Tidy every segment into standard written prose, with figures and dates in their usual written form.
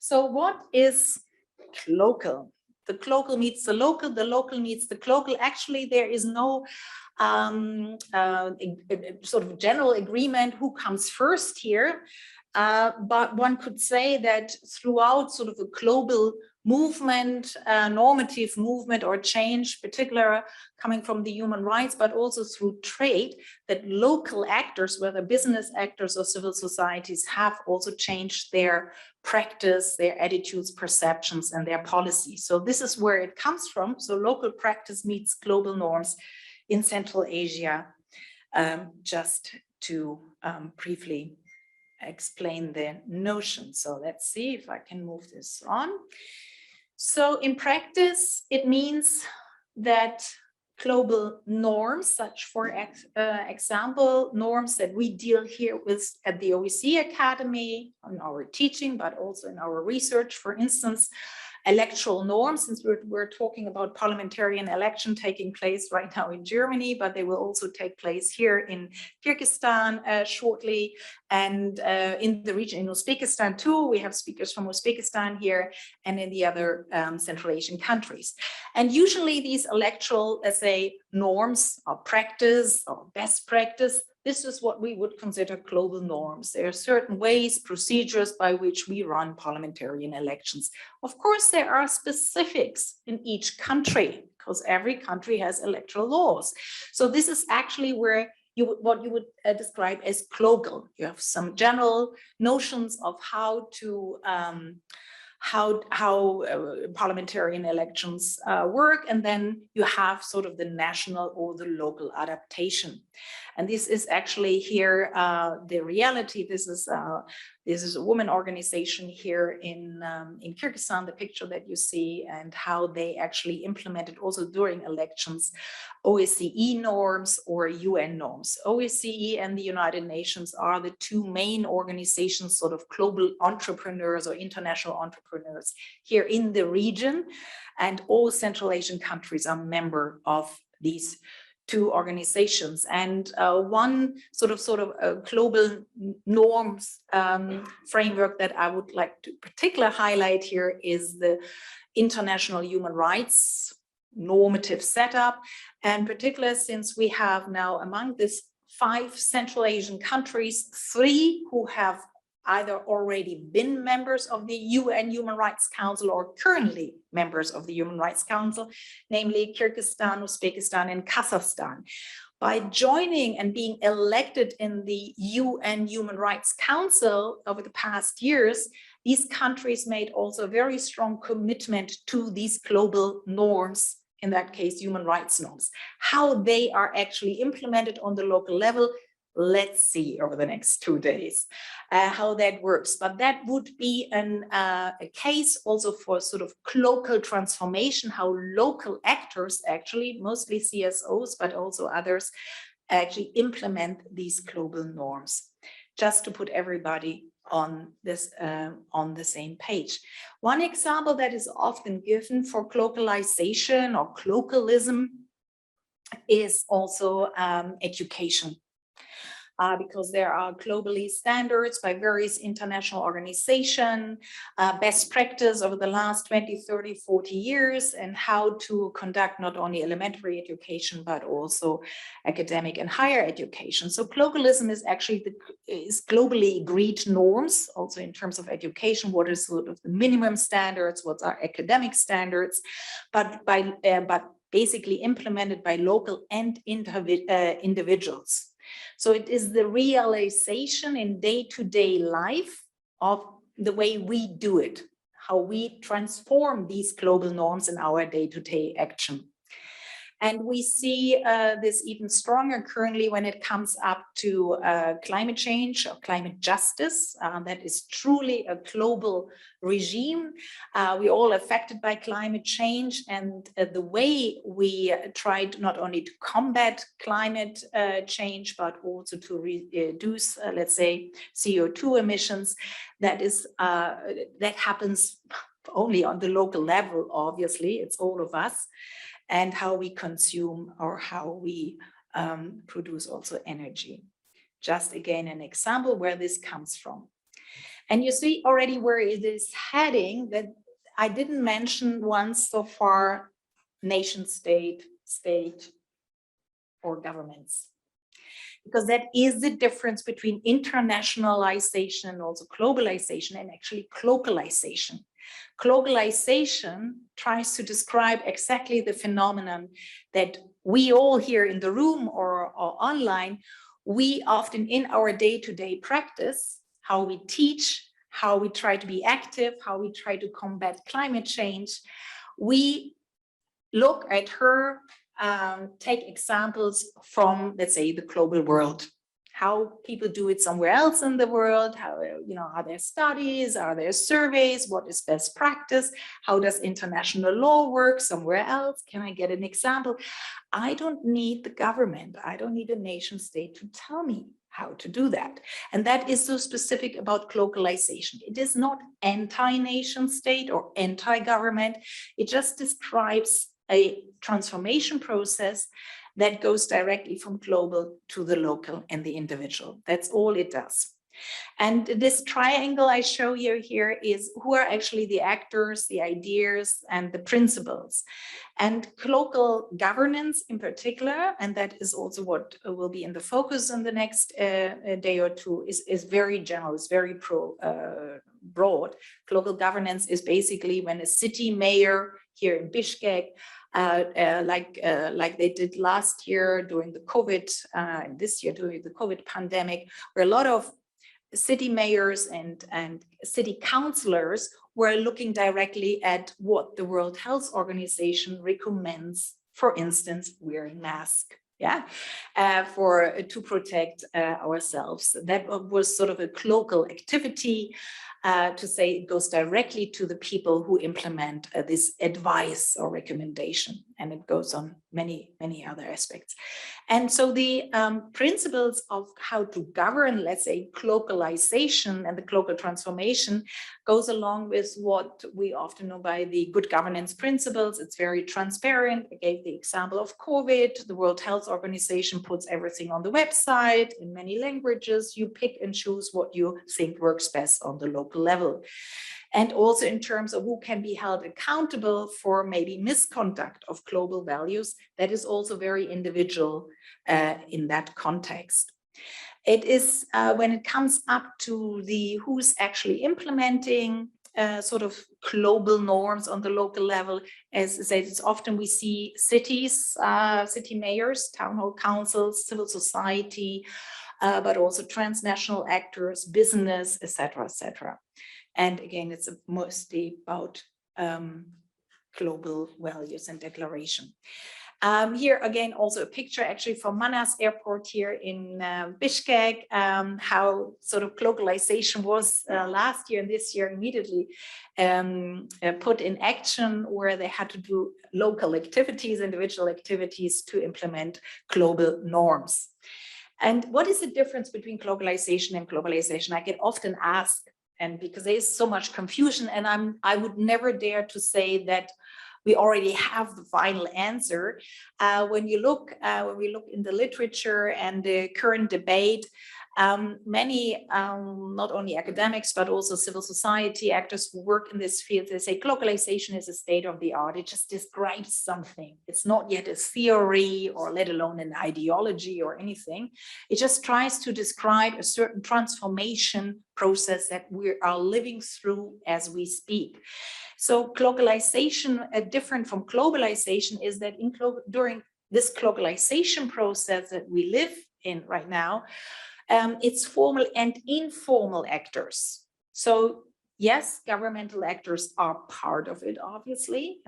So what is Glocal? The Glocal meets the local meets the Glocal. Actually, there is no sort of general agreement who comes first here. But one could say that throughout sort of a global movement, normative movement or change, particular coming from the human rights, but also through trade, that local actors, whether business actors or civil societies, have also changed their practice, their attitudes, perceptions, and their policies. So this is where it comes from. So local practice meets global norms in Central Asia, just to briefly explain the notion. So let's see if I can move this on. So in practice, it means that global norms, such for example, norms that we deal here with at the OSCE Academy on our teaching, but also in our research, for instance, electoral norms, since we're talking about parliamentarian election taking place right now in Germany, but they will also take place here in Kyrgyzstan shortly, and in the region in Uzbekistan too. We have speakers from Uzbekistan here and in the other Central Asian countries. And usually these electoral, let's say, norms or practice or best practice, this is what we would consider global norms. There are certain ways, procedures by which we run parliamentarian elections. Of course, there are specifics in each country because every country has electoral laws. So this is actually where what you would describe as global. You have some general notions of how to parliamentarian elections work, and then you have sort of the national or the local adaptation. And this is actually here the reality. This is a women organization here in Kyrgyzstan, the picture that you see, and how they actually implemented also during elections OSCE norms or UN norms. OSCE and the United Nations are the two main organizations, sort of global entrepreneurs or international entrepreneurs here in the region, and all Central Asian countries are member of these two organizations. And one sort of global norms framework that I would like to particularly highlight here is the international human rights normative setup, and particularly since we have now among these 5 Central Asian countries, 3 who have either already been members of the UN Human Rights Council or currently members of the Human Rights Council, namely Kyrgyzstan, Uzbekistan, and Kazakhstan. By joining and being elected in the UN Human Rights Council over the past years, these countries made also a very strong commitment to these global norms, in that case, human rights norms. How they are actually implemented on the local level, let's see over the next 2 days how that works. But that would be a case also for sort of local transformation, how local actors, actually mostly CSOs, but also others, actually implement these global norms, just to put everybody on this on the same page. One example that is often given for globalization or globalism is also education. Because there are globally standards by various international organizations, best practice over the last 20, 30, 40 years, and how to conduct not only elementary education, but also academic and higher education. So globalism is actually is globally agreed norms, also in terms of education, what is sort of the minimum standards, what are academic standards, but basically implemented by local and individuals. So it is the realization in day-to-day life of the way we do it, how we transform these global norms in our day-to-day action. And we see this even stronger currently when it comes up to climate change or climate justice. That is truly a global regime. We're all affected by climate change, and the way we tried not only to combat climate change, but also to reduce, let's say, CO2 emissions, that happens only on the local level, obviously, it's all of us, and how we consume or how we produce also energy. Just again, an example where this comes from. And you see already where it is heading, that I didn't mention once so far nation state, or governments. Because that is the difference between internationalization and also globalization, and actually localization. Globalization tries to describe exactly the phenomenon that we all here in the room or online, we often in our day-to-day practice, how we teach, how we try to be active, how we try to combat climate change, we look at her, take examples from, let's say, the global world, how people do it somewhere else in the world, how, are there studies, are there surveys, what is best practice, how does international law work somewhere else? Can I get an example? I don't need the government, I don't need a nation state to tell me how to do that. And that is so specific about globalization. It is not anti-nation state or anti-government. It just describes a transformation process that goes directly from global to the local and the individual. That's all it does. And this triangle I show you here is who are actually the actors, the ideas, and the principles. And local governance in particular, and that is also what will be in the focus in the next day or two, is very general, it's very broad. Local governance is basically when a city mayor here in Bishkek, like they did last year during the COVID, and this year during the COVID pandemic, where a lot of city mayors and city councillors were looking directly at what the World Health Organization recommends, for instance, wearing masks. To protect ourselves. That was sort of a local activity to say it goes directly to the people who implement this advice or recommendation, and it goes on many other aspects. And so the principles of how to govern, let's say, globalization and the global transformation goes along with what we often know by the good governance principles. It's very transparent. I gave the example of COVID. The World Health Organization puts everything on the website in many languages. You pick and choose what you think works best on the local level. And also in terms of who can be held accountable for maybe misconduct of global values, that is also very individual in that context. It is when it comes up to the who's actually implementing sort of global norms on the local level, as I said, it's often we see cities, city mayors, town hall councils, civil society, but also transnational actors, business, etc., etc. And again, it's mostly about global values and declaration. Here again, also a picture actually from Manas Airport here in Bishkek, how sort of globalization was last year and this year immediately put in action, where they had to do local activities, individual activities to implement global norms. And what is the difference between globalization and globalization? I get often asked, and because there is so much confusion, and I would never dare to say that we already have the final answer. When we look in the literature and the current debate, many, not only academics, but also civil society actors who work in this field, they say globalization is a state of the art. It just describes something. It's not yet a theory or let alone an ideology or anything. It just tries to describe a certain transformation process that we are living through as we speak. So globalization, different from globalization, is that during this globalization process that we live in right now, it's formal and informal actors. So yes, governmental actors are part of it, obviously,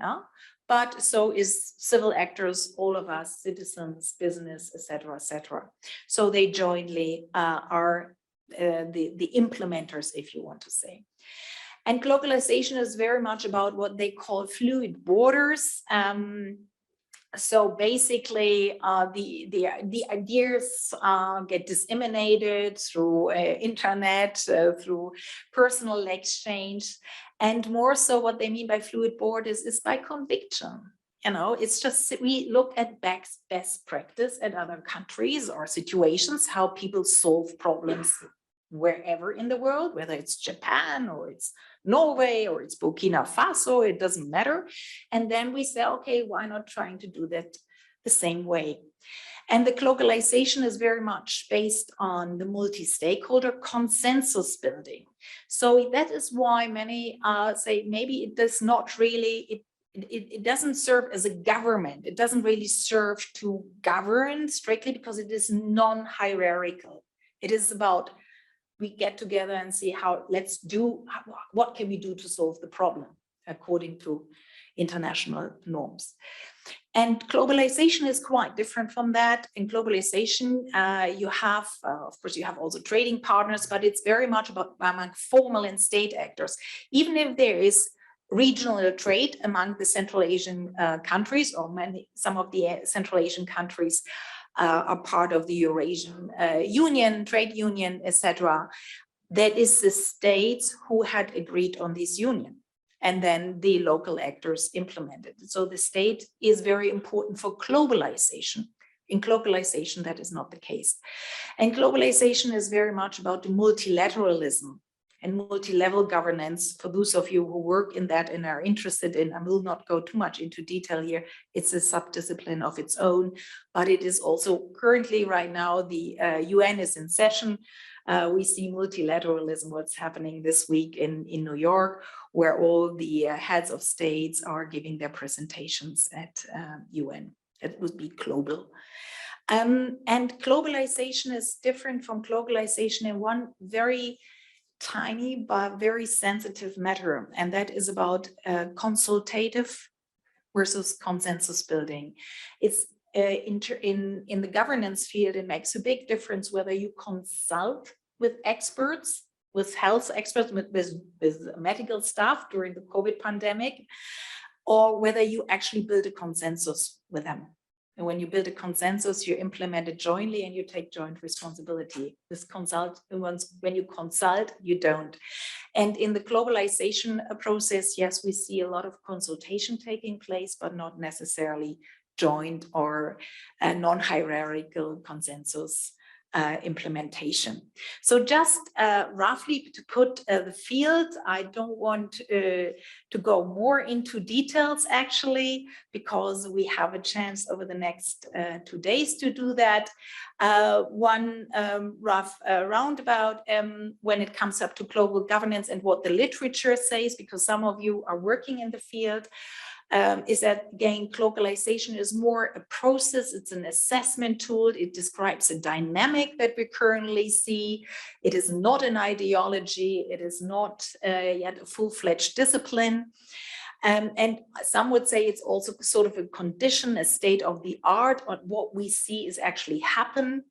but so is civil actors, all of us, citizens, business, etc., etc. So they jointly are the implementers, if you want to say. And globalization is very much about what they call fluid borders. So basically, the ideas get disseminated through internet, through personal exchange, and more so what they mean by fluid borders is by conviction. It's just we look at best practice at other countries or situations, how people solve problems wherever in the world, whether it's Japan or it's Norway or it's Burkina Faso, it doesn't matter. And then we say, okay, why not trying to do that the same way? And the globalization is very much based on the multi-stakeholder consensus building. So that is why many say maybe it does not really, it doesn't serve as a government. It doesn't really serve to govern strictly because it is non-hierarchical. It is about, we get together and see what can we do to solve the problem according to international norms. And globalization is quite different from that. In globalization, you have, of course, you have also trading partners, but it's very much about among formal and state actors. Even if there is regional trade among the Central Asian countries, or some of the Central Asian countries are part of the Eurasian Union, trade union, etc. That is the states who had agreed on this union. And then the local actors implemented. So the state is very important for globalization. In globalization, that is not the case. And globalization is very much about the multilateralism and multi-level governance. For those of you who work in that and are interested in, I will not go too much into detail here, it's a subdiscipline of its own, but it is also currently right now, the UN is in session. We see multilateralism, what's happening this week in New York, where all the heads of states are giving their presentations at UN. It would be global. And globalization is different from globalization in one very tiny but very sensitive matter, and that is about consultative versus consensus building. It's in the governance field, it makes a big difference whether you consult with experts, with health experts, with medical staff during the COVID pandemic, or whether you actually build a consensus with them. And when you build a consensus, you implement it jointly and you take joint responsibility. When you consult, you don't. And in the globalization process, yes, we see a lot of consultation taking place, but not necessarily joint or non-hierarchical consensus implementation. So just roughly to put the field, I don't want to go more into details actually, because we have a chance over the next 2 days to do that. One rough roundabout when it comes up to global governance and what the literature says, because some of you are working in the field. Is that, again, globalization is more a process, it's an assessment tool, it describes a dynamic that we currently see. It is not an ideology, it is not yet a full-fledged discipline. And some would say it's also sort of a condition, a state of the art, on what we see is actually happen.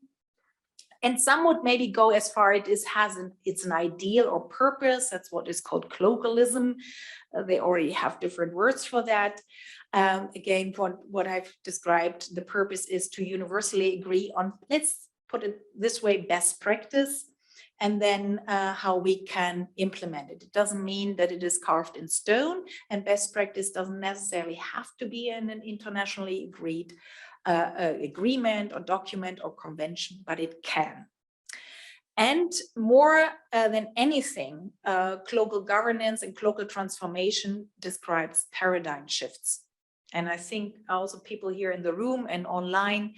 And some would maybe go as far it's an ideal or purpose. That's what is called globalism. They already have different words for that. Again, what I've described, the purpose is to universally agree on, let's put it this way, best practice, and then how we can implement it. It doesn't mean that it is carved in stone, and best practice doesn't necessarily have to be in an internationally agreed agreement or document or convention, but it can. And more than anything, global governance and global transformation describes paradigm shifts. And I think also people here in the room and online,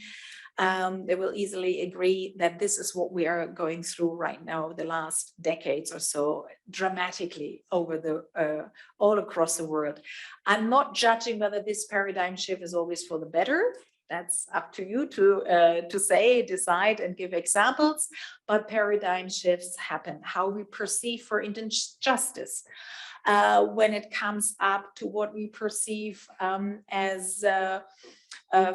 they will easily agree that this is what we are going through right now, the last decades or so, dramatically over the all across the world. I'm not judging whether this paradigm shift is always for the better. That's up to you to say, decide, and give examples. But paradigm shifts happen. How we perceive, for instance, justice, when it comes up to what we perceive as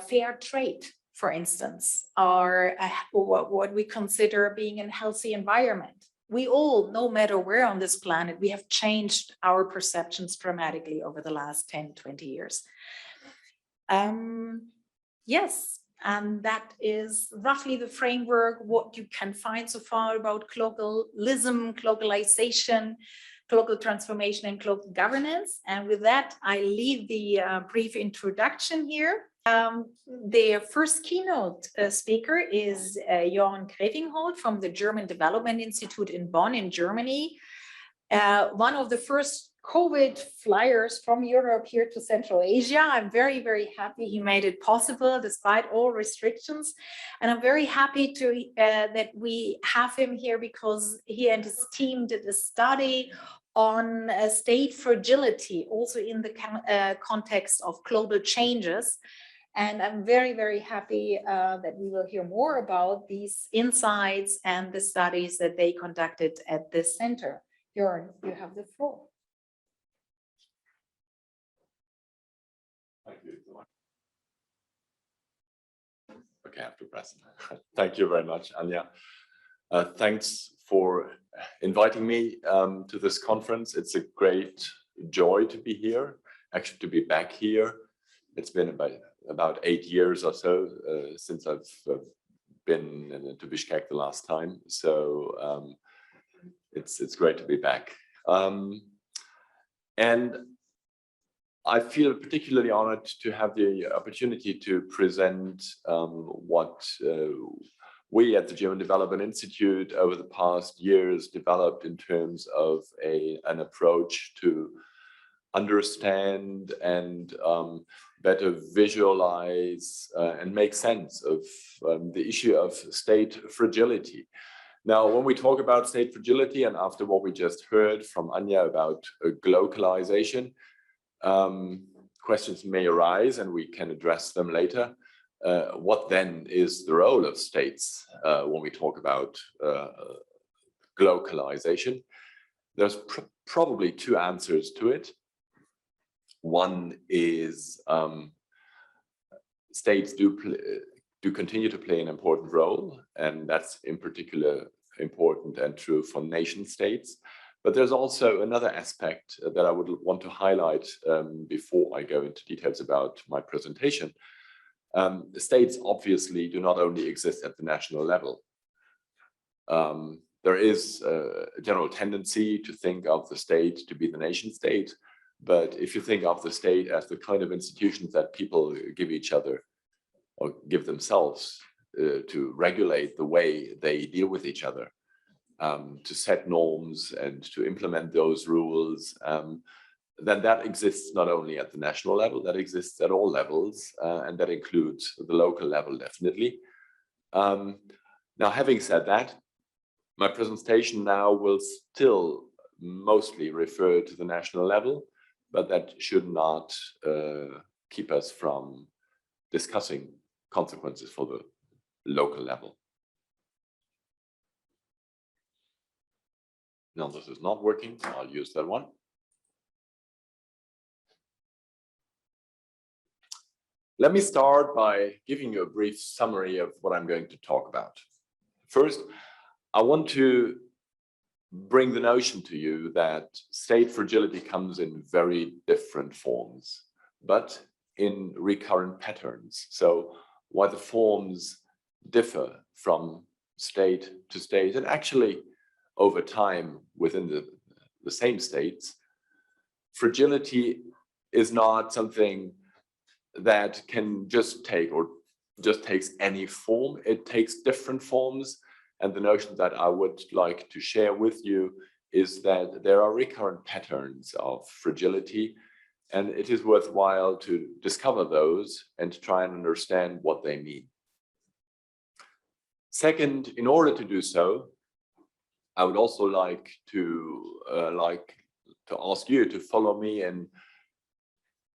fair trade, for instance, or what we consider being a healthy environment. We all, no matter where on this planet, we have changed our perceptions dramatically over the last 10, 20 years. Yes, and that is roughly the framework, what you can find so far about globalism, globalization, global transformation, and global governance. And with that, I leave the brief introduction here The first keynote speaker is Joern Graevingholt from the German Development Institute in Bonn in Germany. One of the first COVID flyers from Europe here to Central Asia. I'm very, very happy he made it possible despite all restrictions. And I'm very happy to that we have him here because he and his team did a study on state fragility, also in the context of global changes. And I'm very, very happy that we will hear more about these insights and the studies that they conducted at this center. Joern, you have the floor. Thank you so much. Okay, I have to press. Thank you very much, Anja. Thanks for inviting me to this conference. It's a great joy to be here, actually to be back here. It's been about 8 years or so since I've been to Bishkek the last time. So it's great to be back. And I feel particularly honored to have the opportunity to present what we at the German Development Institute over the past years developed in terms of an approach to understand and better visualize and make sense of the issue of state fragility. Now, when we talk about state fragility, and after what we just heard from Anja about globalization, questions may arise and we can address them later. What then is the role of states when we talk about globalization? There's probably two answers to it. One is states do continue to play an important role, and that's in particular important and true for nation states. But there's also another aspect that I would want to highlight before I go into details about my presentation. The states obviously do not only exist at the national level. There is a general tendency to think of the state to be the nation state. But if you think of the state as the kind of institutions that people give each other or give themselves to regulate the way they deal with each other, to set norms and to implement those rules, then that exists not only at the national level, that exists at all levels, and that includes the local level, definitely. Now, having said that, my presentation now will still mostly refer to the national level, but that should not keep us from discussing consequences for the local level. No, this is not working. I'll use that one. Let me start by giving you a brief summary of what I'm going to talk about. First, I want to bring the notion to you that state fragility comes in very different forms, but in recurrent patterns. So while the forms differ from state to state, and actually over time within the same states, fragility is not something that can just take or just takes any form. It takes different forms. And the notion that I would like to share with you is that there are recurrent patterns of fragility, and it is worthwhile to discover those and to try and understand what they mean. Second, in order to do so, I would also like to ask you to follow me in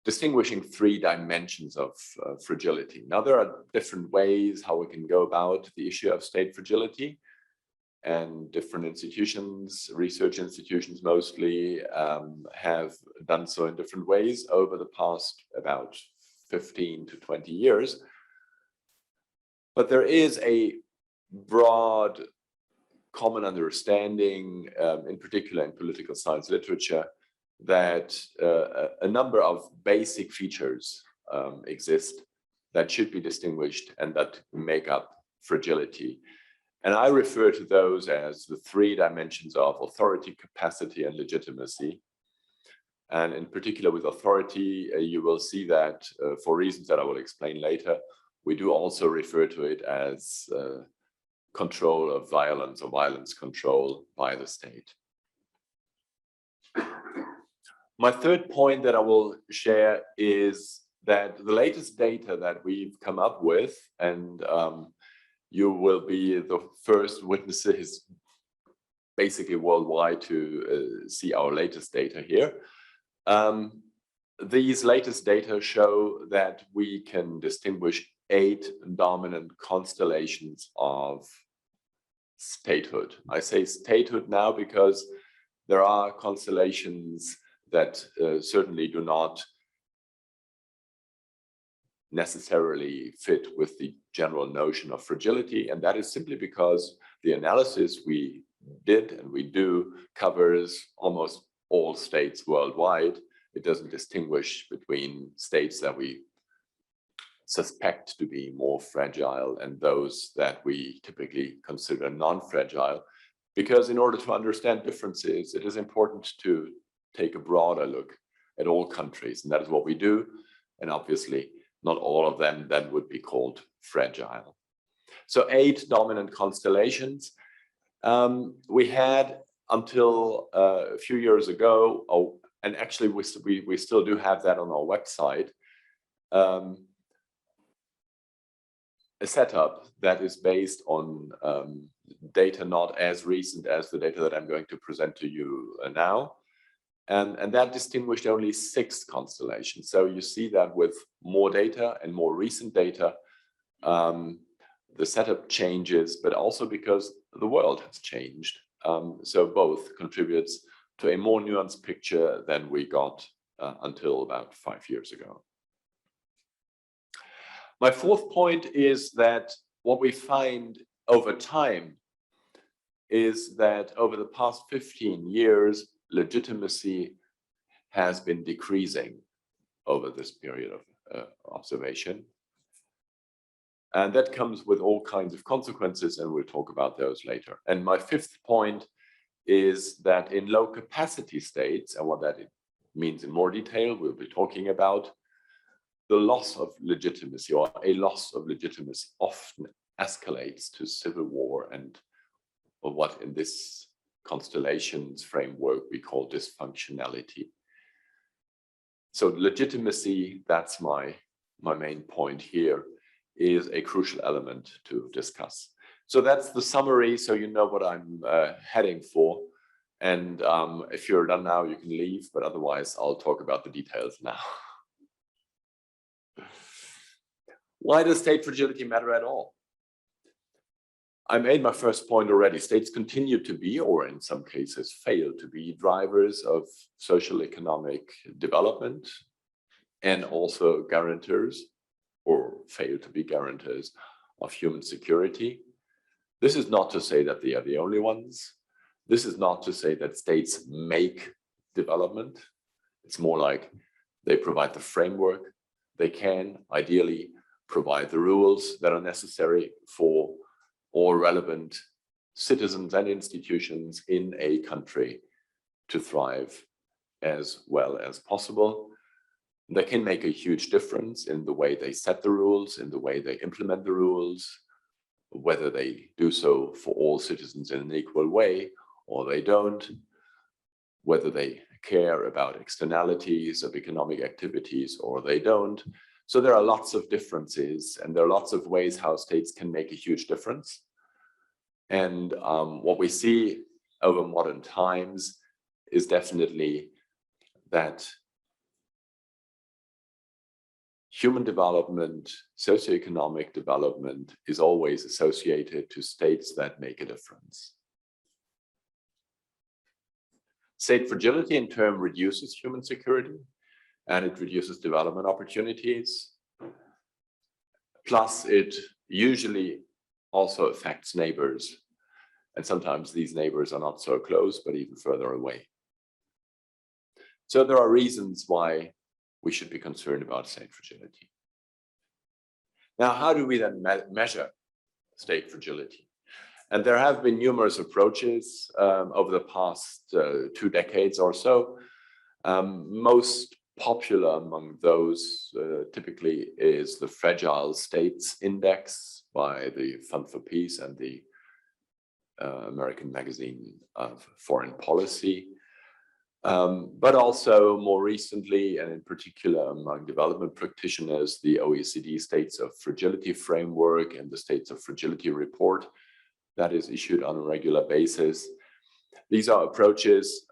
distinguishing three dimensions of fragility. Now, there are different ways how we can go about the issue of state fragility, and different institutions, research institutions mostly, have done so in different ways over the past about 15 to 20 years. But there is a broad common understanding, in particular in political science literature, that a number of basic features exist that should be distinguished and that make up fragility. And I refer to those as the three dimensions of authority, capacity, and legitimacy. And in particular with authority, you will see that for reasons that I will explain later, we do also refer to it as control of violence or violence control by the state. My third point that I will share is that the latest data that we've come up with, and you will be the first witnesses basically worldwide to see our latest data here. These latest data show that we can distinguish 8 dominant constellations of statehood. I say statehood now because there are constellations that certainly do not necessarily fit with the general notion of fragility, and that is simply because the analysis we did and we do covers almost all states worldwide. It doesn't distinguish between states that we suspect to be more fragile and those that we typically consider non-fragile, because in order to understand differences, it is important to take a broader look at all countries, and that is what we do. And obviously, not all of them then would be called fragile. So 8 dominant constellations. We had until a few years ago, and actually we still do have that on our website, a setup that is based on data not as recent as the data that I'm going to present to you now. And that distinguished only 6 constellations. So you see that with more data and more recent data, the setup changes, but also because the world has changed. So both contributes to a more nuanced picture than we got until about 5 years ago. My fourth point is that what we find over time is that over the past 15 years, legitimacy has been decreasing over this period of observation. And that comes with all kinds of consequences, and we'll talk about those later. And my fifth point is that in low capacity states, and what that means in more detail, we'll be talking about, the loss of legitimacy or a loss of legitimacy often escalates to civil war and what in this constellations framework we call dysfunctionality. So legitimacy, that's my main point here, is a crucial element to discuss. So that's the summary, so you know what I'm heading for. And if you're done now, you can leave, but otherwise I'll talk about the details now. Why does state fragility matter at all? I made my first point already. States continue to be, or in some cases fail to be, drivers of social economic development and also guarantors, or fail to be guarantors of human security. This is not to say that they are the only ones. This is not to say that states make development. It's more like they provide the framework. They can ideally provide the rules that are necessary for all relevant citizens and institutions in a country to thrive as well as possible. They can make a huge difference in the way they set the rules, in the way they implement the rules, whether they do so for all citizens in an equal way or they don't, whether they care about externalities of economic activities or they don't. So there are lots of differences, and there are lots of ways how states can make a huge difference. And what we see over modern times is definitely that human development, socioeconomic development is always associated to states that make a difference. State fragility in turn reduces human security, and it reduces development opportunities. Plus, it usually also affects neighbors. And sometimes these neighbors are not so close, but even further away. So there are reasons why we should be concerned about state fragility. Now, how do we then measure state fragility? And there have been numerous approaches over the past 2 decades or so. Most popular among those typically is the Fragile States Index by the Fund for Peace and the American Magazine of Foreign Policy. But also more recently, and in particular among development practitioners, the OECD States of Fragility Framework and the States of Fragility Report that is issued on a regular basis. These are approaches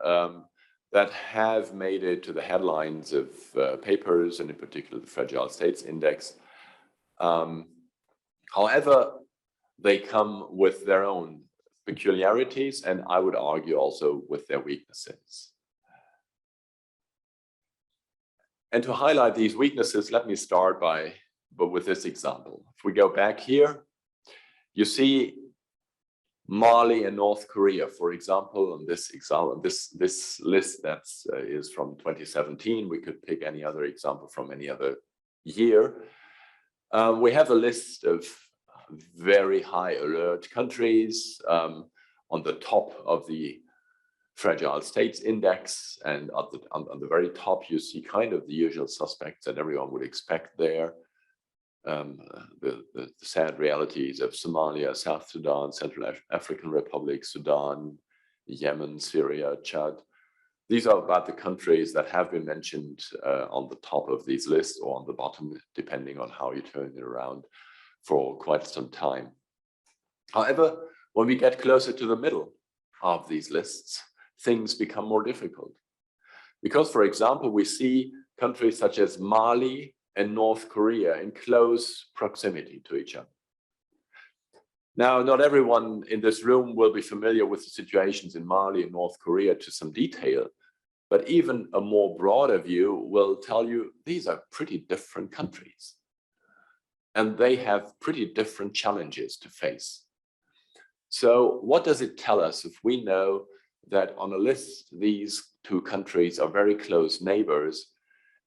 that have made it to the headlines of papers, and in particular the Fragile States Index. However, they come with their own peculiarities, and I would argue also with their weaknesses. And to highlight these weaknesses, let me start with this example. If we go back here, you see Mali and North Korea, for example, on this list that is from 2017. We could pick any other example from any other year. We have a list of very high alert countries on the top of the Fragile States Index, and on the very top you see kind of the usual suspects that everyone would expect there. The sad realities of Somalia, South Sudan, Central African Republic, Sudan, Yemen, Syria, Chad. These are about the countries that have been mentioned on the top of these lists, or on the bottom, depending on how you turn it around, for quite some time. However, when we get closer to the middle of these lists, things become more difficult. Because, for example, we see countries such as Mali and North Korea in close proximity to each other. Now, not everyone in this room will be familiar with the situations in Mali and North Korea to some detail, but even a more broader view will tell you these are pretty different countries. And they have pretty different challenges to face. So what does it tell us if we know that on a list, these two countries are very close neighbors,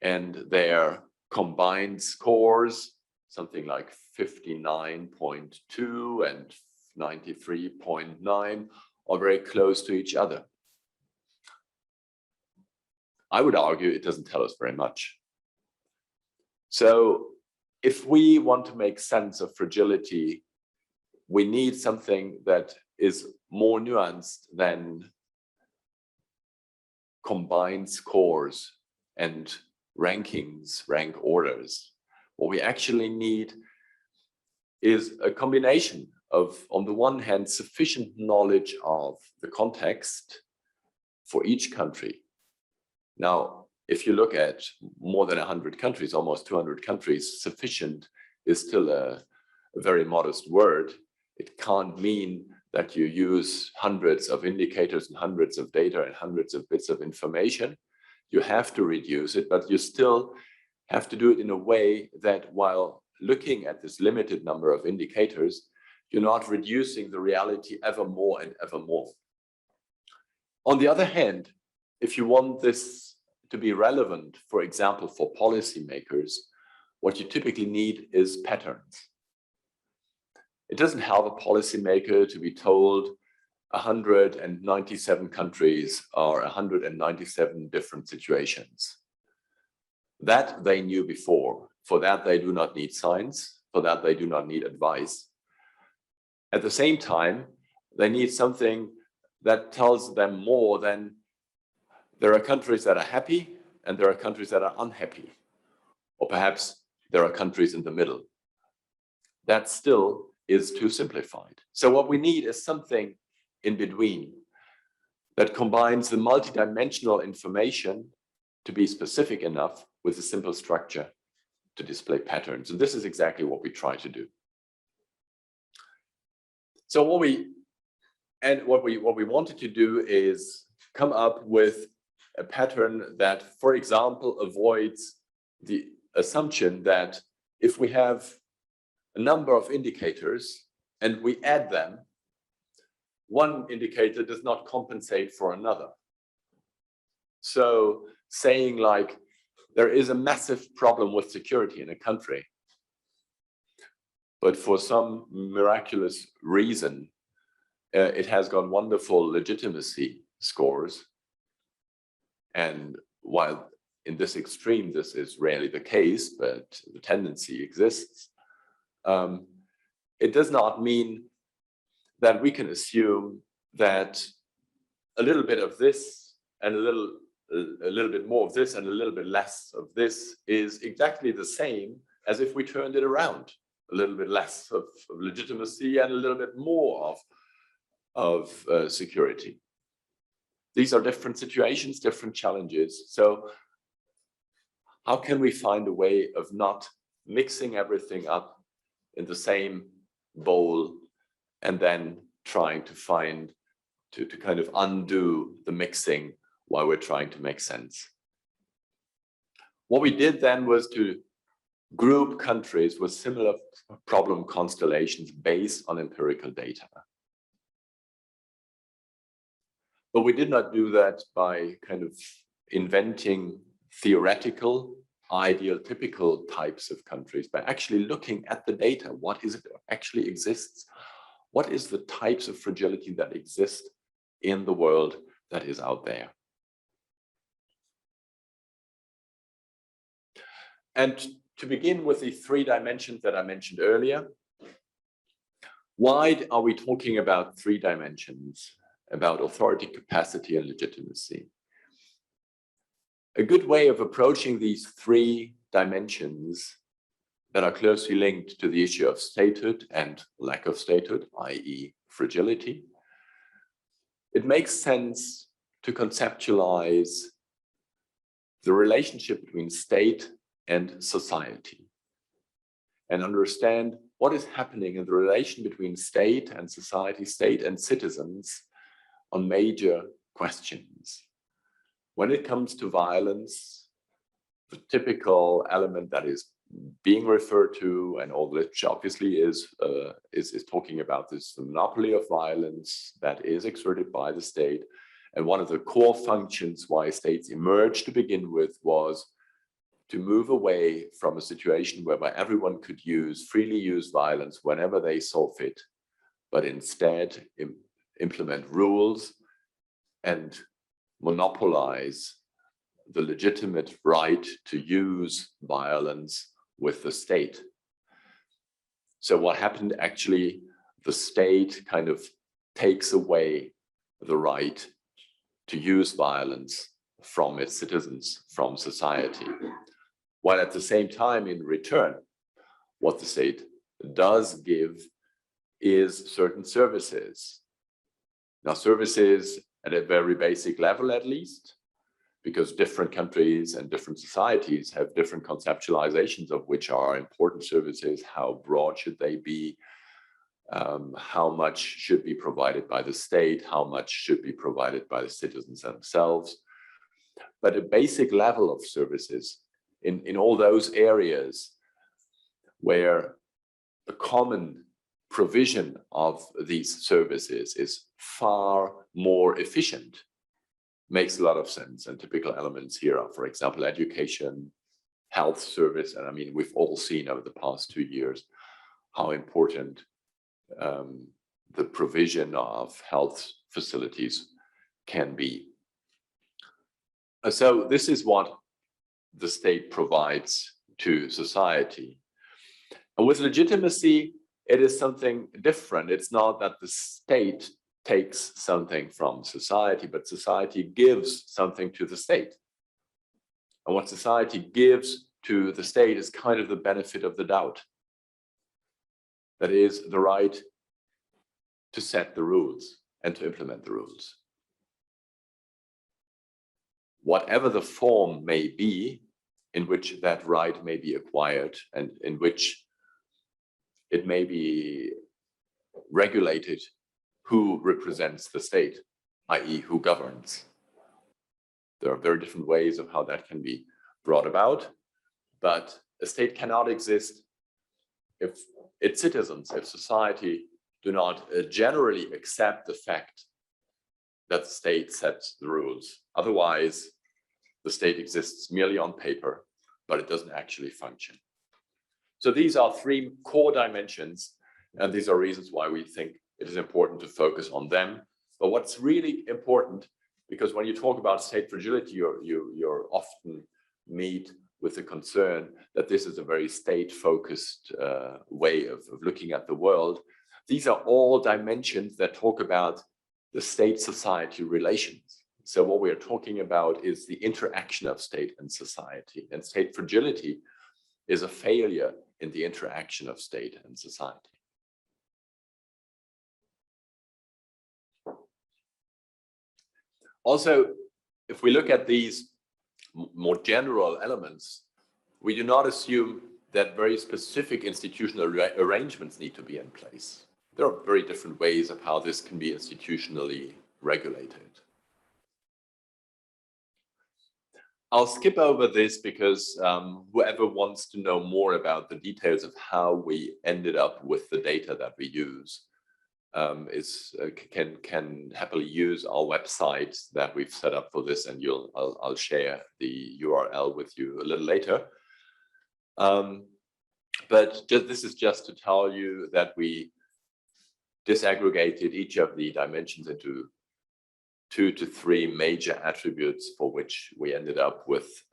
and their combined scores, something like 59.2 and 93.9, are very close to each other? I would argue it doesn't tell us very much. So if we want to make sense of fragility, we need something that is more nuanced than combined scores and rankings, rank orders. What we actually need is a combination of, on the one hand, sufficient knowledge of the context for each country. Now, if you look at more than 100 countries, almost 200 countries, sufficient is still a very modest word. It can't mean that you use hundreds of indicators and hundreds of data and hundreds of bits of information. You have to reduce it, but you still have to do it in a way that while looking at this limited number of indicators, you're not reducing the reality ever more and ever more. On the other hand, if you want this to be relevant, for example, for policymakers, what you typically need is patterns. It doesn't help a policymaker to be told 197 countries are 197 different situations. That they knew before. For that, they do not need science. For that, they do not need advice. At the same time, they need something that tells them more than there are countries that are happy and there are countries that are unhappy. Or perhaps there are countries in the middle. That still is too simplified. So what we need is something in between that combines the multidimensional information to be specific enough with a simple structure to display patterns. And this is exactly what we try to do. So what we wanted to do is come up with a pattern that, for example, avoids the assumption that if we have a number of indicators and we add them, one indicator does not compensate for another. So saying like, there is a massive problem with security in a country, but for some miraculous reason, it has got wonderful legitimacy scores. And while in this extreme, this is rarely the case, but the tendency exists, it does not mean that we can assume that a little bit of this and a little bit more of this and a little bit less of this is exactly the same as if we turned it around. A little bit less of legitimacy and a little bit more of security. These are different situations, different challenges. So how can we find a way of not mixing everything up in the same bowl and then trying to find, to kind of undo the mixing while we're trying to make sense? What we did then was to group countries with similar problem constellations based on empirical data. But we did not do that by kind of inventing theoretical, ideal, typical types of countries, by actually looking at the data. What is it that actually exists? What is the types of fragility that exist in the world that is out there? And to begin with the three dimensions that I mentioned earlier, why are we talking about three dimensions, about authority, capacity, and legitimacy? A good way of approaching these three dimensions that are closely linked to the issue of statehood and lack of statehood, i.e. fragility, it makes sense to conceptualize the relationship between state and society and understand what is happening in the relation between state and society, state and citizens on major questions. When it comes to violence, the typical element that is being referred to, and all which obviously is talking about this monopoly of violence that is exerted by the state. And one of the core functions why states emerged to begin with was to move away from a situation whereby everyone could freely use violence whenever they saw fit, but instead implement rules and monopolize the legitimate right to use violence with the state. So what happened actually, the state kind of takes away the right to use violence from its citizens, from society. While at the same time, in return, what the state does give is certain services. Now, services at a very basic level, at least, because different countries and different societies have different conceptualizations of which are important services, how broad should they be, how much should be provided by the state, how much should be provided by the citizens themselves. But a basic level of services in all those areas where a common provision of these services is far more efficient makes a lot of sense. And typical elements here are, for example, education, health service. And I mean, we've all seen over the past 2 years how important the provision of health facilities can be. So this is what the state provides to society. And with legitimacy, it is something different. It's not that the state takes something from society, but society gives something to the state. And what society gives to the state is kind of the benefit of the doubt. That is the right to set the rules and to implement the rules. Whatever the form may be in which that right may be acquired and in which it may be regulated who represents the state, i.e. who governs. There are very different ways of how that can be brought about, but a state cannot exist if its citizens, if society do not generally accept the fact that the state sets the rules. Otherwise, the state exists merely on paper, but it doesn't actually function. So these are three core dimensions, and these are reasons why we think it is important to focus on them. But what's really important because when you talk about state fragility, you're often meet with the concern that this is a very state-focused way of looking at the world. These are all dimensions that talk about the state-society relations. So what we are talking about is the interaction of state and society, and state fragility is a failure in the interaction of state and society. Also, if we look at these more general elements, we do not assume that very specific institutional arrangements need to be in place. There are very different ways of how this can be institutionally regulated. I'll skip over this because whoever wants to know more about the details of how we ended up with the data that we use can happily use our website that we've set up for this, and I'll share the URL with you a little later. But this is just to tell you that we disaggregated each of the dimensions into 2 to 3 major attributes, for which we ended up with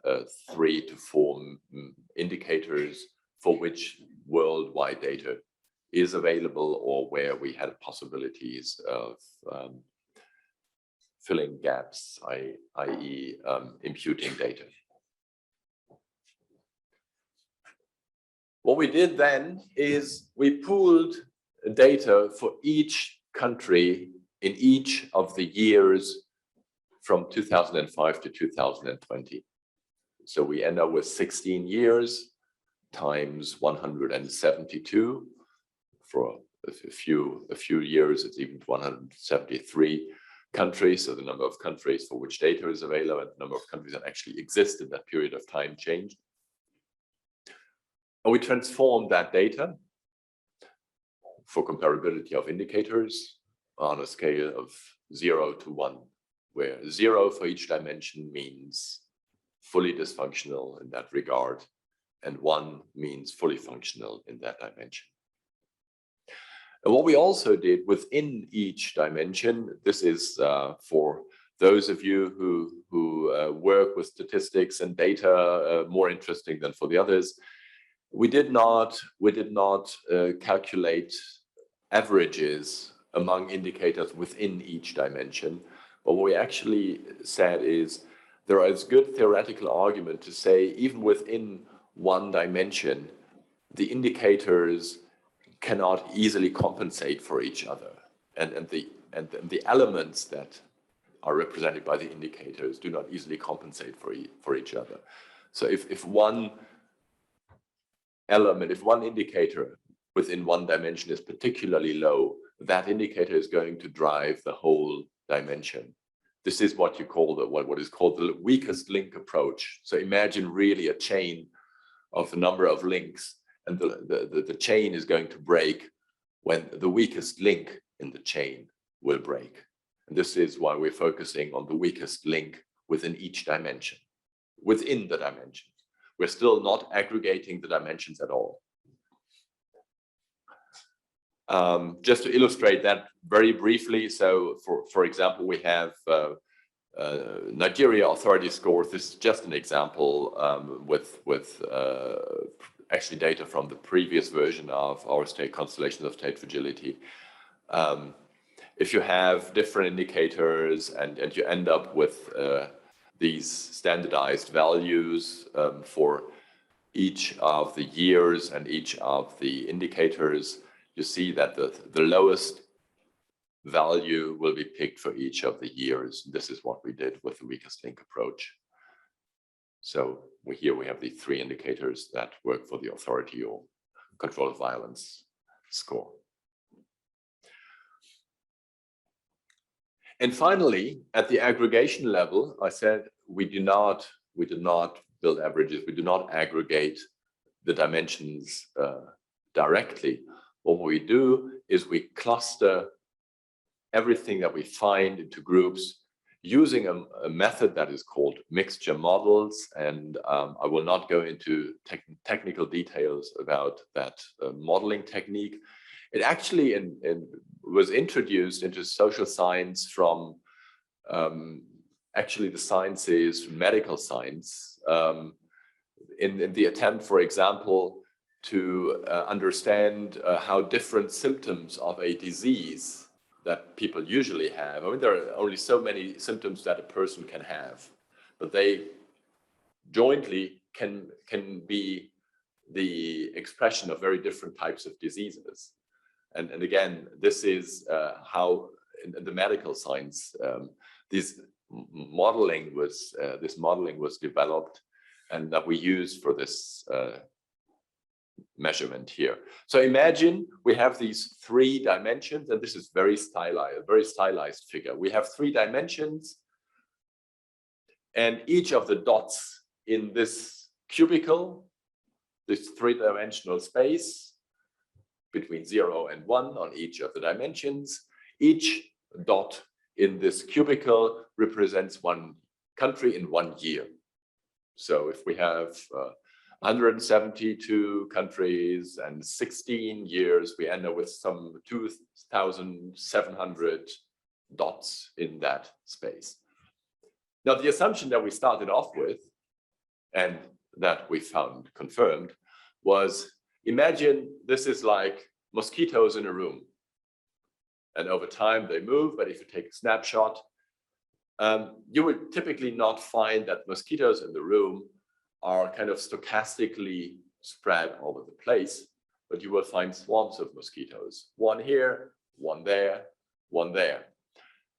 3 to 4 indicators for which worldwide data is available, or where we had possibilities of filling gaps, i.e. imputing data. What we did then is we pooled data for each country in each of the years from 2005 to 2020. So we end up with 16 years times 172. For a few years, it's even 173 countries. So the number of countries for which data is available and the number of countries that actually exist in that period of time changed. And we transformed that data for comparability of indicators on a scale of 0 to 1, where 0 for each dimension means fully dysfunctional in that regard, and 1 means fully functional in that dimension. And what we also did within each dimension, this is for those of you who work with statistics and data, more interesting than for the others. We did not calculate averages among indicators within each dimension. But what we actually said is there is good theoretical argument to say even within one dimension, the indicators cannot easily compensate for each other, and the elements that are represented by the indicators do not easily compensate for each other. So if one element, if one indicator within one dimension is particularly low, that indicator is going to drive the whole dimension. This is what you call what is called the weakest link approach. So imagine really a chain of a number of links, and the chain is going to break when the weakest link in the chain will break. And this is why we're focusing on the weakest link within each dimension, within the dimension. We're still not aggregating the dimensions at all. Just to illustrate that very briefly, so for example, we have Nigeria authority scores. This is just an example with actually data from the previous version of our state constellations of state fragility. If you have different indicators and you end up with these standardized values for each of the years and each of the indicators, you see that the lowest value will be picked for each of the years. This is what we did with the weakest link approach. So here we have the 3 indicators that work for the authority or control of violence score. And finally, at the aggregation level, I said we do not build averages. We do not aggregate the dimensions directly. What we do is we cluster everything that we find into groups using a method that is called mixture models. And I will not go into technical details about that modeling technique. It actually was introduced into social science from actually the sciences, medical science, in the attempt, for example, to understand how different symptoms of a disease that people usually have. I mean, there are only so many symptoms that a person can have, but they jointly can be the expression of very different types of diseases. And again, this is how in the medical science this modeling was developed, and that we use for this measurement here. So imagine we have these 3 dimensions, and this is very stylized figure. We have 3 dimensions, and each of the dots in this cubicle, this 3-dimensional space between 0 and 1 on each of the dimensions, each dot in this cubicle represents one country in 1 year. So if we have 172 countries and 16 years, we end up with some 2,700 dots in that space. Now, the assumption that we started off with, and that we found confirmed, was imagine this is like mosquitoes in a room. And over time they move, but if you take a snapshot, you would typically not find that mosquitoes in the room are kind of stochastically spread all over the place, but you will find swarms of mosquitoes, one here, one there, one there.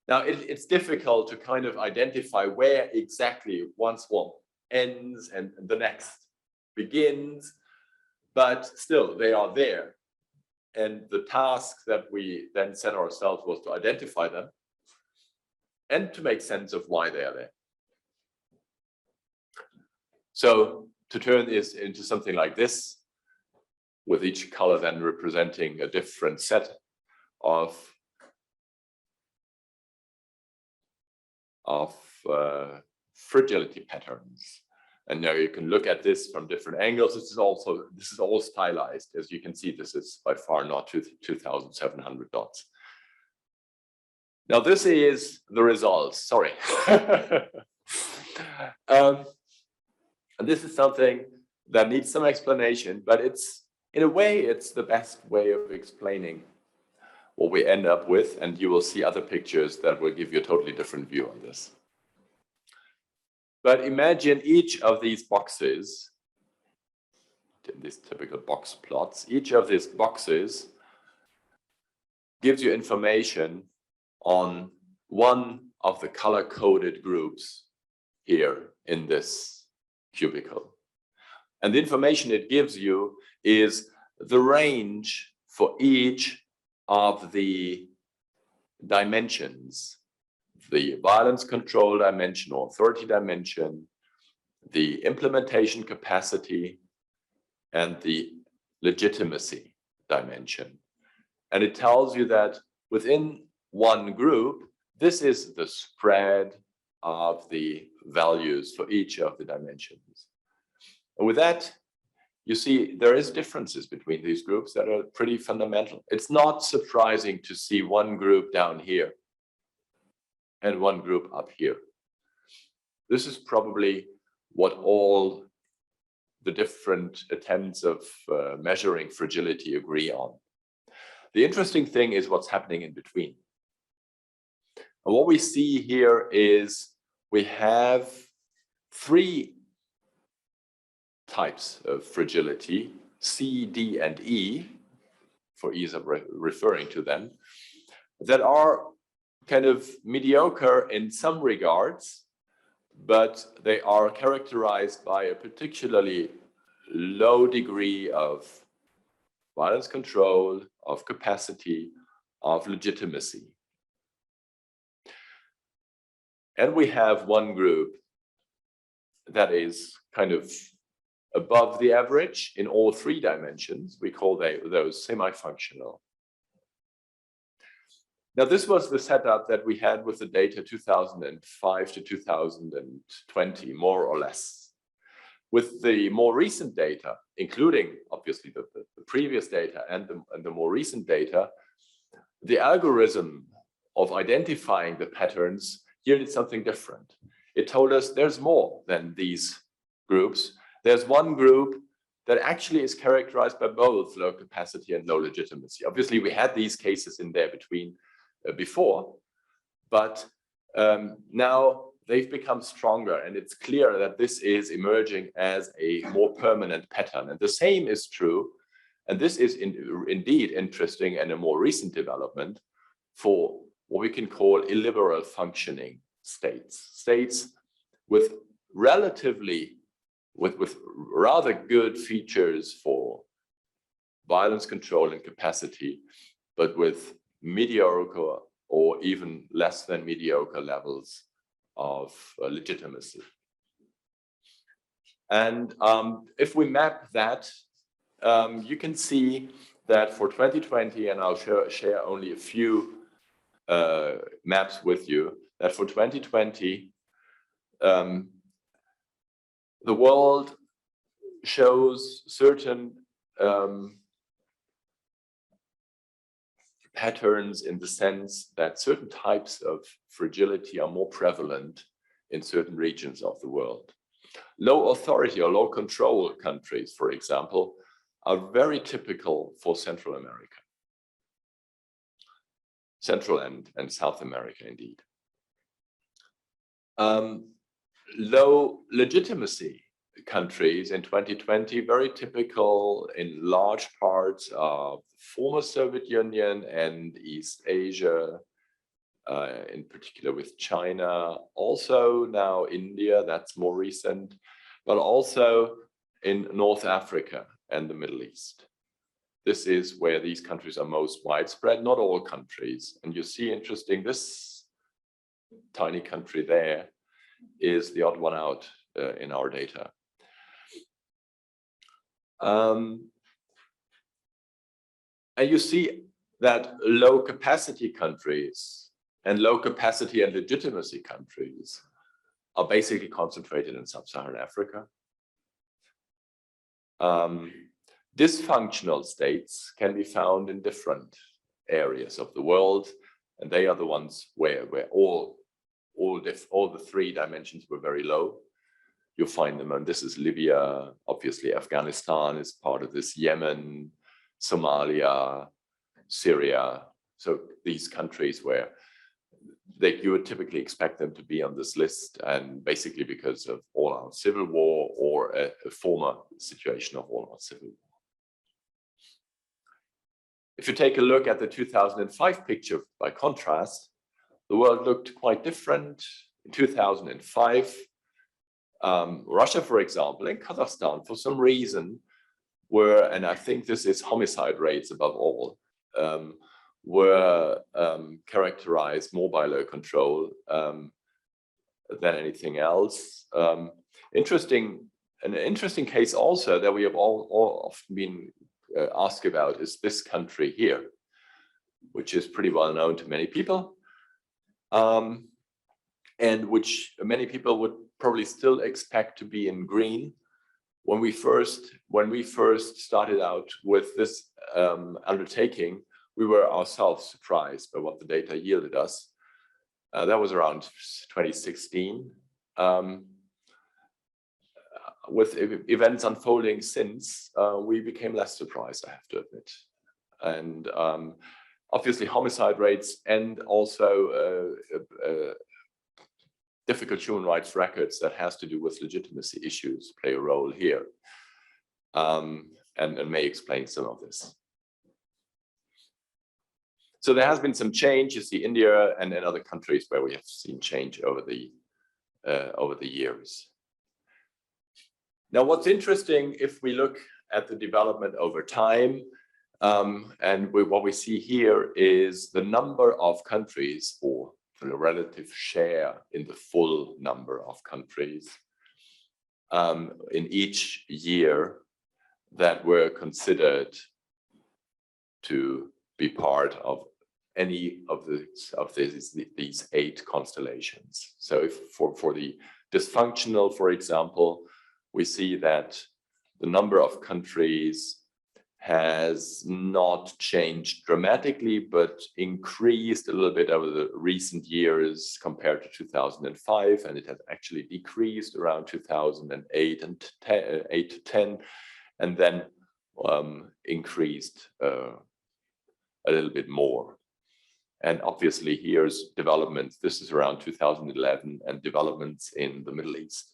Now, it's difficult to kind of identify where exactly one swarm ends and the next begins, but still they are there. And the task that we then set ourselves was to identify them and to make sense of why they are there. So to turn this into something like this, with each color then representing a different set of fragility patterns. And now you can look at this from different angles. This is all stylized. As you can see, this is by far not 2,700 dots. Now this is the results, sorry. And this is something that needs some explanation, but it's, in a way, it's the best way of explaining what we end up with, and you will see other pictures that will give you a totally different view on this. But imagine each of these boxes, these typical box plots, each of these boxes gives you information on one of the color-coded groups here in this cubicle. And the information it gives you is the range for each of the dimensions: the violence control dimension or authority dimension, the implementation capacity, and the legitimacy dimension. And it tells you that within one group, this is the spread of the values for each of the dimensions. And with that, you see there is differences between these groups that are pretty fundamental. It's not surprising to see one group down here and one group up here. This is probably what all the different attempts of measuring fragility agree on. The interesting thing is what's happening in between. And what we see here is we have 3 types of fragility, C, D, and E, for ease of referring to them, that are kind of mediocre in some regards, but they are characterized by a particularly low degree of violence control, of capacity, of legitimacy. And we have one group that is kind of above the average in all 3 dimensions. We call those semi-functional. Now, this was the setup that we had with the data 2005 to 2020, more or less. With the more recent data, including obviously the previous data and the more recent data, the algorithm of identifying the patterns yielded something different. It told us there's more than these groups. There's one group that actually is characterized by both low capacity and low legitimacy. Obviously, we had these cases in there between before, but now they've become stronger, and it's clear that this is emerging as a more permanent pattern. And the same is true, and this is indeed interesting and a more recent development for what we can call illiberal functioning states. States with rather good features for violence control and capacity, but with mediocre or even less than mediocre levels of legitimacy. And if we map that, you can see that for 2020, and I'll share only a few maps with you, that for 2020, the world shows certain patterns in the sense that certain types of fragility are more prevalent in certain regions of the world. Low authority or low control countries, for example, are very typical for Central America. Central and South America, indeed. Low legitimacy countries in 2020, very typical in large parts of former Soviet Union and East Asia, in particular with China, also now India, that's more recent, but also in North Africa and the Middle East. This is where these countries are most widespread, not all countries. And you see, interesting, this tiny country there is the odd one out in our data. And you see that low capacity countries and low capacity and legitimacy countries are basically concentrated in sub-Saharan Africa. Dysfunctional states can be found in different areas of the world, and they are the ones where all the three dimensions were very low. You'll find them, and this is Libya, obviously Afghanistan is part of this, Yemen, Somalia, Syria. So these countries where you would typically expect them to be on this list, and basically because of all-out civil war or a former situation of all-out civil war. If you take a look at the 2005 picture, by contrast, the world looked quite different. In 2005, Russia, for example, and Kazakhstan, for some reason, were, and I think this is homicide rates above all, were characterized more by low control than anything else. An interesting case also that we have all often been asked about is this country here, which is pretty well known to many people, and which many people would probably still expect to be in green. When we first started out with this undertaking, we were ourselves surprised by what the data yielded us. That was around 2016. With events unfolding since, we became less surprised, I have to admit. And obviously homicide rates and also difficult human rights records that has to do with legitimacy issues play a role here, and may explain some of this. So there has been some change. You see India and other countries where we have seen change over the years. Now, what's interesting, if we look at the development over time, and what we see here is the number of countries, or the relative share in the full number of countries in each year that were considered to be part of any of these 8 constellations. So if for the dysfunctional, for example, we see that the number of countries has not changed dramatically, but increased a little bit over the recent years compared to 2005, and it has actually decreased around 2008 and 8 to 10, and then increased a little bit more. And obviously here's developments, this is around 2011, and developments in the Middle East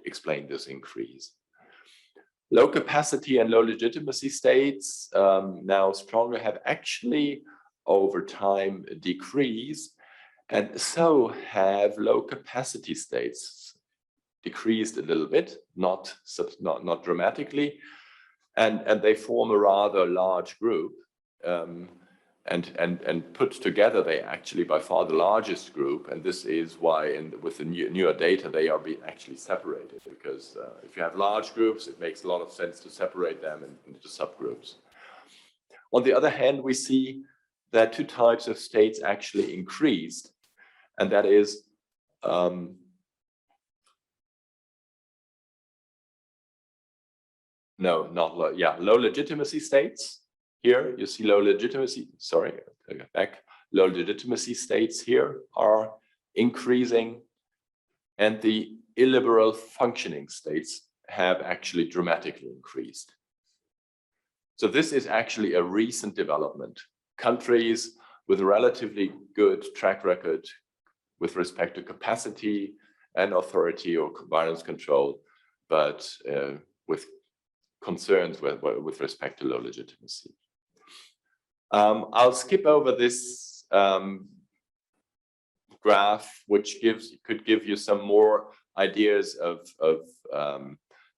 explain this increase. Low capacity and low legitimacy states, now stronger, have actually over time decreased, and so have low capacity states decreased a little bit, not dramatically, and they form a rather large group, and put together they actually by far the largest group, and this is why with the newer data they are actually separated, because if you have large groups it makes a lot of sense to separate them into subgroups. On the other hand, we see that two types of states actually increased, and that is low legitimacy states. Here you see low legitimacy, sorry, low legitimacy states here are increasing, and the illiberal functioning states have actually dramatically increased. So this is actually a recent development. Countries with a relatively good track record with respect to capacity and authority or violence control, but with concerns with respect to low legitimacy. I'll skip over this graph, which could give you some more ideas of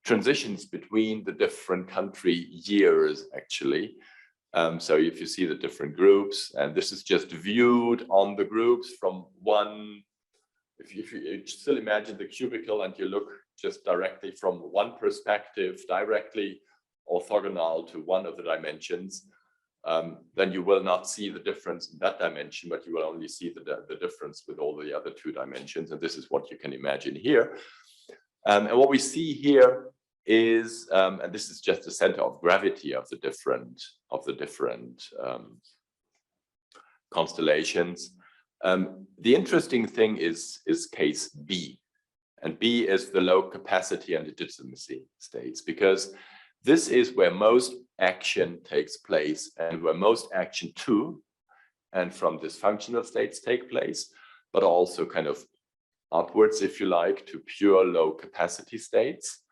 transitions between the different country years, actually. So if you see the different groups, and this is just viewed on the groups from one, if you still imagine the cubicle and you look just directly from one perspective, directly orthogonal to one of the dimensions, then you will not see the difference in that dimension, but you will only see the difference with all the other two dimensions. And this is what you can imagine here. And what we see here is, and this is just the center of gravity of the different constellations. The interesting thing is case B, and B is the low capacity and legitimacy states, because this is where most action takes place and where most action to and from dysfunctional states take place, but also kind of upwards, if you like, to pure low capacity states.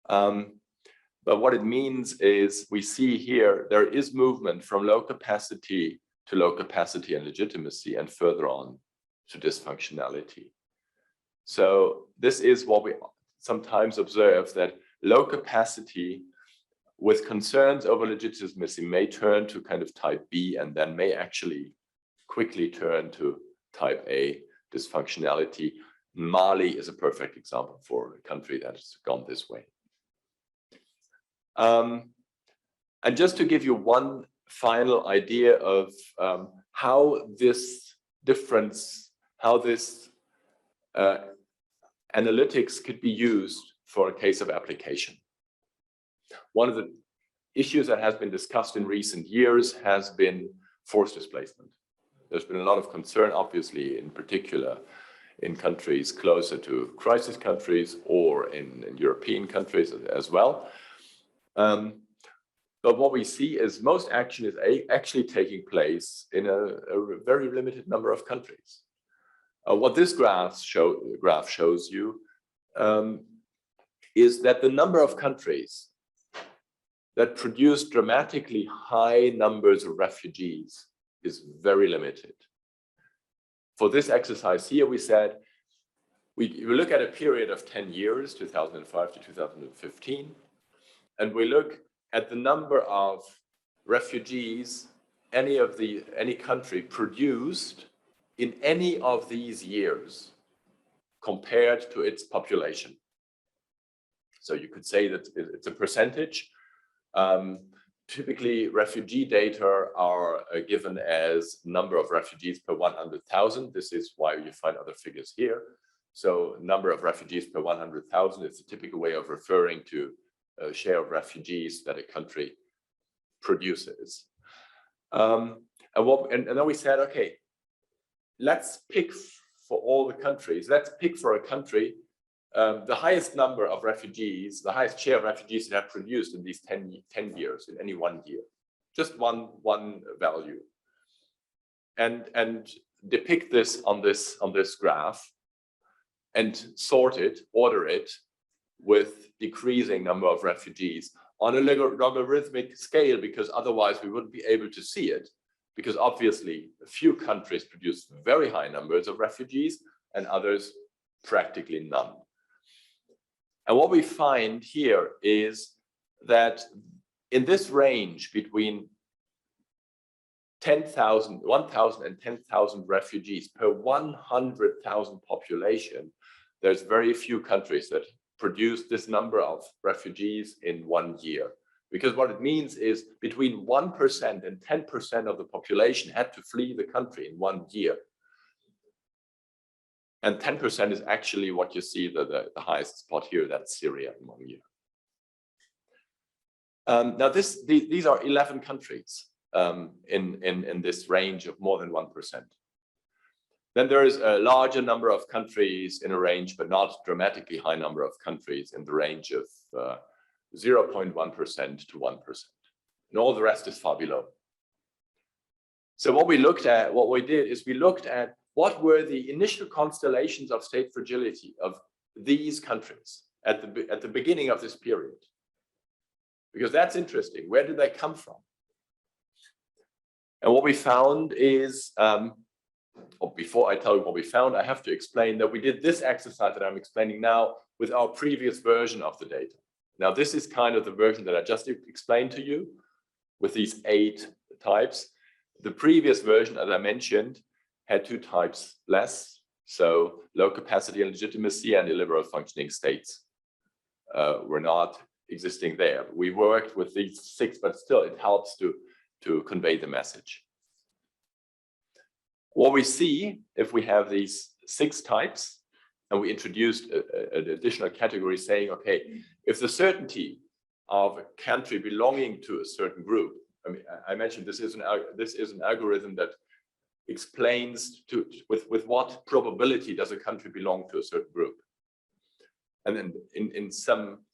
But what it means is we see here there is movement from low capacity to low capacity and legitimacy, and further on to dysfunctionality. So this is what we sometimes observe, that low capacity with concerns over legitimacy may turn to kind of type B, and then may actually quickly turn to type A, dysfunctionality. Mali is a perfect example for a country that has gone this way. And just to give you one final idea of how this difference, how this analytics could be used for a case of application. One of the issues that has been discussed in recent years has been forced displacement. There's been a lot of concern, obviously, in particular in countries closer to crisis countries or in European countries as well. But what we see is most action is actually taking place in a very limited number of countries. What this graph shows you is that the number of countries that produce dramatically high numbers of refugees is very limited. For this exercise here, we said we look at a period of 10 years, 2005 to 2015, and we look at the number of refugees any country produced in any of these years compared to its population. So you could say that it's a percentage. Typically, refugee data are given as number of refugees per 100,000. This is why you find other figures here. So number of refugees per 100,000 is a typical way of referring to share of refugees that a country produces. And then we said, okay, let's pick for all the countries, let's pick for a country the highest number of refugees, the highest share of refugees that have produced in these 10 years, in any 1 year, just one value. And depict this on this graph and sort it, order it with decreasing number of refugees on a logarithmic scale, because otherwise we wouldn't be able to see it, because obviously a few countries produce very high numbers of refugees and others practically none. And what we find here is that in this range between 1,000 and 10,000 refugees per 100,000 population, there's very few countries that produce this number of refugees in 1 year. Because what it means is between 1% and 10% of the population had to flee the country in 1 year. And 10% is actually what you see, the highest spot here, that's Syria in 1 year. Now these are 11 countries in this range of more than 1%. Then there is a larger number of countries in a range, but not dramatically high number of countries in the range of 0.1% to 1%. And all the rest is far below. So what we did is we looked at what were the initial constellations of state fragility of these countries at the beginning of this period. Because that's interesting. Where did they come from? And what we found is, before I tell you what we found, I have to explain that we did this exercise that I'm explaining now with our previous version of the data. Now, this is kind of the version that I just explained to you with these 8 types. The previous version, as I mentioned, had 2 types less. So low capacity and legitimacy and illiberal functioning states were not existing there. We worked with these 6, but still it helps to convey the message. What we see if we have these 6 types and we introduced an additional category saying, okay, if the certainty of a country belonging to a certain group, I mean, I mentioned this is an algorithm that explains with what probability does a country belong to a certain group. And then in some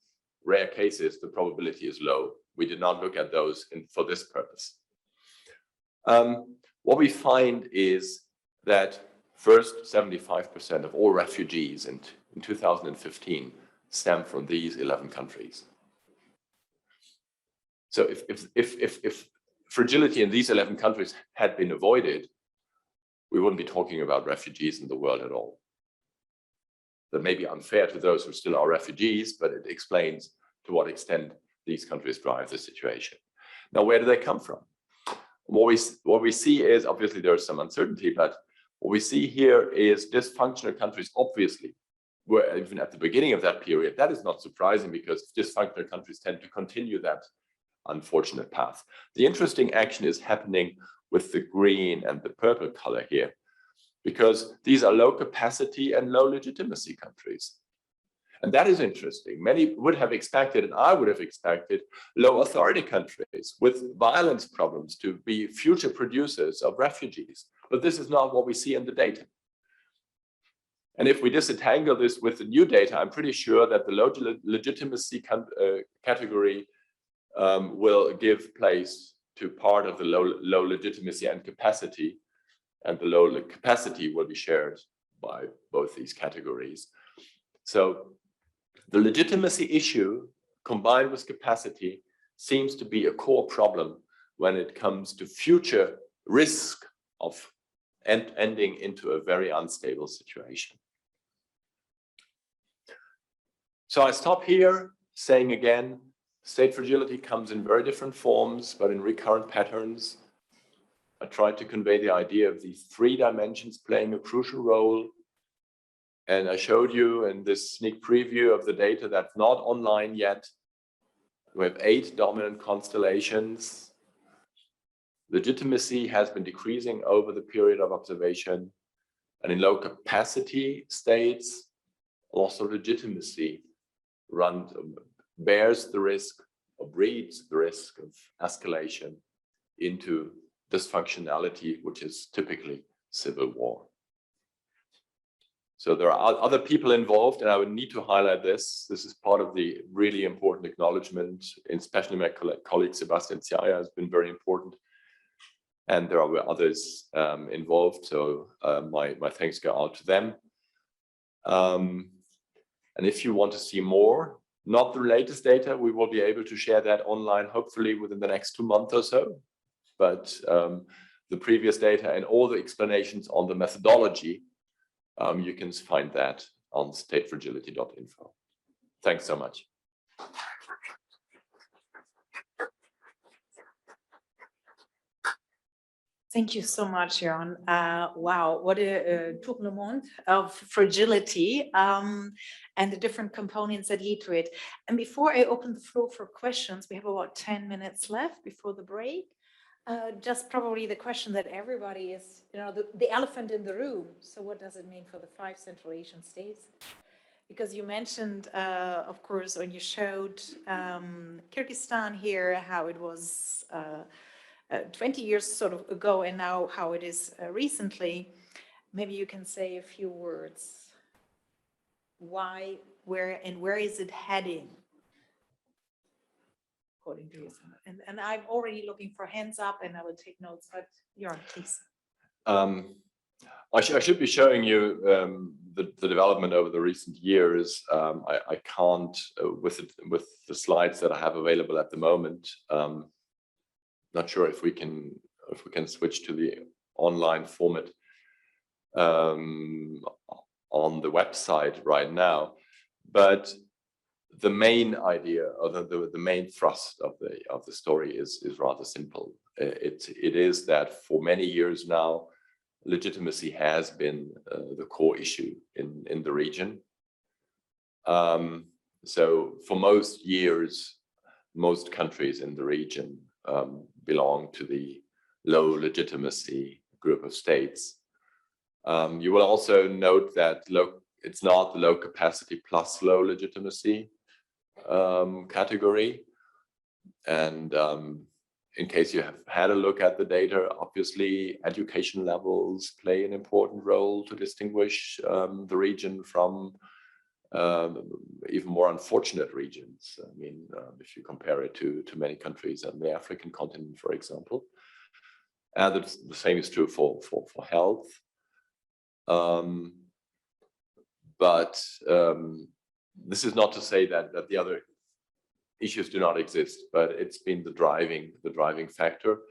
rare cases, the probability is low. We did not look at those for this purpose. What we find is that first, 75% of all refugees in 2015 stem from these 11 countries. So if fragility in these 11 countries had been avoided, we wouldn't be talking about refugees in the world at all. That may be unfair to those who still are refugees, but it explains to what extent these countries drive the situation. Now, where do they come from? What we see is, obviously there is some uncertainty, but what we see here is dysfunctional countries obviously were even at the beginning of that period. That is not surprising because dysfunctional countries tend to continue that unfortunate path. The interesting action is happening with the green and the purple color here, because these are low capacity and low legitimacy countries. And that is interesting. Many would have expected, and I would have expected, low authority countries with violence problems to be future producers of refugees. But this is not what we see in the data. And if we disentangle this with the new data, I'm pretty sure that the low legitimacy category will give place to part of the low legitimacy and capacity, and the low capacity will be shared by both these categories. So the legitimacy issue combined with capacity seems to be a core problem when it comes to future risk of ending into a very unstable situation. So I stop here saying again, state fragility comes in very different forms, but in recurrent patterns. I tried to convey the idea of these 3 dimensions playing a crucial role. And I showed you in this sneak preview of the data that's not online yet. We have 8 dominant constellations. Legitimacy has been decreasing over the period of observation. And in low capacity states, also legitimacy bears the risk or breeds the risk of escalation into dysfunctionality, which is typically civil war. So there are other people involved, and I would need to highlight this. This is part of the really important acknowledgement, especially my colleague Sebastian Ziaya has been very important. And there are others involved, so my thanks go out to them. And if you want to see more, not the latest data, we will be able to share that online, hopefully within the next 2 months or so. But the previous data and all the explanations on the methodology, you can find that on statefragility.info. Thanks so much. Thank you so much, Joern. Wow, what a tournement of fragility and the different components that lead to it. And before I open the floor for questions, we have about 10 minutes left before the break. Just probably the question that everybody is, the elephant in the room. So what does it mean for the 5 Central Asian states? Because you mentioned, of course, when you showed Kyrgyzstan here, how it was 20 years sort of ago and now how it is recently. Maybe you can say a few words. Why, where, and where is it heading? According to you. And I'm already looking for hands up and I will take notes, but Joern, please. I should be showing you the development over the recent years. I can't, with the slides that I have available at the moment, not sure if we can switch to the online format on the website right now, but the main idea, or the main thrust of the story is rather simple. It is that for many years now, legitimacy has been the core issue in the region. So for most years, most countries in the region belong to the low legitimacy group of states. You will also note that it's not the low capacity plus low legitimacy category. And in case you have had a look at the data, obviously education levels play an important role to distinguish the region from even more unfortunate regions. I mean, if you compare it to many countries on the African continent, for example. And the same is true for health. But this is not to say that the other issues do not exist, but it's been the driving factor.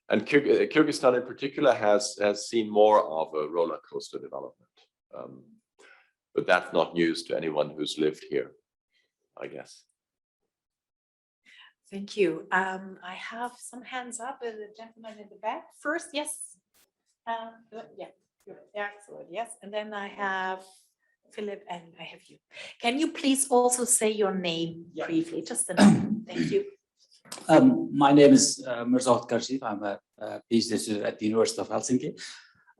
And Kyrgyzstan in particular has seen more of a roller coaster development. But that's not news to anyone who's lived here, I guess. Thank you. I have some hands up. The gentleman in the back first. Yes. Yeah. Excellent. Yes. And then I have Philipp and I have you. Can you please also say your name briefly? Just a name. Thank you. My name is Mirzad Karshiv. I'm a PhD student at the University of Helsinki.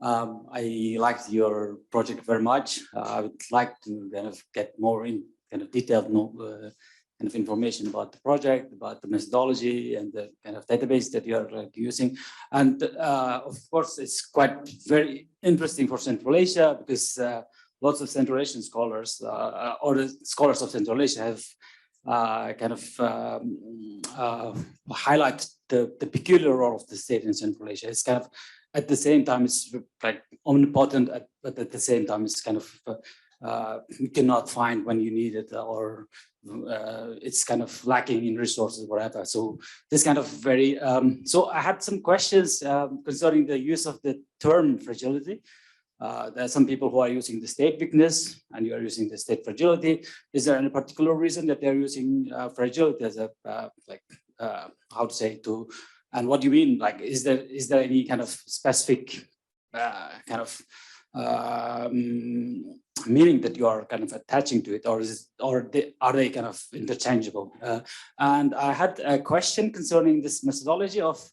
I liked your project very much. I would like to kind of get more in kind of detailed kind of information about the project, about the methodology and the kind of database that you're using. And of course, it's quite very interesting for Central Asia because lots of Central Asian scholars or the scholars of Central Asia have kind of highlight the peculiar role of the state in Central Asia. It's kind of, at the same time, it's like omnipotent, but at the same time, it's kind of you cannot find when you need it, or it's kind of lacking in resources, whatever. So this kind of very. So I had some questions concerning the use of the term fragility. There are some people who are using the state weakness, and you are using the state fragility. Is there any particular reason that they're using fragility as a how to say to? And what do you mean? Like, is there any kind of specific kind of meaning that you are kind of attaching to it, or are they kind of interchangeable? And I had a question concerning this methodology of,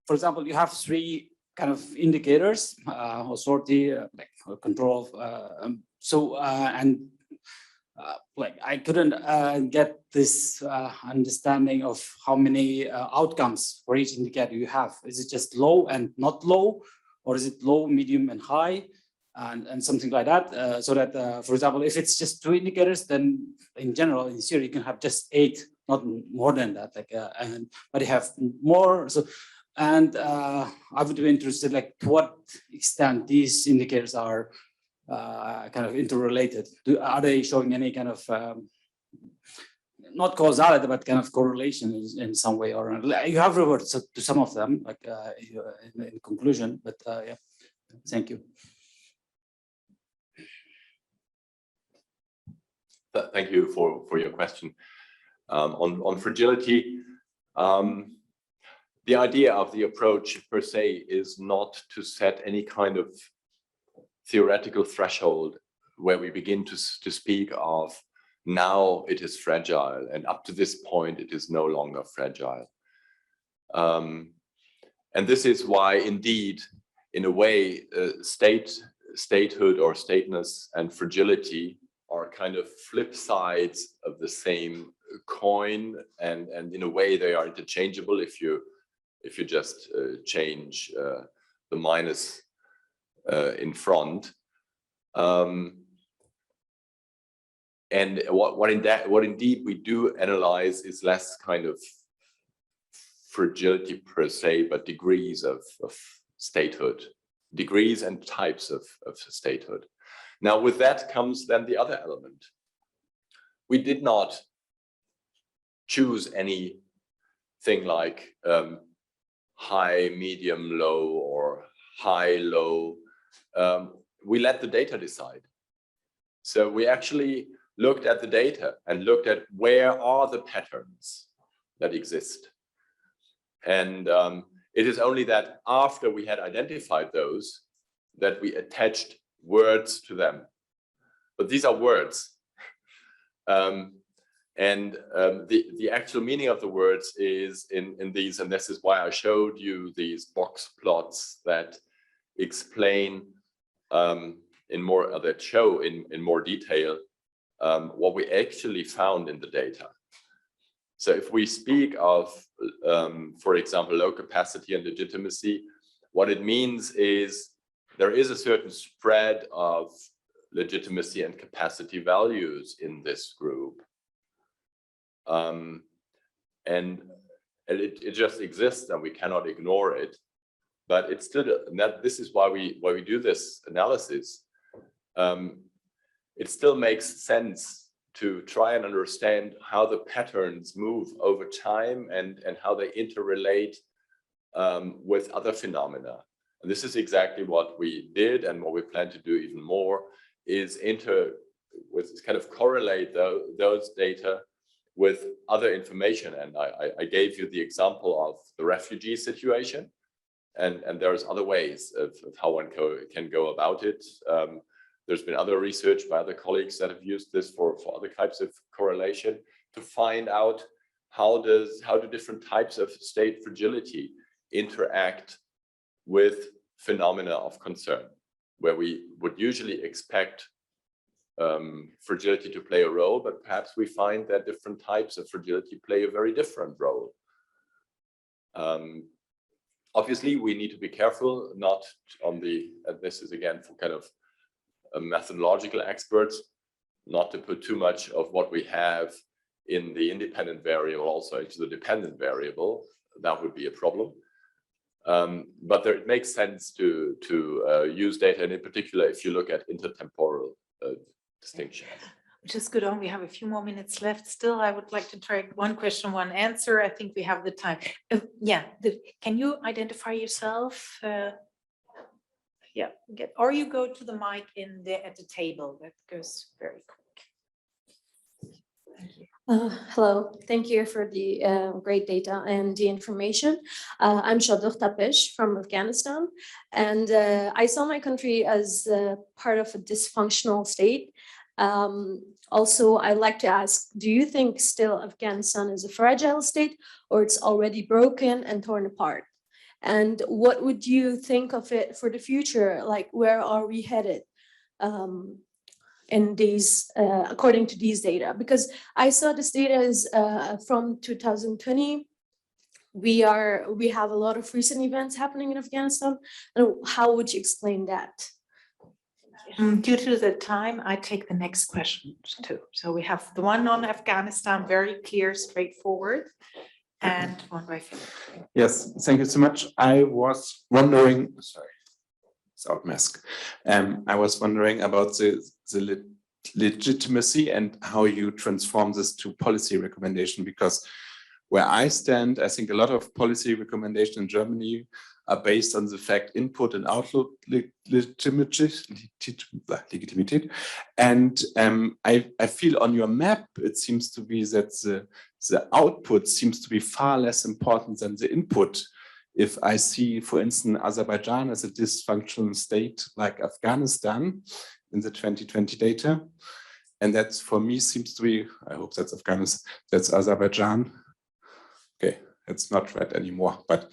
for example, you have 3 kind of indicators: authority, like control. And like I couldn't get this understanding of how many outcomes for each indicator you have. Is it just low and not low, or is it low, medium, and high, and something like that? So that, for example, if it's just 2 indicators, then in general, in theory, you can have just 8, not more than that. Like, but you have more. So, and I would be interested, like, to what extent these indicators are kind of interrelated. Are they showing any kind of not causality, but kind of correlation in some way? Or you have referred to some of them, like in conclusion. But yeah, thank you. Thank you for your question. On fragility, the idea of the approach per se is not to set any kind of theoretical threshold where we begin to speak of now it is fragile, and up to this point it is no longer fragile. And this is why, indeed, in a way, statehood or stateness and fragility are kind of flip sides of the same coin, and in a way they are interchangeable if you just change the minus in front. And what indeed we do analyze is less kind of fragility per se, but degrees of statehood, degrees and types of statehood. Now, with that comes then the other element. We did not choose anything like high, medium, low, or high, low. We let the data decide. So we actually looked at the data and looked at where are the patterns that exist. And it is only that after we had identified those that we attached words to them. But these are words. The actual meaning of the words is in these, and this is why I showed you these box plots that explain that show in more detail what we actually found in the data. So if we speak of, for example, low capacity and legitimacy, what it means is there is a certain spread of legitimacy and capacity values in this group. And it just exists and we cannot ignore it. But it's still, this is why we do this analysis. It still makes sense to try and understand how the patterns move over time and how they interrelate with other phenomena. And this is exactly what we did, and what we plan to do even more is kind of correlate those data with other information. And I gave you the example of the refugee situation, and there's other ways of how one can go about it. There's been other research by other colleagues that have used this for other types of correlation to find out how do different types of state fragility interact with phenomena of concern, where we would usually expect fragility to play a role, but perhaps we find that different types of fragility play a very different role. Obviously, we need to be careful not on this is again for kind of methodological experts, not to put too much of what we have in the independent variable also into the dependent variable. That would be a problem. But it makes sense to use data, and in particular, if you look at intertemporal distinction. Which is good on. We have a few more minutes left. Still, I would like to try one question, one answer. I think we have the time. Can you identify yourself? Or you go to the mic at the table. That goes very quick. Thank you. Hello, thank you for the great data and the information. I'm Shadukh Tapish from Afghanistan, and I saw my country as part of a dysfunctional state. Also, I'd like to ask, do you think still Afghanistan is a fragile state, or it's already broken and torn apart? And what would you think of it for the future? Like, where are we headed? in these, according to these data? Because I saw this data is from 2020. We have a lot of recent events happening in Afghanistan. And how would you explain that? Due to the time, I take the next question too. So we have the one on Afghanistan, very clear, straightforward, and one by Philipp. Yes, thank you so much. I was wondering, sorry, without mask. I was wondering about the legitimacy and how you transform this to policy recommendation, because where I stand, I think a lot of policy recommendation in Germany are based on the fact input and output legitimacy. And I feel on your map, it seems to be that the output seems to be far less important than the input. If I see, for instance, Azerbaijan as a dysfunctional state like Afghanistan in the 2020 data, and that's for me seems to be, I hope that's Afghanistan, that's Azerbaijan. Okay, it's not red anymore, but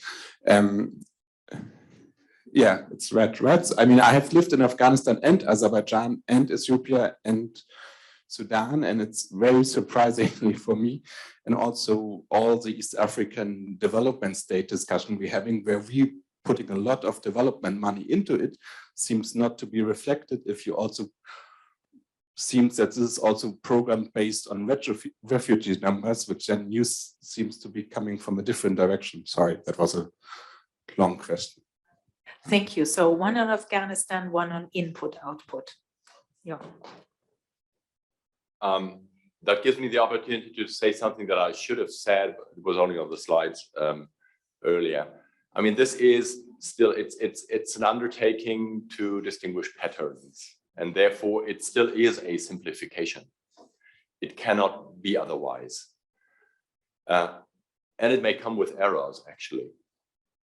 yeah, it's red. I mean, I have lived in Afghanistan and Azerbaijan and Ethiopia and Sudan, and it's very surprisingly for me, and also all the East African development state discussion we're having, where we putting a lot of development money into it, seems not to be reflected if you also seems that this is also program based on refugee numbers, which then news seems to be coming from a different direction. Sorry, that was a long question. Thank you. So one on Afghanistan, one on input, output. Yeah. That gives me the opportunity to say something that I should have said, but it was only on the slides earlier. I mean, this is still, it's an undertaking to distinguish patterns, and therefore it still is a simplification. It cannot be otherwise. And it may come with errors, actually,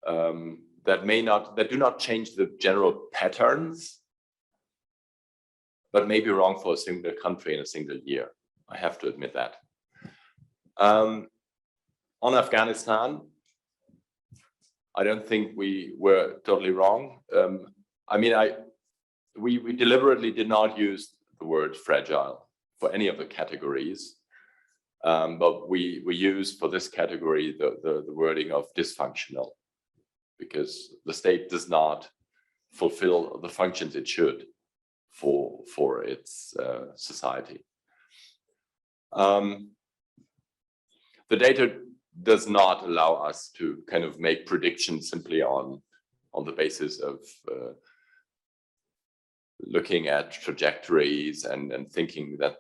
that do not change the general patterns, but may be wrong for a single country in a single year. I have to admit that. On Afghanistan, I don't think we were totally wrong. I mean, we deliberately did not use the word fragile for any of the categories, but we use for this category the wording of dysfunctional, because the state does not fulfill the functions it should for its society. The data does not allow us to kind of make predictions simply on the basis of looking at trajectories and thinking that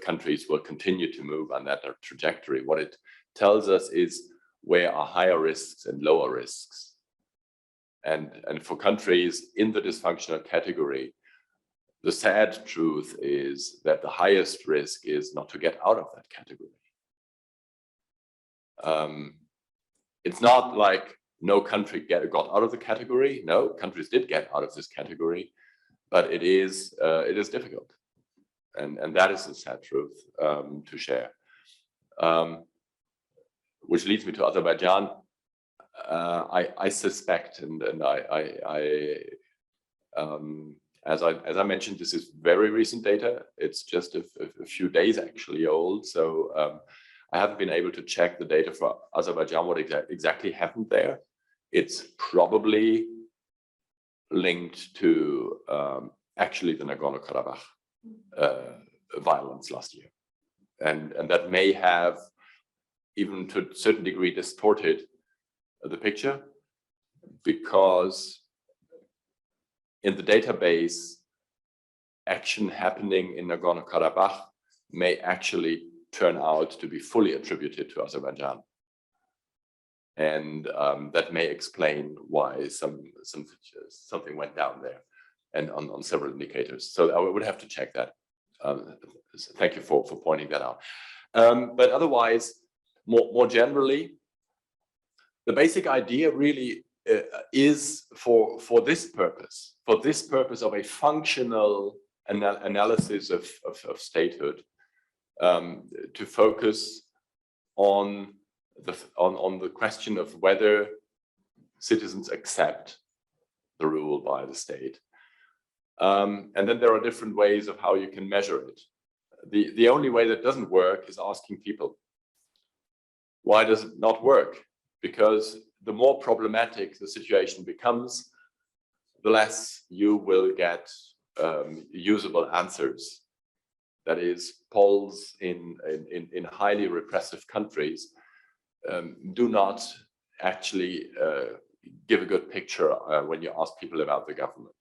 countries will continue to move on that trajectory. What it tells us is where are higher risks and lower risks. And for countries in the dysfunctional category, the sad truth is that the highest risk is not to get out of that category. It's not like no country got out of the category. No, countries did get out of this category, but it is difficult, and that is the sad truth to share. Which leads me to Azerbaijan. I suspect, and as I mentioned, this is very recent data. It's just a few days actually old. So I haven't been able to check the data for Azerbaijan, what exactly happened there. It's probably linked to actually the Nagorno-Karabakh violence last year. And that may have, even to a certain degree, distorted the picture, because in the database, action happening in Nagorno-Karabakh may actually turn out to be fully attributed to Azerbaijan. And that may explain why something went down there and on several indicators. So I would have to check that. Thank you for pointing that out. But otherwise, more generally, the basic idea really is for this purpose of a functional analysis of statehood, to focus on the question of whether citizens accept the rule by the state, And then there are different ways of how you can measure it. The only way that doesn't work is asking people. Why does it not work? Because the more problematic the situation becomes, the less you will get usable answers. That is, polls in highly repressive countries do not actually give a good picture when you ask people about the government.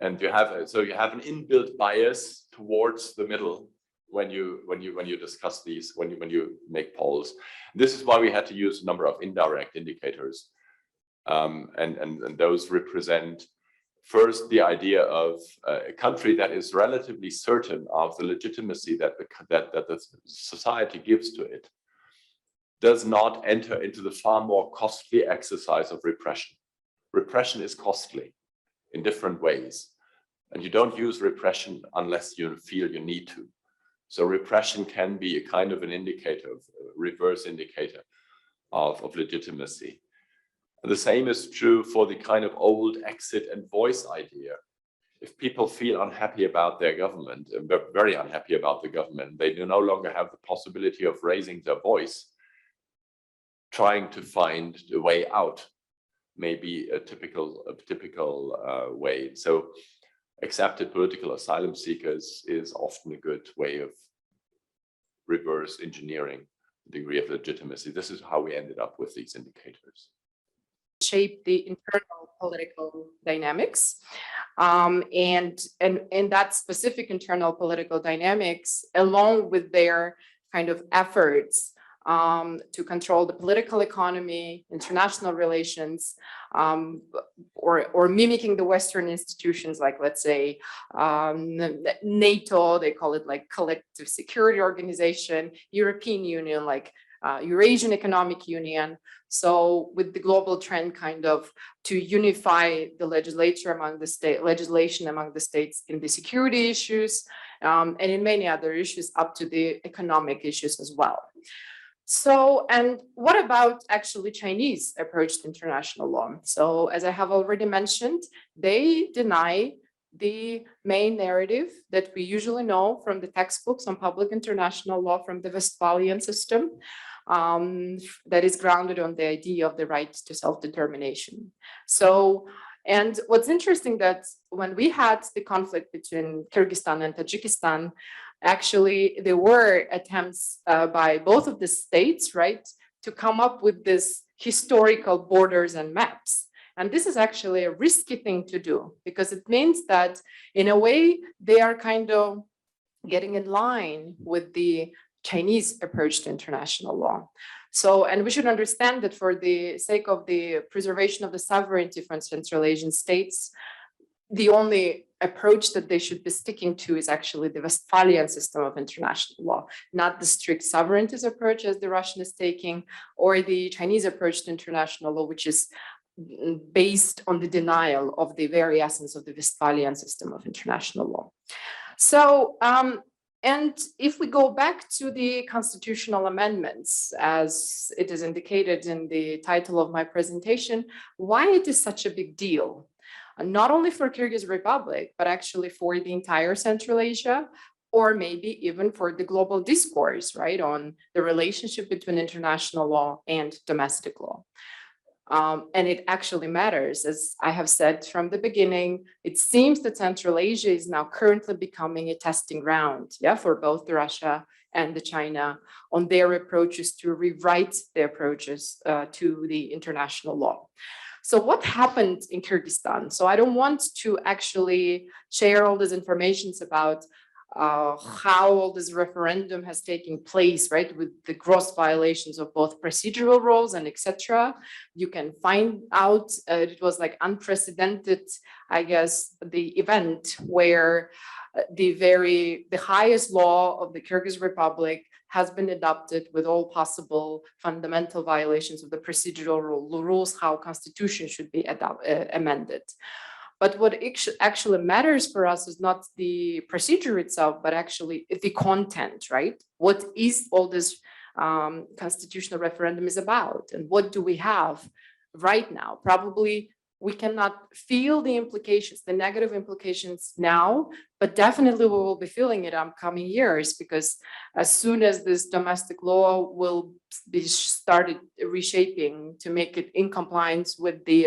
And you have an inbuilt bias towards the middle when you discuss these, when you make polls. This is why we had to use a number of indirect indicators, and those represent first the idea of a country that is relatively certain of the legitimacy that the society gives to it, does not enter into the far more costly exercise of repression. Repression is costly in different ways, and you don't use repression unless you feel you need to. So repression can be a kind of an indicator, a reverse indicator of legitimacy. And the same is true for the kind of old exit and voice idea. If people feel unhappy about their government, very unhappy about the government, they no longer have the possibility of raising their voice, trying to find a way out, maybe a typical way. So accepted political asylum seekers is often a good way of reverse engineering the degree of legitimacy. This is how we ended up with these indicators. Shape the internal political dynamics, and that specific internal political dynamics, along with their kind of efforts to control the political economy, international relations, or mimicking the Western institutions, like, let's say, NATO, they call it like collective security organization, European Union, like Eurasian Economic Union. So with the global trend kind of to unify the legislation among the states in the security issues, and in many other issues up to the economic issues as well. So, and what about actually Chinese approach to international law? So as I have already mentioned, they deny the main narrative that we usually know from the textbooks on public international law from the Westphalian system, that is grounded on the idea of the right to self-determination. So, and what's interesting that when we had the conflict between Kyrgyzstan and Tajikistan, actually there were attempts by both of the states, right, to come up with this historical borders and maps. And this is actually a risky thing to do, because it means that in a way they are kind of getting in line with the Chinese approach to international law. So, and we should understand that for the sake of the preservation of the sovereignty from Central Asian states, the only approach that they should be sticking to is actually the Westphalian system of international law, not the strict sovereignties approach as the Russian is taking, or the Chinese approach to international law, which is based on the denial of the very essence of the Westphalian system of international law. So, and if we go back to the constitutional amendments, as it is indicated in the title of my presentation, why it is such a big deal? Not only for Kyrgyz Republic, but actually for the entire Central Asia, or maybe even for the global discourse, right, on the relationship between international law and domestic law. And it actually matters. As I have said from the beginning, it seems that Central Asia is now currently becoming a testing ground, yeah, for both Russia and China on their approaches to rewrite their approaches to the international law. So what happened in Kyrgyzstan? So I don't want to actually share all this information about how all this referendum has taken place, right, with the gross violations of both procedural rules and etc. You can find out it was like unprecedented, I guess, the event where the highest law of the Kyrgyz Republic has been adopted with all possible fundamental violations of the procedural rules, how constitution should be amended. But what actually matters for us is not the procedure itself, but actually the content, right? What is all this constitutional referendum is about, and what do we have right now? Probably we cannot feel the implications, the negative implications now, but definitely we will be feeling it in upcoming years, because as soon as this domestic law will be started reshaping to make it in compliance with the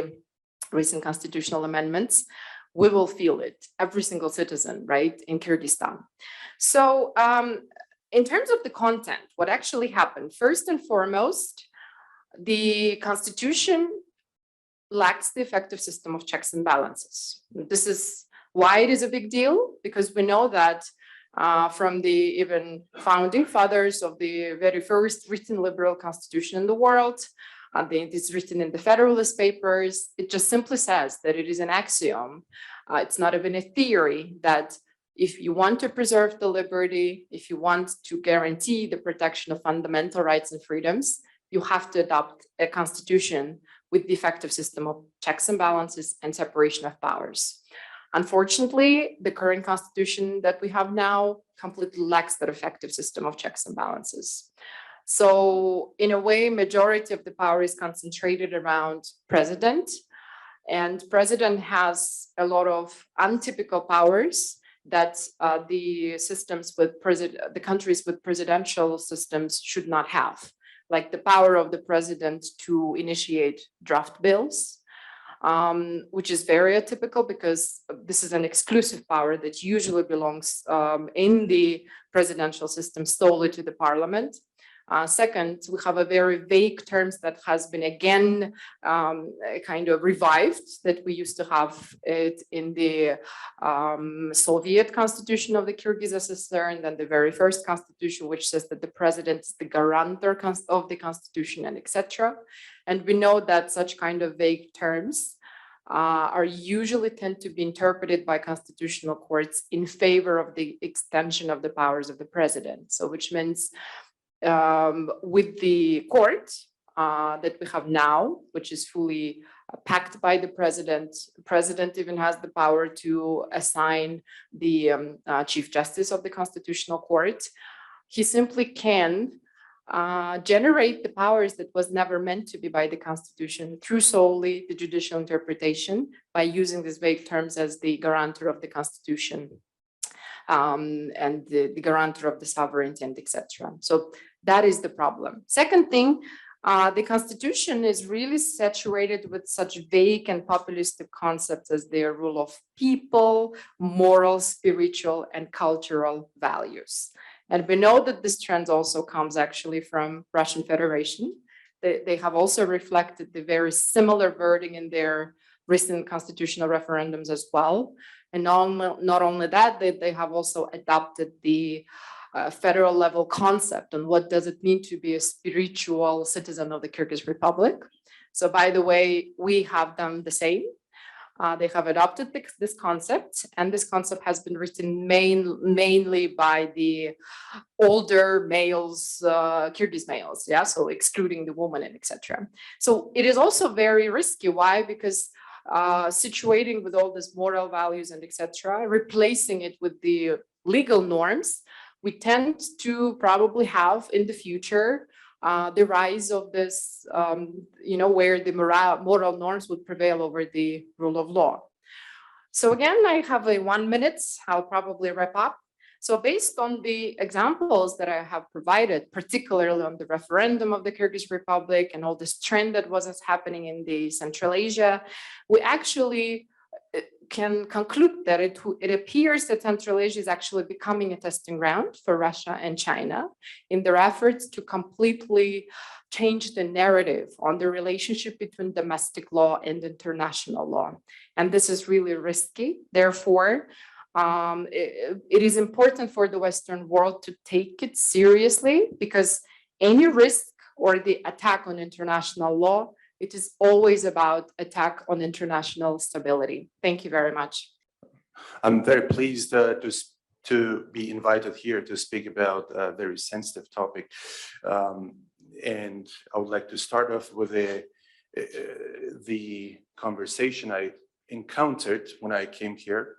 recent constitutional amendments, we will feel it, every single citizen, right, in Kyrgyzstan. So in terms of the content, what actually happened, first and foremost, the constitution lacks the effective system of checks and balances. This is why it is a big deal, because we know that from the even founding fathers of the very first written liberal constitution in the world, it is written in the Federalist Papers. It just simply says that it is an axiom. It's not even a theory that if you want to preserve the liberty, if you want to guarantee the protection of fundamental rights and freedoms, you have to adopt a constitution with the effective system of checks and balances and separation of powers. Unfortunately, the current constitution that we have now completely lacks that effective system of checks and balances. So in a way, majority of the power is concentrated around president, and president has a lot of untypical powers that the countries with presidential systems should not have, like the power of the president to initiate draft bills, which is very atypical because this is an exclusive power that usually belongs in the presidential system solely to the parliament. Second, we have a very vague terms that has been again kind of revived, that we used to have it in the Soviet constitution of the Kyrgyz SSR, and then the very first constitution, which says that the president is the guarantor of the constitution, and etc. And we know that such kind of vague terms are usually tend to be interpreted by constitutional courts in favor of the extension of the powers of the president. So which means with the court that we have now, which is fully packed by the president even has the power to assign the Chief Justice of the Constitutional Court. He simply can generate the powers that was never meant to be by the Constitution through solely the judicial interpretation by using these vague terms as the guarantor of the Constitution. And the guarantor of the sovereignty and etc. So that is the problem. Second thing, the constitution is really saturated with such vague and populistic concepts as the rule of people, moral, spiritual, and cultural values. And we know that this trend also comes actually from Russian Federation. They have also reflected the very similar wording in their recent constitutional referendums as well. And not only that, they have also adopted the federal level concept on what does it mean to be a spiritual citizen of the Kyrgyz Republic. So by the way, we have done the same. They have adopted this concept, and this concept has been written mainly by the older males, Kyrgyz males, yeah, so excluding the woman and etc. So it is also very risky. Why? Because situating with all these moral values and etc., replacing it with the legal norms, we tend to probably have in the future the rise of this, where the moral norms would prevail over the rule of law. So again, I have 1 minute, I'll probably wrap up. So based on the examples that I have provided, particularly on the referendum of the Kyrgyz Republic and all this trend that was happening in the Central Asia, we actually can conclude that it appears that Central Asia is actually becoming a testing ground for Russia and China in their efforts to completely change the narrative on the relationship between domestic law and international law. And this is really risky. Therefore, it is important for the Western world to take it seriously, because any risk or the attack on international law, it is always about attack on international stability. Thank you very much. I'm very pleased to be invited here to speak about a very sensitive topic. And I would like to start off with the conversation I encountered when I came here.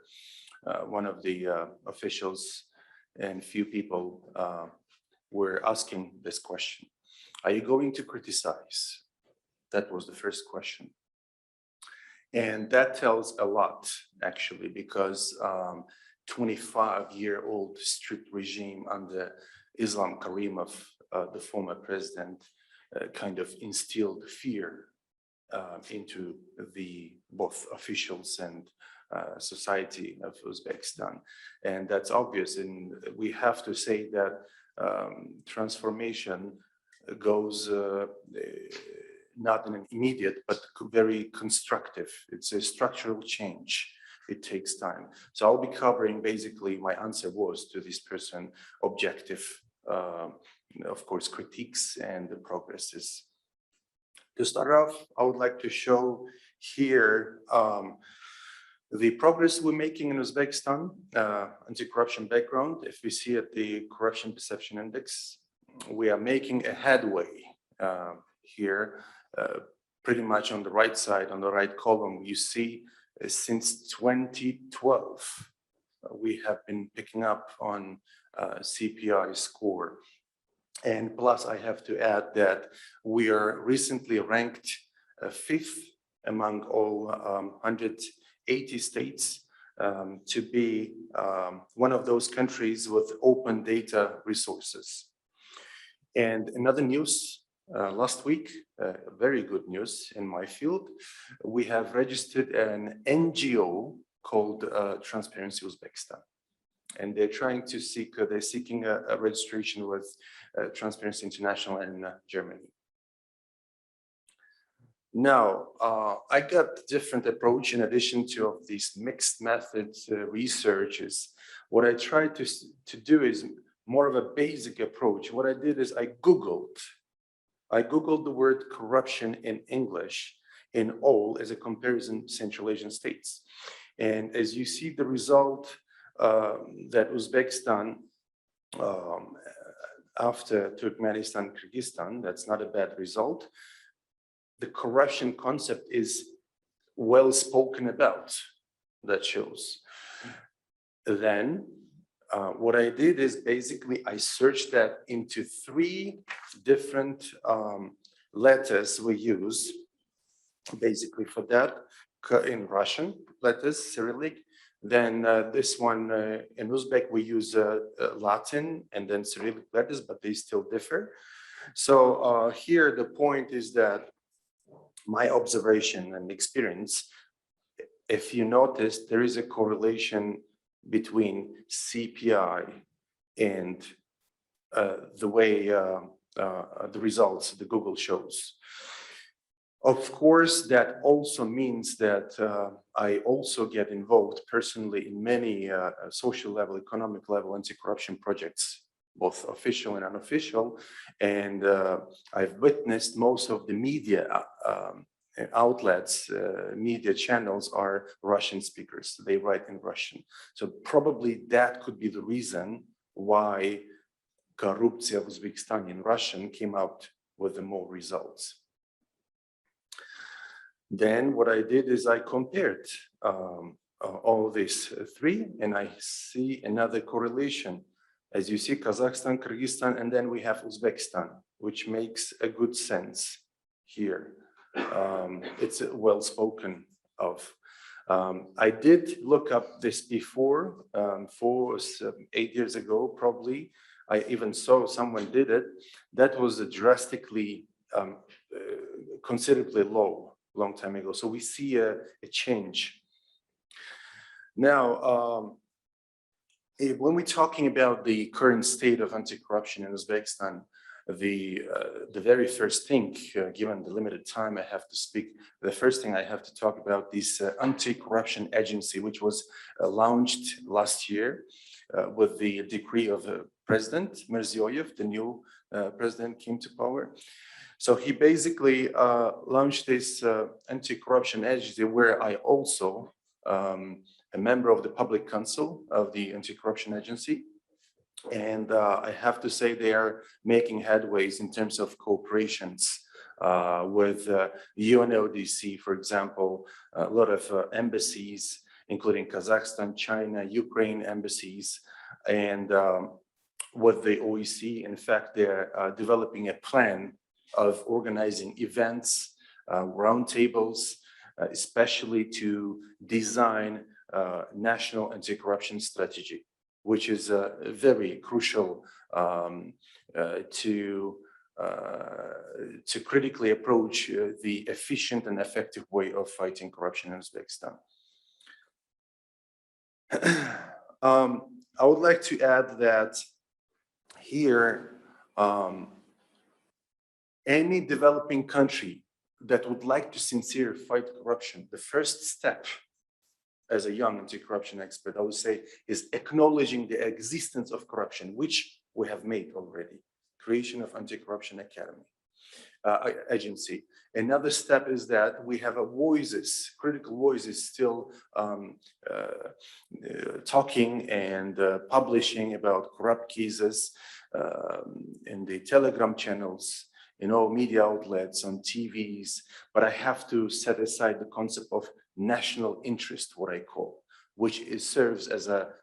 One of the officials and few people were asking this question: are you going to criticize? That was the first question. And that tells a lot, actually, because 25-year-old strict regime under Islam Karimov, the former president, kind of instilled fear into the both officials and society of Uzbekistan. And that's obvious. And we have to say that transformation goes not in an immediate, but very constructive. It's a structural change. It takes time. So I'll be covering, basically, my answer was to this person, objective, of course, critiques and the progresses. To start off, I would like to show here the progress we're making in Uzbekistan, anti-corruption background. If we see at the Corruption Perception Index, we are making a headway here, pretty much on the right side, on the right column. You see, since 2012, we have been picking up on CPI score. And plus, I have to add that we are recently ranked 5th among all 180 states to be one of those countries with open data resources. And another news, last week, very good news in my field, we have registered an NGO called Transparency Uzbekistan. And they're trying to seek, they're seeking a registration with Transparency International in Germany. Now, I got a different approach in addition to these mixed methods researches. What I tried to do is more of a basic approach. What I did is I Googled the word corruption in English in all as a comparison Central Asian states. And as you see the result that Uzbekistan, after Turkmenistan, Kyrgyzstan, that's not a bad result. The corruption concept is well spoken about, that shows. Then what I did is basically I searched that into 3 different letters we use basically for that in Russian letters, Cyrillic. Then this one in Uzbek, we use Latin and then Cyrillic letters, but they still differ. So here the point is that my observation and experience, if you notice, there is a correlation between CPI and the way the results the Google shows. Of course, that also means that I also get involved personally in many social level, economic level, anti-corruption projects, both official and unofficial. And I've witnessed most of the media outlets, media channels are Russian speakers. They write in Russian. So probably that could be the reason why Korruptsiya в Uzbekistan in Russian came out with the more results. Then what I did is I compared all these 3 and I see another correlation. As you see, Kazakhstan, Kyrgyzstan, and then we have Uzbekistan, which makes a good sense here. It's well spoken of. I did look up this before, 4 or 8 years ago, probably. I even saw someone did it. That was drastically, considerably low, long time ago. So we see a change. Now, when we're talking about the current state of anti-corruption in Uzbekistan, the very first thing, given the limited time I have to speak, the first thing I have to talk about is anti-corruption agency, which was launched last year with the decree of President Mirziyoyev, the new president came to power. So he basically launched this anti-corruption agency where I also a member of the public council of the anti-corruption agency. And I have to say they are making headways in terms of cooperations with UNODC, for example, a lot of embassies, including Kazakhstan, China, Ukraine embassies, and with the OSCE. In fact, they're developing a plan of organizing events, roundtables, especially to design national anti-corruption strategy, which is very crucial to critically approach the efficient and effective way of fighting corruption in Uzbekistan. I would like to add that here, any developing country that would like to sincerely fight corruption, the first step as a young anti-corruption expert, I would say, is acknowledging the existence of corruption, which we have made already. Creation of Anti-Corruption Academy agency. Another step is that we have voices, critical voices, still talking and publishing about corrupt cases in the Telegram channels, in all media outlets, on TVs. But I have to set aside the concept of national interest, what I call, which serves as a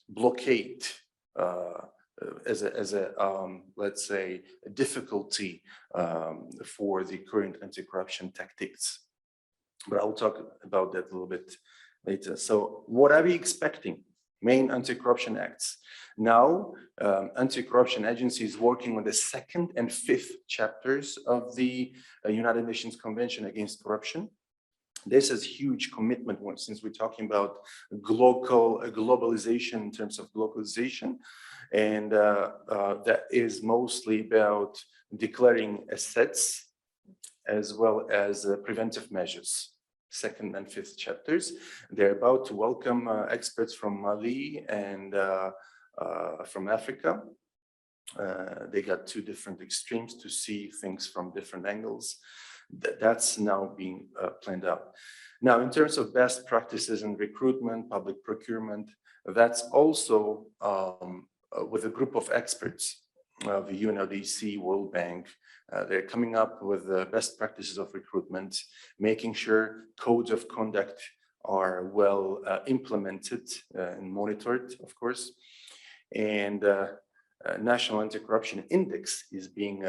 blockade. Let's say, a difficulty for the current anti-corruption tactics. But I'll talk about that a little bit later. So what are we expecting? Main anti-corruption acts. Now, anti-corruption agency is working on the 2nd and 5th chapters of the United Nations Convention Against Corruption. This is huge commitment since we're talking about globalization in terms of globalization. And that is mostly about declaring assets as well as preventive measures. 2nd and 5th chapters. They're about to welcome experts from Mali and from Africa. They got 2 different extremes to see things from different angles. That's now being planned out. Now, in terms of best practices in recruitment, public procurement, that's also with a group of experts, the UNODC, World Bank. They're coming up with the best practices of recruitment, making sure codes of conduct are well implemented and monitored, of course. And National Anti-Corruption Index is being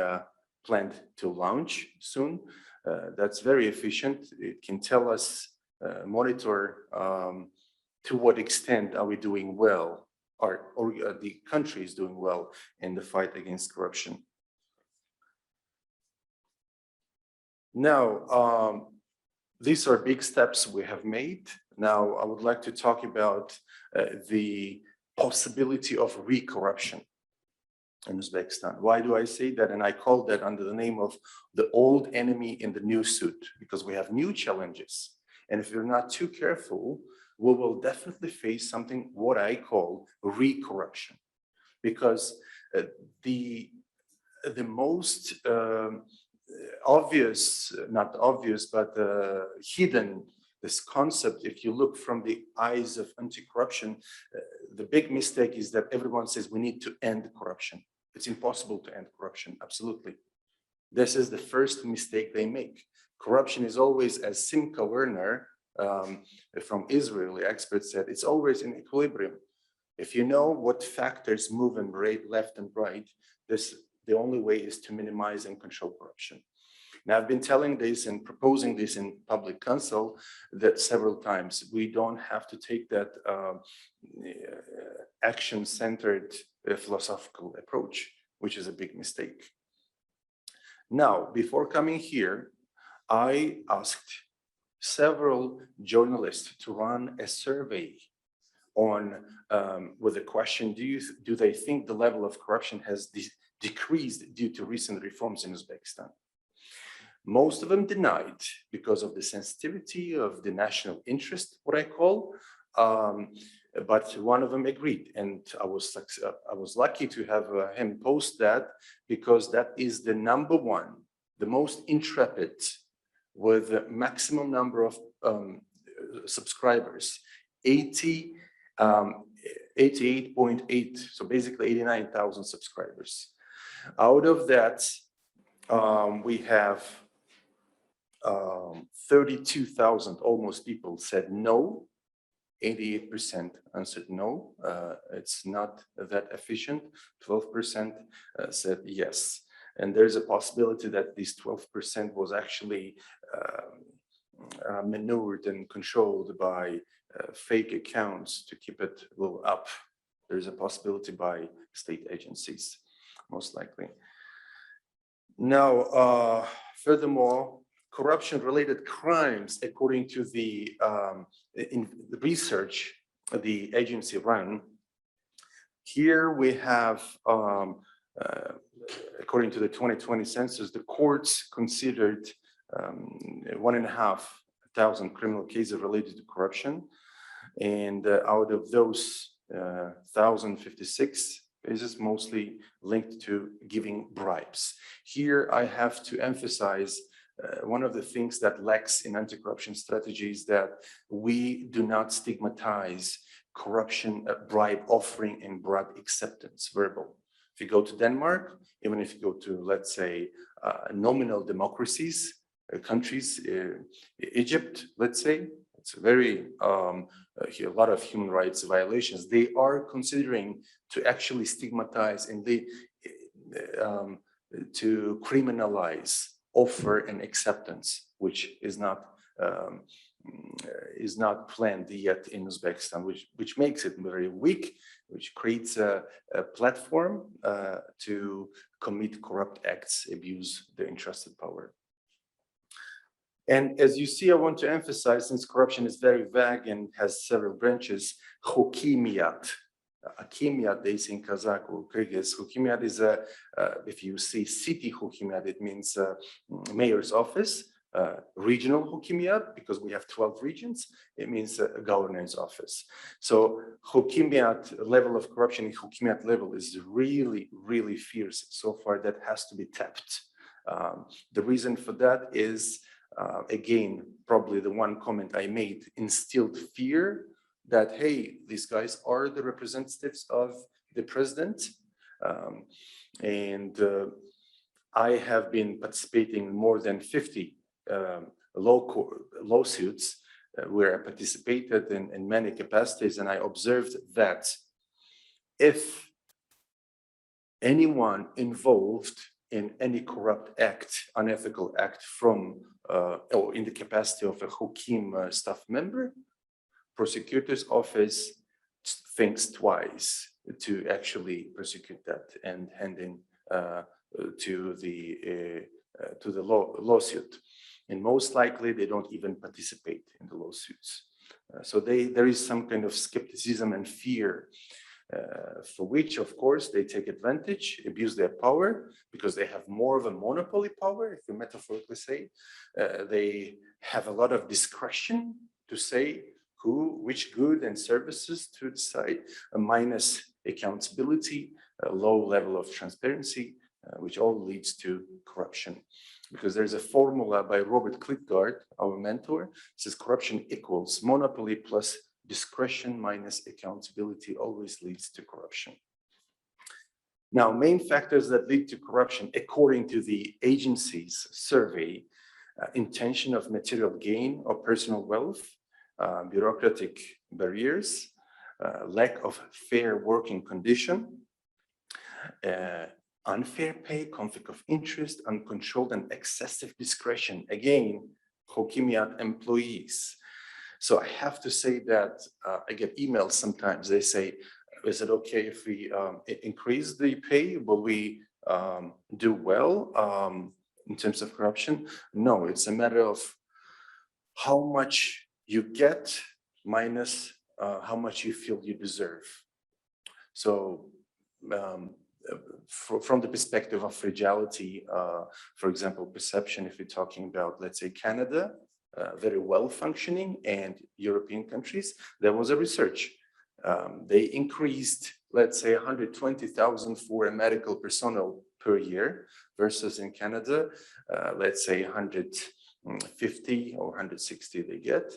planned to launch soon. That's very efficient. It can tell us, monitor to what extent are we doing well, or the country is doing well in the fight against corruption. Now, these are big steps we have made. Now, I would like to talk about the possibility of re-corruption in Uzbekistan. Why do I say that? And I call that under the name of the old enemy in the new suit, because we have new challenges. And if we're not too careful, we will definitely face something what I call re-corruption, because the most obvious, not obvious, but hidden, this concept, if you look from the eyes of anti-corruption, the big mistake is that everyone says we need to end corruption. It's impossible to end corruption, absolutely. This is the first mistake they make. Corruption is always, as Simca Werner from Israeli experts said, it's always in equilibrium. If you know what factors move in left and right, the only way is to minimize and control corruption. Now, I've been telling this and proposing this in public council that several times. We don't have to take that action-centered philosophical approach, which is a big mistake. Now, before coming here, I asked several journalists to run a survey on with the question, do they think the level of corruption has decreased due to recent reforms in Uzbekistan? Most of them denied because of the sensitivity of the national interest, what I call, but one of them agreed, and I was lucky to have him post that, because that is the number one, the most intrepid, with the maximum number of subscribers, 88.8, so basically 89,000 subscribers. Out of that, we have 32,000 almost people said no. 88% answered no, it's not that efficient. 12% said yes. And there's a possibility that this 12% was actually manured and controlled by fake accounts to keep it a little up. There's a possibility by state agencies, most likely. Now, furthermore, corruption-related crimes, according to the research the agency ran, here we have, according to the 2020 census, the courts considered 1,500 criminal cases related to corruption. And out of those 1,056 cases, mostly linked to giving bribes. Here I have to emphasize one of the things that lacks in anti-corruption strategies, that we do not stigmatize corruption, bribe offering and bribe acceptance, verbal. If you go to Denmark, even if you go to, let's say, nominal democracies, countries, Egypt, let's say, it's a very, a lot of human rights violations. They are considering to actually stigmatize and to criminalize offer and acceptance, which is not planned yet in Uzbekistan, which makes it very weak, which creates a platform to commit corrupt acts, abuse the entrusted power. And as you see, I want to emphasize, since corruption is very vague and has several branches, hokimiyat. Hakimiyat, they say in Kazakh or Kyrgyz. Hokimiyat is if you see city hokimiyat, it means mayor's office. Regional hokimiyat, because we have 12 regions, it means a governor's office. So hokimiyat level of corruption in hokimiyat level is really, really fierce. So far, that has to be tapped. The reason for that is, again, probably the one comment I made, instilled fear that, hey, these guys are the representatives of the president. I have been participating in more than 50 lawsuits where I participated in many capacities, and I observed that if anyone involved in any corrupt act, unethical act from or in the capacity of a Hokim staff member, prosecutor's office thinks twice to actually prosecute that and handing to the lawsuit. And most likely they don't even participate in the lawsuits. So there is some kind of skepticism and fear, for which, of course, they take advantage, abuse their power, because they have more of a monopoly power, if you metaphorically say. They have a lot of discretion to say which good and services to decide, minus accountability, a low level of transparency, which all leads to corruption. Because there's a formula by Robert Klitgaard, our mentor, it says corruption equals monopoly plus discretion minus accountability always leads to corruption. Now, main factors that lead to corruption, according to the agency's survey, intention of material gain or personal wealth, bureaucratic barriers, lack of fair working condition, unfair pay, conflict of interest, uncontrolled and excessive discretion. Again, Hokimiyat employees. So I have to say that I get emails sometimes. They say, is it okay if we increase the pay? Will we do well in terms of corruption? No, it's a matter of how much you get minus how much you feel you deserve. So from the perspective of fragility, for example, perception, if you're talking about, let's say, Canada, very well functioning, and European countries, there was a research. They increased, let's say, 120,000 for a medical personnel per year, versus in Canada, let's say 150 or 160 they get.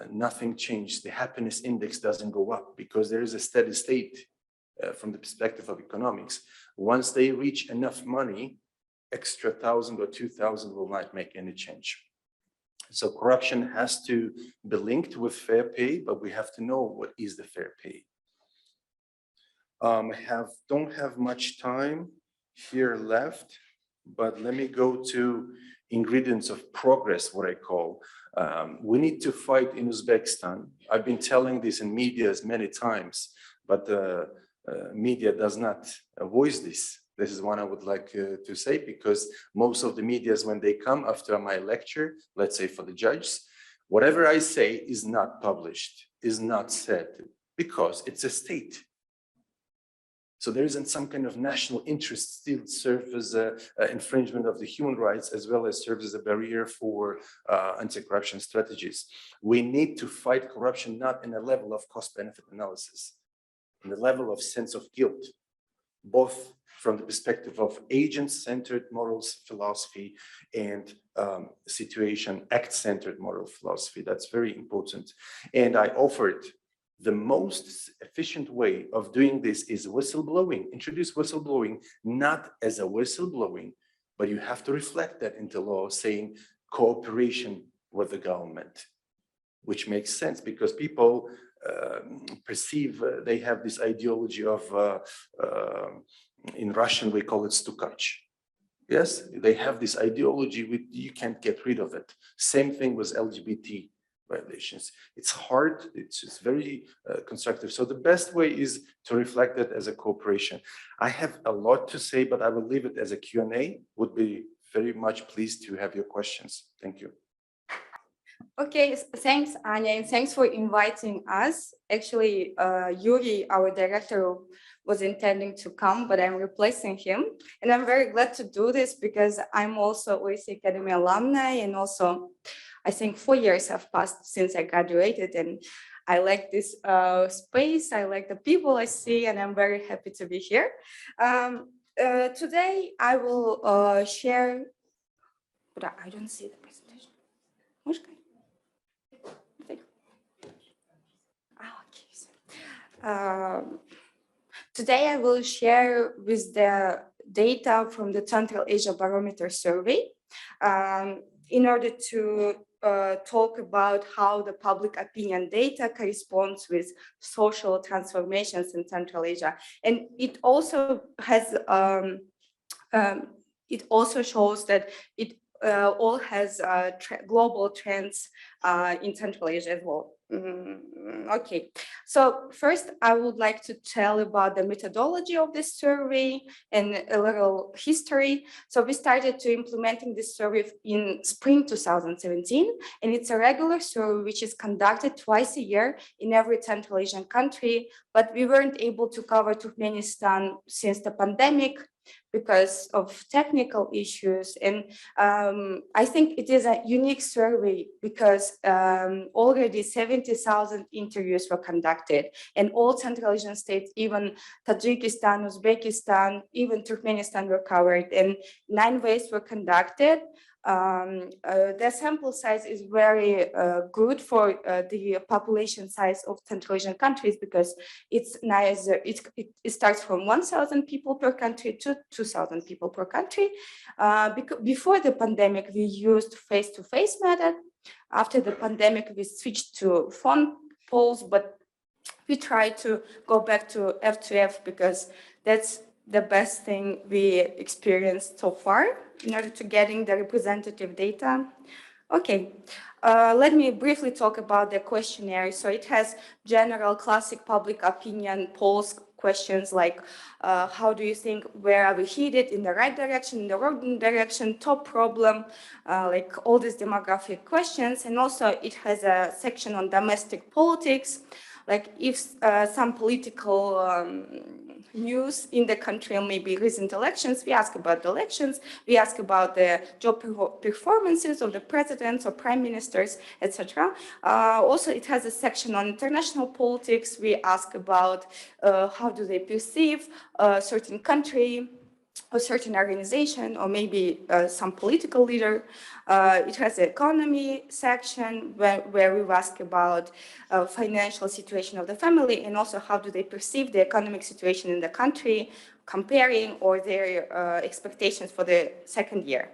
Nothing changed. The happiness index doesn't go up because there is a steady state from the perspective of economics. Once they reach enough money, extra 1,000 or 2,000 will not make any change. So corruption has to be linked with fair pay, but we have to know what is the fair pay. Don't have much time here left, but let me go to ingredients of progress, what I call. We need to fight in Uzbekistan. I've been telling this in media many times, but the media does not voice this. This is one I would like to say, because most of the medias, when they come after my lecture, let's say for the judges, whatever I say is not published, is not said, because it's a state. So there isn't some kind of national interest still serve as an infringement of the human rights, as well as serves as a barrier for anti-corruption strategies. We need to fight corruption not in a level of cost-benefit analysis, in the level of sense of guilt, both from the perspective of agent-centered morals philosophy and situation act-centered moral philosophy. That's very important. And I offered the most efficient way of doing this is whistleblowing. Introduce whistleblowing not as a whistleblowing, but you have to reflect that into law, saying cooperation with the government, which makes sense because people perceive they have this ideology of, in Russian, we call it stukach. Yes, they have this ideology, you can't get rid of it. Same thing with LGBT violations. It's hard, it's very constructive. So the best way is to reflect it as a cooperation. I have a lot to say, but I will leave it as a Q&A. Would be very much pleased to have your questions. Thank you. Okay, thanks, Anja, and thanks for inviting us. Actually, Yuri, our director, was intending to come, but I'm replacing him. And I'm very glad to do this because I'm also OSCE Academy alumni, and also I think 4 years have passed since I graduated, and I like this space, I like the people I see, and I'm very happy to be here. Today I will share, but I don't see the presentation. Today I will share with the data from the Central Asia Barometer Survey in order to talk about how the public opinion data corresponds with social transformations in Central Asia. And it also has, it also shows that it all has global trends in Central Asia as well. Okay, so first I would like to tell about the methodology of this survey and a little history. So we started to implementing this survey in spring 2017, and it's a regular survey which is conducted twice a year in every Central Asian country, but we weren't able to cover Turkmenistan since the pandemic because of technical issues. And I think it is a unique survey because already 70,000 interviews were conducted, and all Central Asian states, even Tajikistan, Uzbekistan, even Turkmenistan were covered, and 9 waves were conducted. The sample size is very good for the population size of Central Asian countries because it's nice. It starts from 1,000 people per country to 2,000 people per country. Before the pandemic, we used face-to-face method. After the pandemic, we switched to phone polls, but we try to go back to F2F because that's the best thing we experienced so far in order to getting the representative data. Okay, let me briefly talk about the questionnaire. So it has general classic public opinion polls questions like how do you think, where are we headed, in the right direction, in the wrong direction, top problem, like all these demographic questions. And also it has a section on domestic politics, like if some political news in the country, or maybe recent elections, we ask about the elections, we ask about the job performances of the presidents or prime ministers, etc. Also, it has a section on international politics. We ask about how do they perceive a certain country, a certain organization, or maybe some political leader. It has an economy section where we ask about financial situation of the family, and also how do they perceive the economic situation in the country, comparing or their expectations for the second year.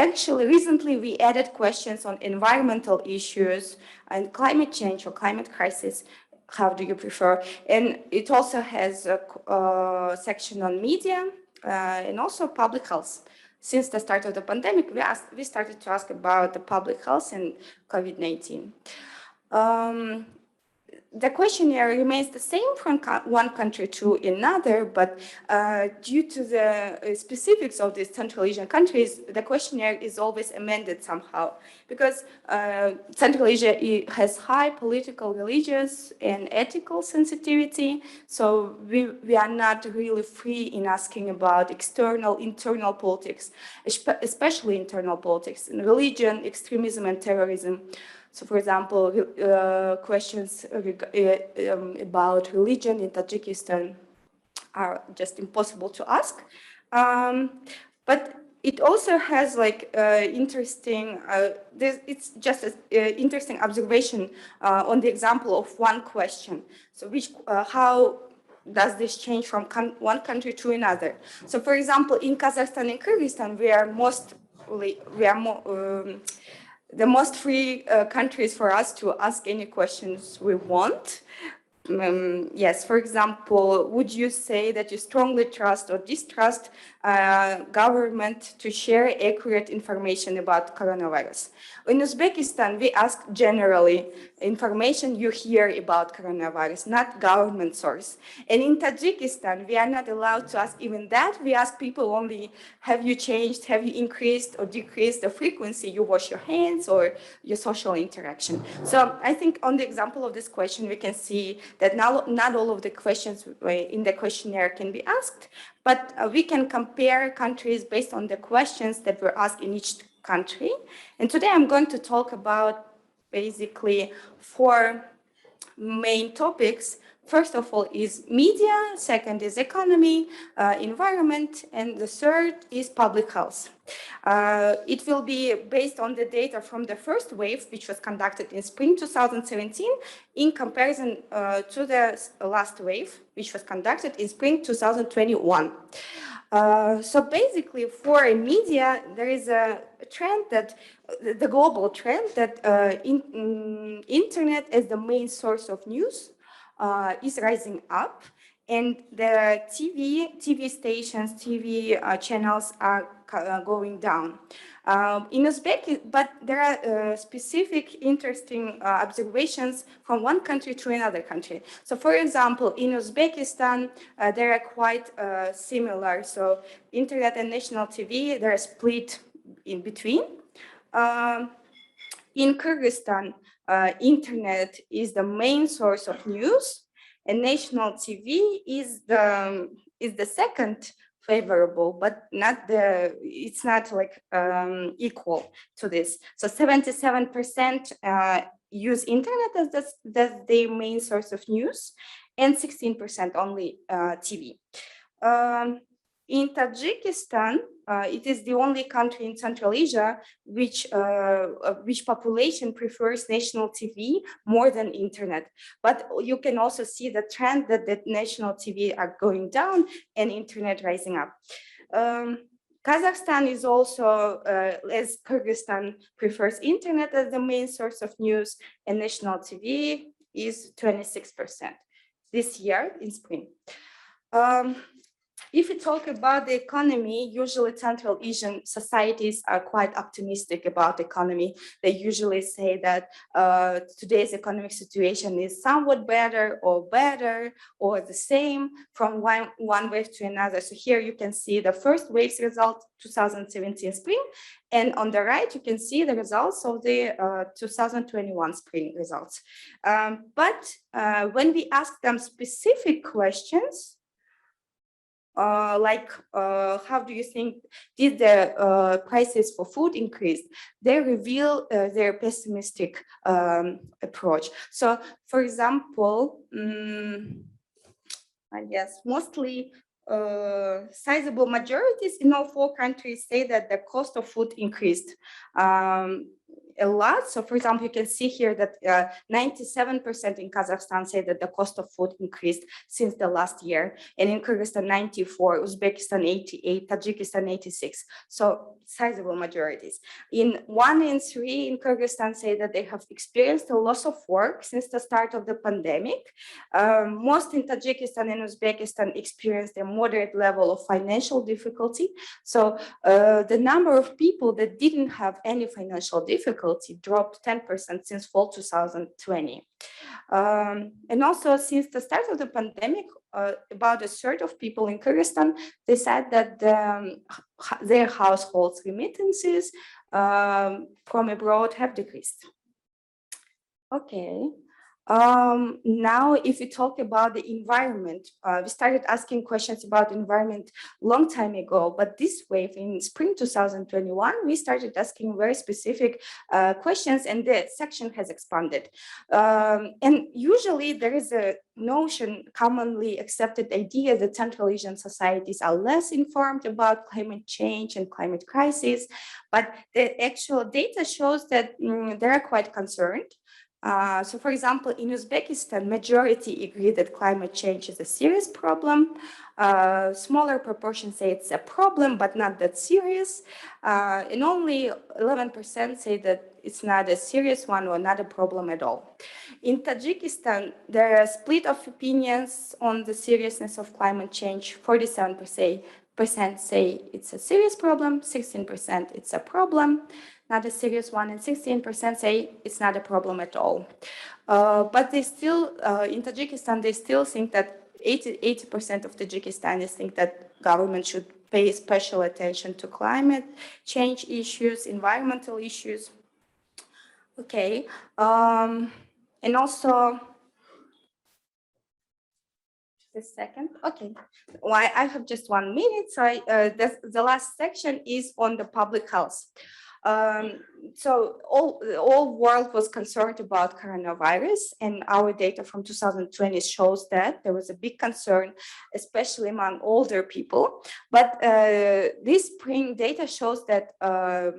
Actually, recently we added questions on environmental issues and climate change or climate crisis. How do you prefer? And it also has a section on media and also public health. since the start of the pandemic, we started to ask about the public health and COVID-19. The questionnaire remains the same from one country to another, but due to the specifics of these Central Asian countries, the questionnaire is always amended somehow, because Central Asia has high political, religious, and ethical sensitivity, so we are not really free in asking about external, internal politics, especially internal politics, in religion, extremism, and terrorism. So, for example, questions about religion in Tajikistan are just impossible to ask. But it also has like interesting, it's just an interesting observation on the example of one question. So how does this change from one country to another? So, for example, in Kazakhstan and Kyrgyzstan, the most free countries for us to ask any questions we want. Yes, for example, would you say that you strongly trust or distrust government to share accurate information about coronavirus? In Uzbekistan, we ask generally information you hear about coronavirus, not government source. And in Tajikistan, we are not allowed to ask even that. We ask people only, have you changed, have you increased or decreased the frequency you wash your hands or your social interaction? So I think on the example of this question, we can see that not all of the questions in the questionnaire can be asked, but we can compare countries based on the questions that were asked in each country. And today I'm going to talk about basically 4 main topics. First of all is media, second is economy, environment, and the third is public health. It will be based on the data from the first wave, which was conducted in spring 2017, in comparison to the last wave, which was conducted in spring 2021. So basically for media, there is a trend that, the global trend that internet as the main source of news is rising up, and the TV stations, TV channels are going down. In Uzbekistan, but there are specific interesting observations from one country to another country. So for example, in Uzbekistan, they are quite similar. So internet and national TV, they're split in between. In Kyrgyzstan, internet is the main source of news, and national TV is the second favorable, but it's not like equal to this. So 77% use internet as that's their main source of news, and 16% only TV. In Tajikistan, it is the only country in Central Asia which population prefers national TV more than internet. But you can also see the trend that the national TV are going down and internet rising up. Kazakhstan is also, as Kyrgyzstan prefers internet as the main source of news, and national TV is 26% this year in spring. If we talk about the economy, usually Central Asian societies are quite optimistic about the economy. They usually say that today's economic situation is somewhat better or the same from one wave to another. So here you can see the first wave's result, 2017 spring, and on the right you can see the results of the 2021 spring results. But when we ask them specific questions, like how do you think did the prices for food increase, they reveal their pessimistic approach. So for example, I guess mostly sizable majorities in all 4 countries say that the cost of food increased a lot. So for example, you can see here that 97% in Kazakhstan say that the cost of food increased since the last year. And in Kyrgyzstan, 94, Uzbekistan, 88, Tajikistan, 86. So sizable majorities. 1 in 3 in Kyrgyzstan say that they have experienced a loss of work since the start of the pandemic. Most in Tajikistan and Uzbekistan experienced a moderate level of financial difficulty. So the number of people that didn't have any financial difficulty dropped 10% since fall 2020. And also since the start of the pandemic, about a third of people in Kyrgyzstan, they said that their households remittances from abroad have decreased. Okay. Now, if we talk about the environment, we started asking questions about environment long time ago, but this wave in spring 2021, we started asking very specific questions, and the section has expanded. And usually there is a notion, commonly accepted idea that Central Asian societies are less informed about climate change and climate crisis, but the actual data shows that they are quite concerned. So for example, in Uzbekistan, majority agree that climate change is a serious problem. Smaller proportion say it's a problem, but not that serious. And only 11% say that it's not a serious one or not a problem at all. In Tajikistan, there are split of opinions on the seriousness of climate change. 47% say it's a serious problem, 16% it's a problem, not a serious one, and 16% say it's not a problem at all. But they still, in Tajikistan, they still think that 80% of Tajikistanis think that government should pay special attention to climate change issues, environmental issues. Okay, and also, just a second. Okay, well, I have just 1 minute. So the last section is on the public health. So all world was concerned about coronavirus, and our data from 2020 shows that there was a big concern, especially among older people. But this spring data shows that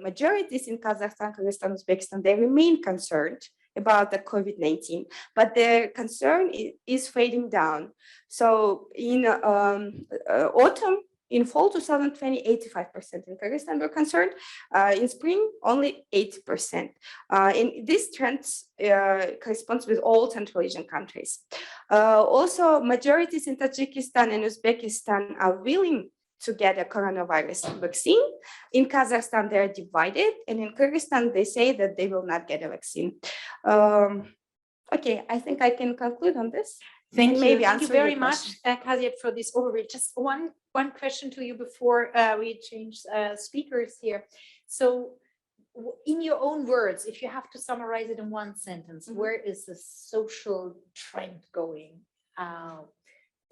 majorities in Kazakhstan, Kyrgyzstan, Uzbekistan, they remain concerned about the COVID-19, but their concern is fading down. So in autumn, in fall 2020, 85% in Kyrgyzstan were concerned. In spring, only 80%. And this trend corresponds with all Central Asian countries. Also, majorities in Tajikistan and Uzbekistan are willing to get a coronavirus vaccine. In Kazakhstan, they're divided. And in Kyrgyzstan, they say that they will not get a vaccine. Okay, I think I can conclude on this. Thank you very much, Kazia, for this overview. Just one question to you before we change speakers here. So in your own words, if you have to summarize it in one sentence, where is the social trend going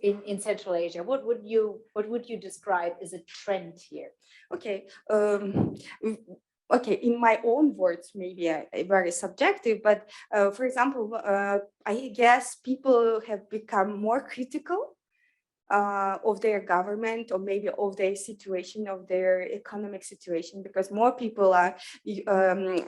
in Central Asia? What would you describe as a trend here? Okay. Okay, in my own words, maybe very subjective, but for example, I guess people have become more critical of their government, or maybe of their situation, of their economic situation, because more people are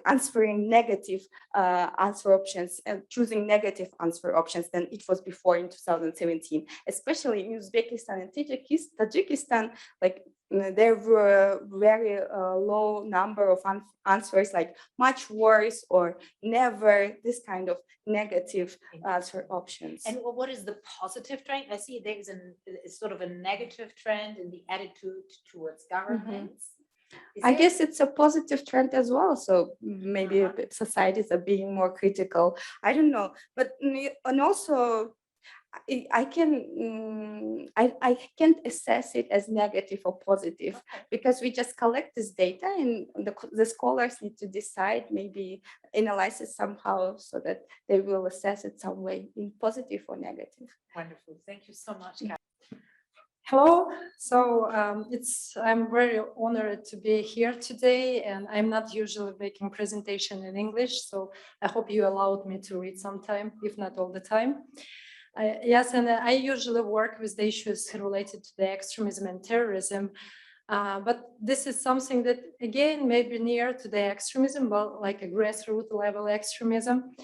answering negative answer options and choosing negative answer options than it was before in 2017, especially in Uzbekistan and Tajikistan. Like there were very low number of answers, like much worse or never, this kind of negative answer options. And what is the positive trend? I see there is sort of a negative trend in the attitude towards governments. I guess it's a positive trend as well. So maybe societies are being more critical. I don't know, but and also I can't assess it as negative or positive, because we just collect this data, and the scholars need to decide, maybe analyze it somehow, so that they will assess it some way in positive or negative. Wonderful. Thank you so much. Hello. So I'm very honored to be here today, and I'm not usually making presentation in English, so I hope you allowed me to read sometime, if not all the time. Yes, and I usually work with the issues related to the extremism and terrorism. But this is something that, again, may be near to the extremism, but like a grassroots level extremism.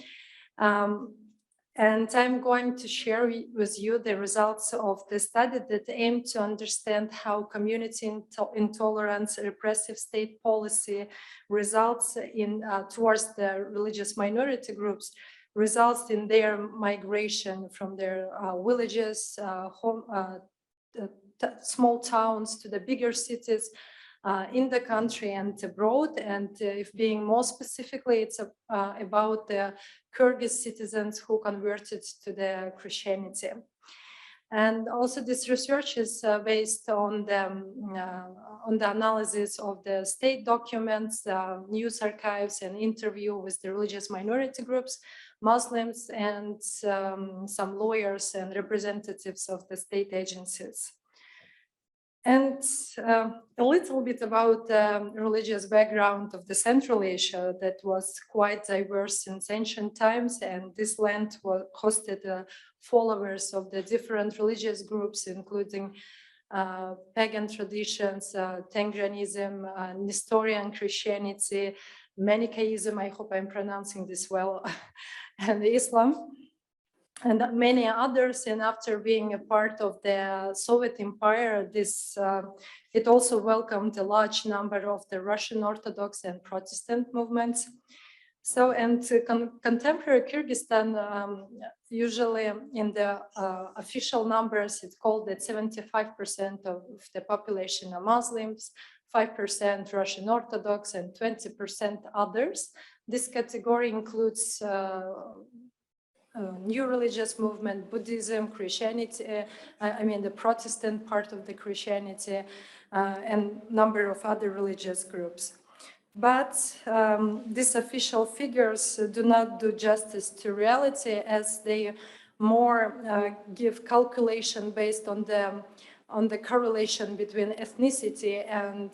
And I'm going to share with you the results of the study that aim to understand how community intolerance, repressive state policy results in towards the religious minority groups, results in their migration from their villages, small towns to the bigger cities in the country and abroad. And if being more specifically, it's about the Kyrgyz citizens who converted to the Christianity. And also this research is based on the analysis of the state documents, news archives, and interview with the religious minority groups, Muslims, and some lawyers and representatives of the state agencies. And a little bit about the religious background of the Central Asia that was quite diverse since ancient times, and this land hosted followers of the different religious groups, including pagan traditions, Tengranism, Nestorian Christianity, Manichaeism, I hope I'm pronouncing this well, and Islam, and many others. And after being a part of the Soviet Empire, it also welcomed a large number of the Russian Orthodox and Protestant movements. So, and contemporary Kyrgyzstan, usually in the official numbers, it's called that 75% of the population are Muslims, 5% Russian Orthodox, and 20% others. This category includes new religious movement, Buddhism, Christianity, I mean the Protestant part of the Christianity, and number of other religious groups. But these official figures do not do justice to reality, as they more give calculation based on the correlation between ethnicity and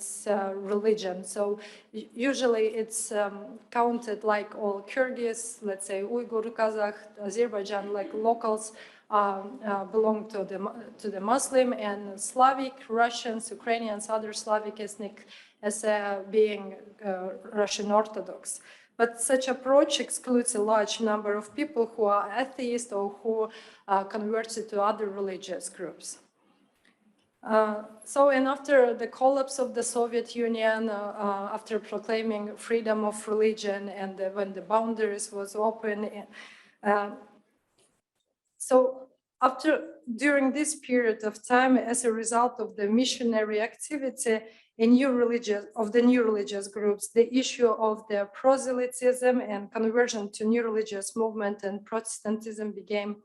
religion. So usually it's counted like all Kyrgyz, let's say Uyghur, Kazakh, Azerbaijan, like locals belong to the Muslim, and Slavic, Russians, Ukrainians, other Slavic ethnic as being Russian Orthodox. But such approach excludes a large number of people who are atheists or who converted to other religious groups. And after the collapse of the Soviet Union, after proclaiming freedom of religion, and when the boundaries was open, during this period of time, as a result of the missionary activity in new religious groups, the issue of the proselytism and conversion to new religious movement and Protestantism become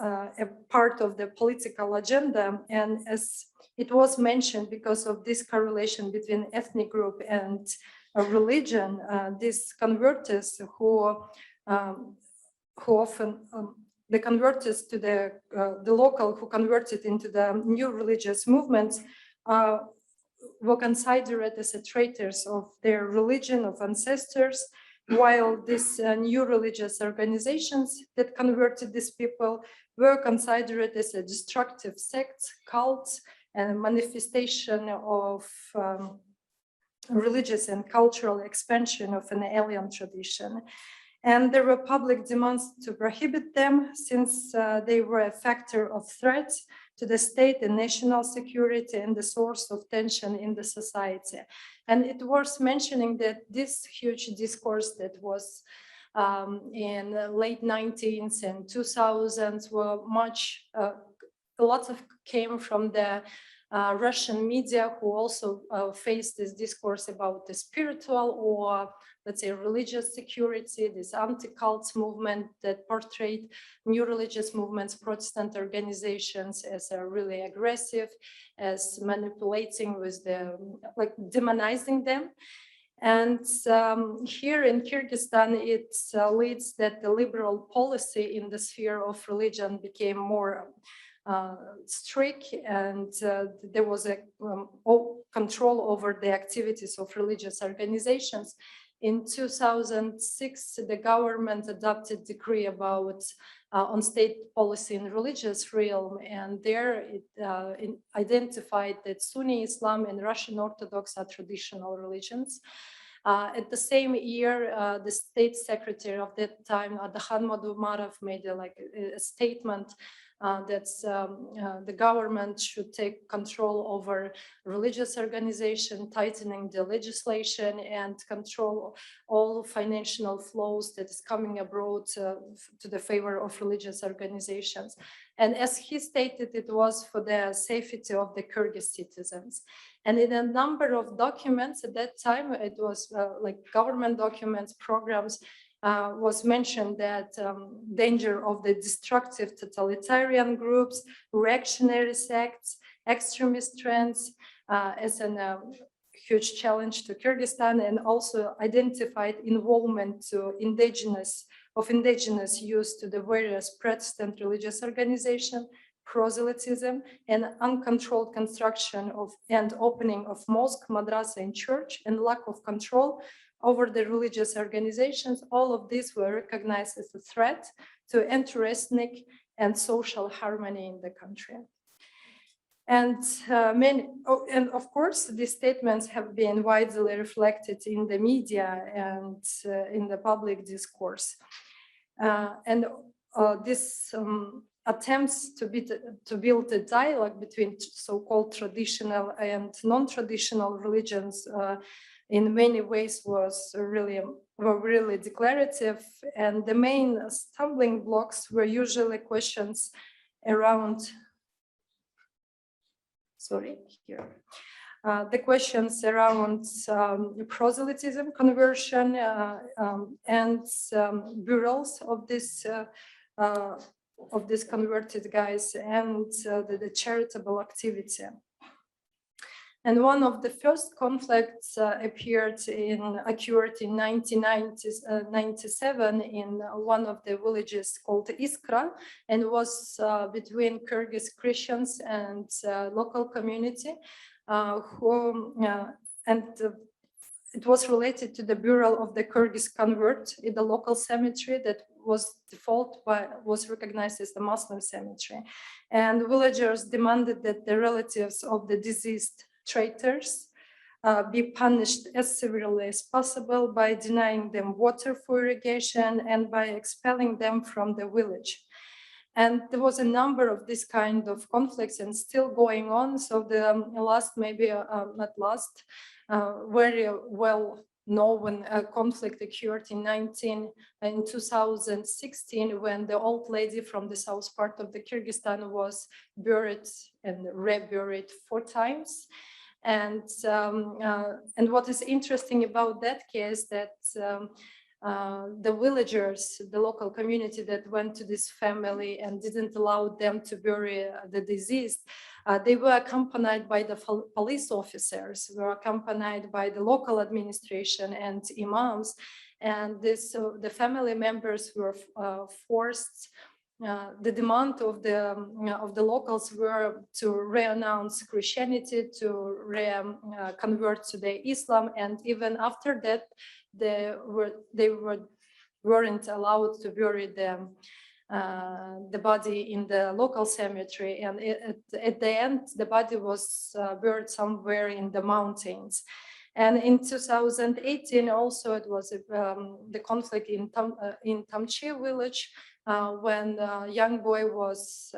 a part of the political agenda. And as it was mentioned, because of this correlation between ethnic group and religion, these converters who often the converters to the local who converted into the new religious movements were considered as traitors of their religion, of ancestors, while these new religious organizations that converted these people were considered as a destructive sects, cults, and manifestation of religious and cultural expansion of an alien tradition. And there were public demands to prohibit them, since they were a factor of threat to the state and national security and the source of tension in the society. And it was mentioning that this huge discourse that was in the late 19th and 2000s were a lot of came from the Russian media, who also faced this discourse about the spiritual or, let's say, religious security, this anti-cult movement that portrayed new religious movements, Protestant organizations as really aggressive, as manipulating with like demonizing them. And here in Kyrgyzstan, it leads that the liberal policy in the sphere of religion became more strict, and there was a control over the activities of religious organizations. In 2006, the government adopted decree about on state policy in religious realm, and there it identified that Sunni Islam and Russian Orthodox are traditional religions. At the same year, the state secretary of that time, Adhan Madumarov, made a statement that the government should take control over religious organization, tightening the legislation, and control all financial flows that is coming abroad to the favor of religious organizations. And as he stated, it was for the safety of the Kyrgyz citizens. And in a number of documents at that time, it was like government documents, programs, was mentioned that danger of the destructive totalitarian groups, reactionary sects, extremist trends as a huge challenge to Kyrgyzstan, and also identified involvement to indigenous use to the various Protestant religious organizations, proselytism, and uncontrolled construction of and opening of mosque, madrasa, and church, and lack of control over the religious organizations. All of these were recognized as a threat to interethnic and social harmony in the country. And and of course, these statements have been widely reflected in the media and in the public discourse. This attempts to build a dialogue between so-called traditional and non-traditional religions in many ways were really declarative, and the main stumbling blocks were usually questions around the questions around proselytism, conversion, and burials of these converted guys, and the charitable activity. And one of the first conflicts occurred in 1997 in one of the villages called Iskra, and was between Kyrgyz Christians and local community, it was related to the burial of the Kyrgyz convert in the local cemetery that was recognized as the Muslim cemetery. And villagers demanded that the relatives of the deceased traitors be punished as severely as possible by denying them water for irrigation and by expelling them from the village. And there was a number of this kind of conflicts and still going on. So the last, maybe not last, very well known conflict occurred in 2016, when the old lady from the south part of the Kyrgyzstan was buried and reburied 4 times. And what is interesting about that case that the villagers, the local community that went to this family and didn't allow them to bury the deceased, they were accompanied by the police officers, were accompanied by the local administration and imams, and the family members were forced. The demand of the locals were to renounce Christianity, to convert to the Islam, and even after that, they weren't allowed to bury the body in the local cemetery, and at the end, the body was buried somewhere in the mountains. And in 2018, also, it was the conflict in Tamchi village, when a young boy was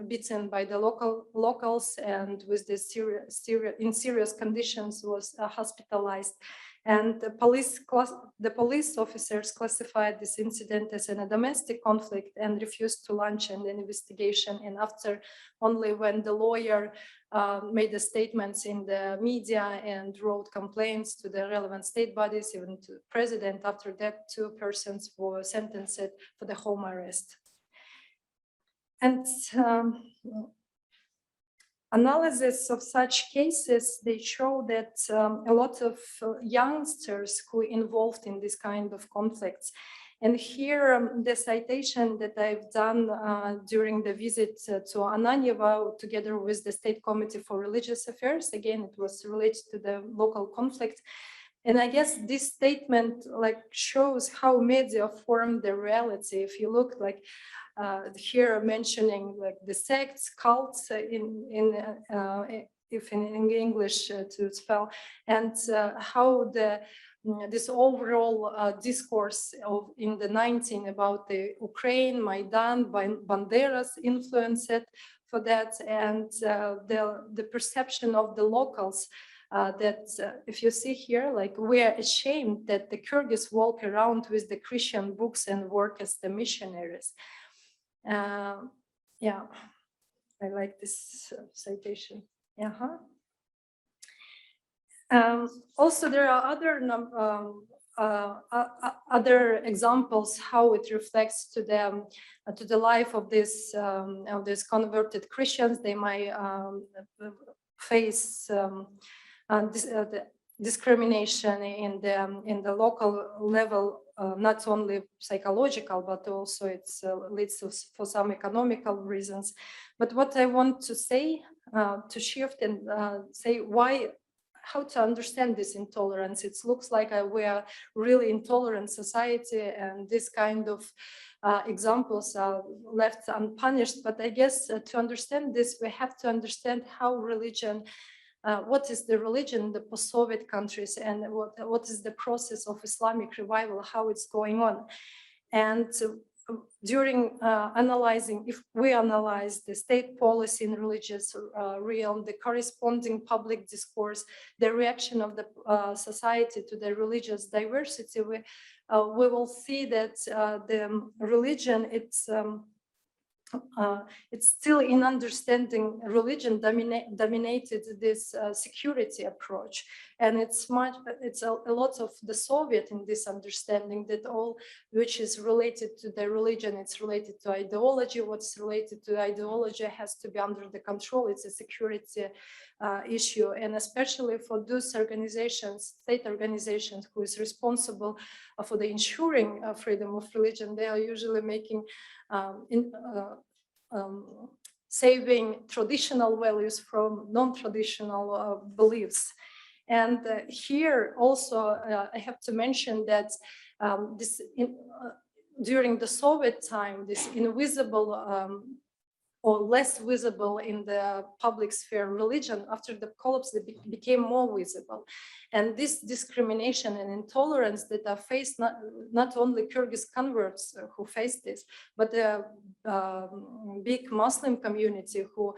beaten by the locals and with the serious conditions was hospitalized. And the police officers classified this incident as a domestic conflict and refused to launch an investigation. And after only when the lawyer made the statements in the media and wrote complaints to the relevant state bodies, even to the president, after that, 2 persons were sentenced for the home arrest. And analysis of such cases, they show that a lot of youngsters who involved in this kind of conflicts. And here, the citation that I've done during the visit to Ananyevo, together with the State Committee for Religious Affairs, again, it was related to the local conflict. And I guess this statement like shows how media form the reality. If you look like here mentioning like the sects, cults if in English to spell, and how this overall discourse in the 19 about the Ukraine, Maidan, Banderas influenced it for that, and the perception of the locals that if you see here, like we are ashamed that the Kyrgyz walk around with the Christian books and work as the missionaries. Yeah, I like this citation. Also, there are other examples how it reflects to the life of these converted Christians. They might face discrimination in the local level, not only psychological, but also it leads to for some economical reasons. But what I want to say, to shift and say how to understand this intolerance. It looks like we are really intolerant society, and this kind of examples are left unpunished. But I guess to understand this, we have to understand how religion, what is the religion in the post-Soviet countries, and what is the process of Islamic revival, how it's going on. And during analyzing, if we analyze the state policy in religious realm, the corresponding public discourse, the reaction of the society to the religious diversity, we will see that the religion, it's still in understanding religion dominated this security approach, and it's a lot of the Soviet in this understanding that all which is related to the religion, it's related to ideology. What's related to ideology has to be under the control. It's a security issue, and especially for those organizations, state organizations, who is responsible for the ensuring freedom of religion, they are usually making saving traditional values from non-traditional beliefs. And here also I have to mention that during the Soviet time, this invisible or less visible in the public sphere religion, after the collapse, they became more visible. And this discrimination and intolerance that are faced not only Kyrgyz converts who face this, but the big Muslim community who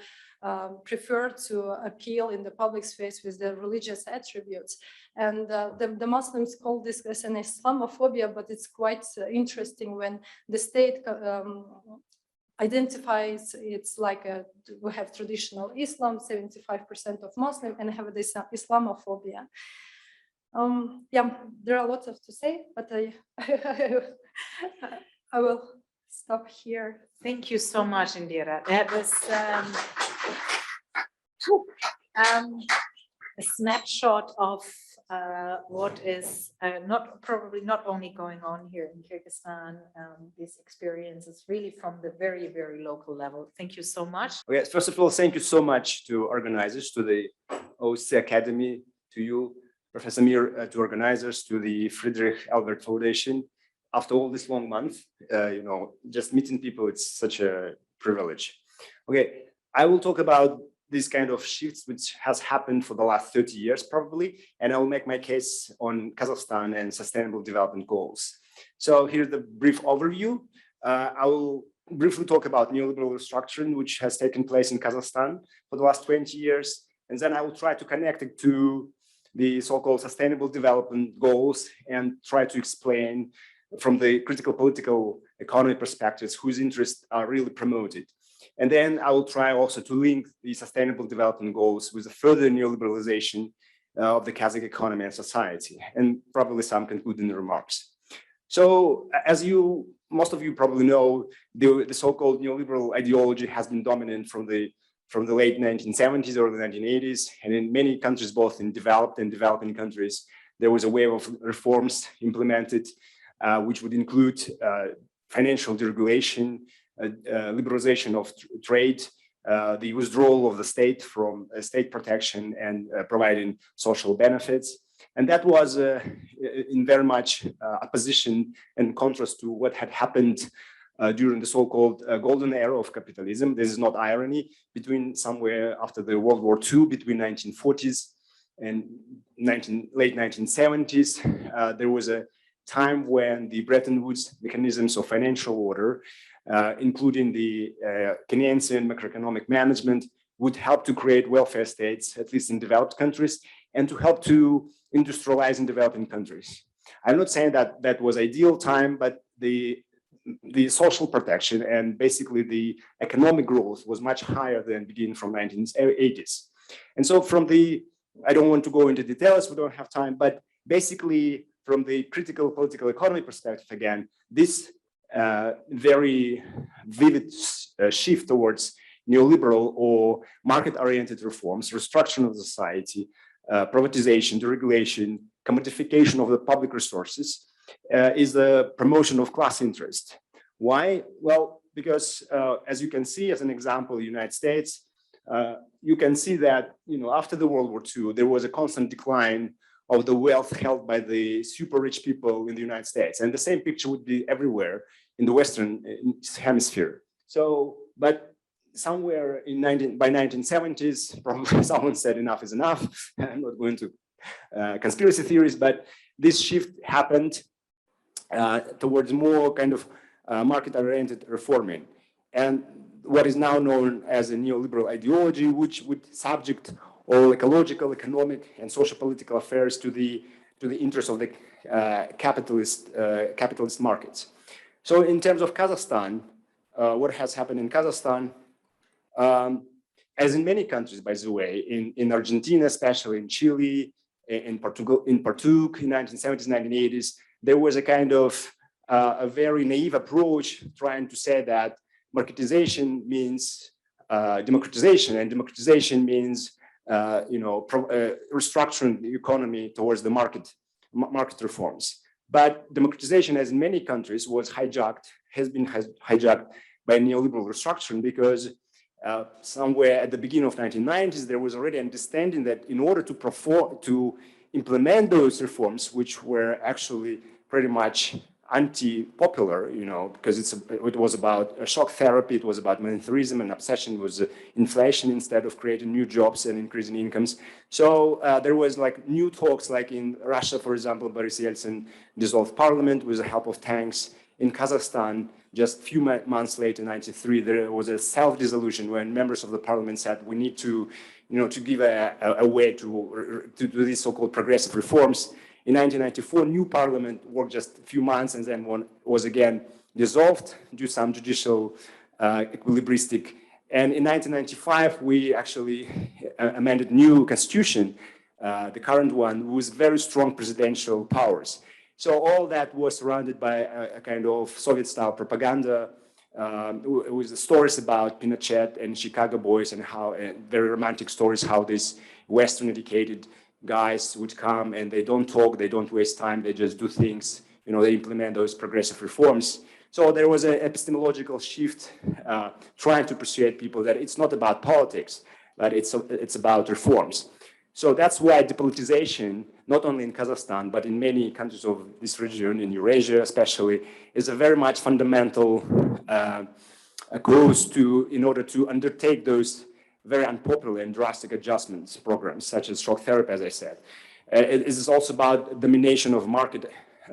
prefer to appeal in the public space with their religious attributes. And the Muslims call this as an Islamophobia, but it's quite interesting when the state identifies it's like we have traditional Islam, 75% of Muslim, and have this Islamophobia. Yeah, there are lots to say, but I will stop here. Thank you so much, Indira. That was a snapshot of what is probably not only going on here in Kyrgyzstan. This experience is really from the very, very local level. Thank you so much. Okay, first of all, thank you so much to organizers, to the OSCE Academy, to you, Professor Mihr, to organizers, to the Friedrich Ebert Foundation. After all this long month, you know, just meeting people, it's such a privilege. Okay, I will talk about this kind of shifts which has happened for the last 30 years probably, and I will make my case on Kazakhstan and sustainable development goals. So here's the brief overview. I will briefly talk about neoliberal restructuring which has taken place in Kazakhstan for the last 20 years, and then I will try to connect it to the so-called sustainable development goals and try to explain from the critical political economy perspectives whose interests are really promoted. And then I will try also to link the sustainable development goals with the further neoliberalization of the Kazakh economy and society, and probably some concluding remarks. So as most of you probably know, the so-called neoliberal ideology has been dominant from the late 1970s, early 1980s, and in many countries, both in developed and developing countries, there was a wave of reforms implemented, which would include financial deregulation, liberalization of trade, the withdrawal of the state from state protection and providing social benefits, And that was in very much opposition and contrast to what had happened during the so-called golden era of capitalism. This is not irony. Between somewhere after the World War II, between 1940s and late 1970s, there was a time when the Bretton Woods mechanisms of financial order, including the Keynesian macroeconomic management, would help to create welfare states, at least in developed countries, and to help to industrialize in developing countries. I'm not saying that that was ideal time, but the social protection and basically the economic growth was much higher than beginning from 1980s. And so from the, I don't want to go into details, we don't have time, but basically from the critical political economy perspective, again, this very vivid shift towards neoliberal or market-oriented reforms, restructuring of society, privatization, deregulation, commodification of the public resources, is the promotion of class interest. Why? Well, because as you can see, as an example, the United States, you can see that after the World War II, there was a constant decline of the wealth held by the super rich people in the United States. And the same picture would be everywhere in the Western hemisphere. So, but somewhere by 1970s, probably someone said enough is enough. I'm not going to conspiracy theories, but this shift happened towards more kind of market-oriented reforming. And what is now known as a neoliberal ideology, which would subject all ecological, economic, and social political affairs to the interests of the capitalist markets. So in terms of Kazakhstan, what has happened in Kazakhstan, as in many countries, by the way, in Argentina, especially in Chile, in Portugal, in 1970s, 1980s, there was a kind of a very naive approach trying to say that marketization means democratization, and democratization means restructuring the economy towards the market reforms. But democratization, as in many countries, has been hijacked by neoliberal restructuring, because somewhere at the beginning of 1990s, there was already understanding that in order to implement those reforms, which were actually pretty much anti-popular, because it was about shock therapy, it was about monetarism, and obsession was inflation instead of creating new jobs and increasing incomes. So there was like new talks, like in Russia, for example, Boris Yeltsin dissolved parliament with the help of tanks. In Kazakhstan, just a few months later, in 1993, there was a self-dissolution when members of the parliament said, we need to, to give a way to do these so-called progressive reforms. In 1994, new parliament worked just a few months, and then one was again dissolved due to some judicial equilibristic. And in 1995, we actually amended new constitution, the current one, with very strong presidential powers. So all that was surrounded by a kind of Soviet-style propaganda, with the stories about Pinochet and Chicago boys, and how very romantic stories, how these Western-educated guys would come and they don't talk, they don't waste time, they just do things, they implement those progressive reforms. So there was an epistemological shift trying to persuade people that it's not about politics, but it's about reforms. So that's why depolitization, not only in Kazakhstan, but in many countries of this region, in Eurasia especially, is a very much fundamental cause in order to undertake those very unpopular and drastic adjustments programs, such as shock therapy, as I said. It is also about domination of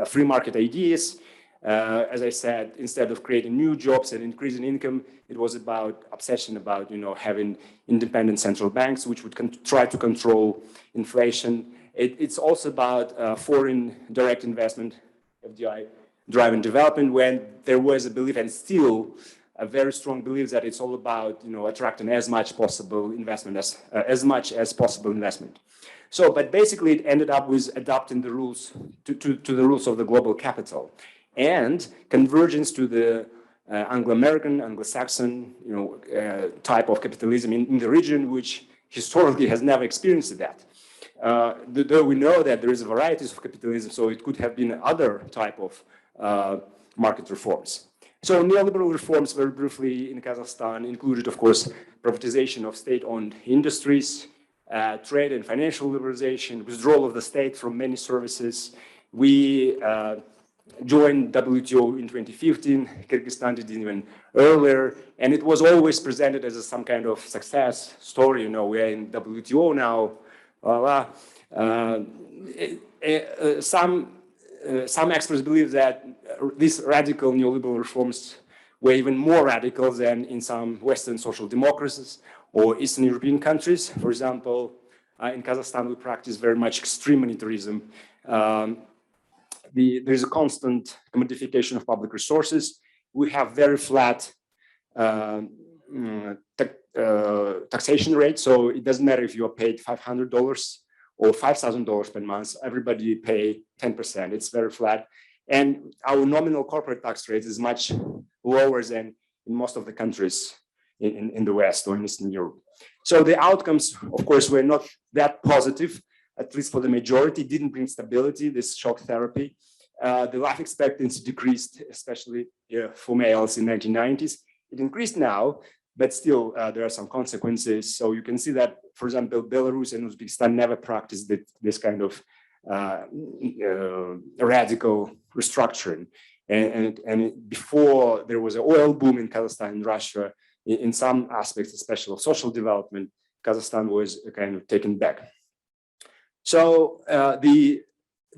free market ideas. As I said, instead of creating new jobs and increasing income, it was about obsession about having independent central banks, which would try to control inflation. It's also about foreign direct investment, FDI, driving development, when there was a belief, and still a very strong belief, that it's all about attracting as much possible investment as much as possible investment. So, but basically, it ended up with adopting the rules to the rules of the global capital, and convergence to the Anglo-American, Anglo-Saxon, type of capitalism in the region, which historically has never experienced that. Though we know that there is a variety of capitalism, so it could have been other type of market reforms. So neoliberal reforms, very briefly, in Kazakhstan included, of course, privatization of state-owned industries, trade and financial liberalization, withdrawal of the state from many services. We joined WTO in 2015. Kyrgyzstan did even earlier, and it was always presented as some kind of success story. You know, we're in WTO now. Some experts believe that these radical neoliberal reforms were even more radical than in some Western social democracies or Eastern European countries. For example, in Kazakhstan, we practice very much extreme monetarism. There's a constant commodification of public resources. We have very flat taxation rate, so it doesn't matter if you are paid $500 or $5,000 per month, everybody pay 10%. It's very flat. And our nominal corporate tax rate is much lower than in most of the countries in the West or in Eastern Europe. So the outcomes, of course, were not that positive, at least for the majority, didn't bring stability, this shock therapy. The life expectancy decreased, especially for males in 1990s. It increased now, but still there are some consequences. So you can see that, for example, Belarus and Uzbekistan never practiced this kind of radical restructuring. And before there was an oil boom in Kazakhstan and Russia, in some aspects, especially of social development, Kazakhstan was kind of taken back. So the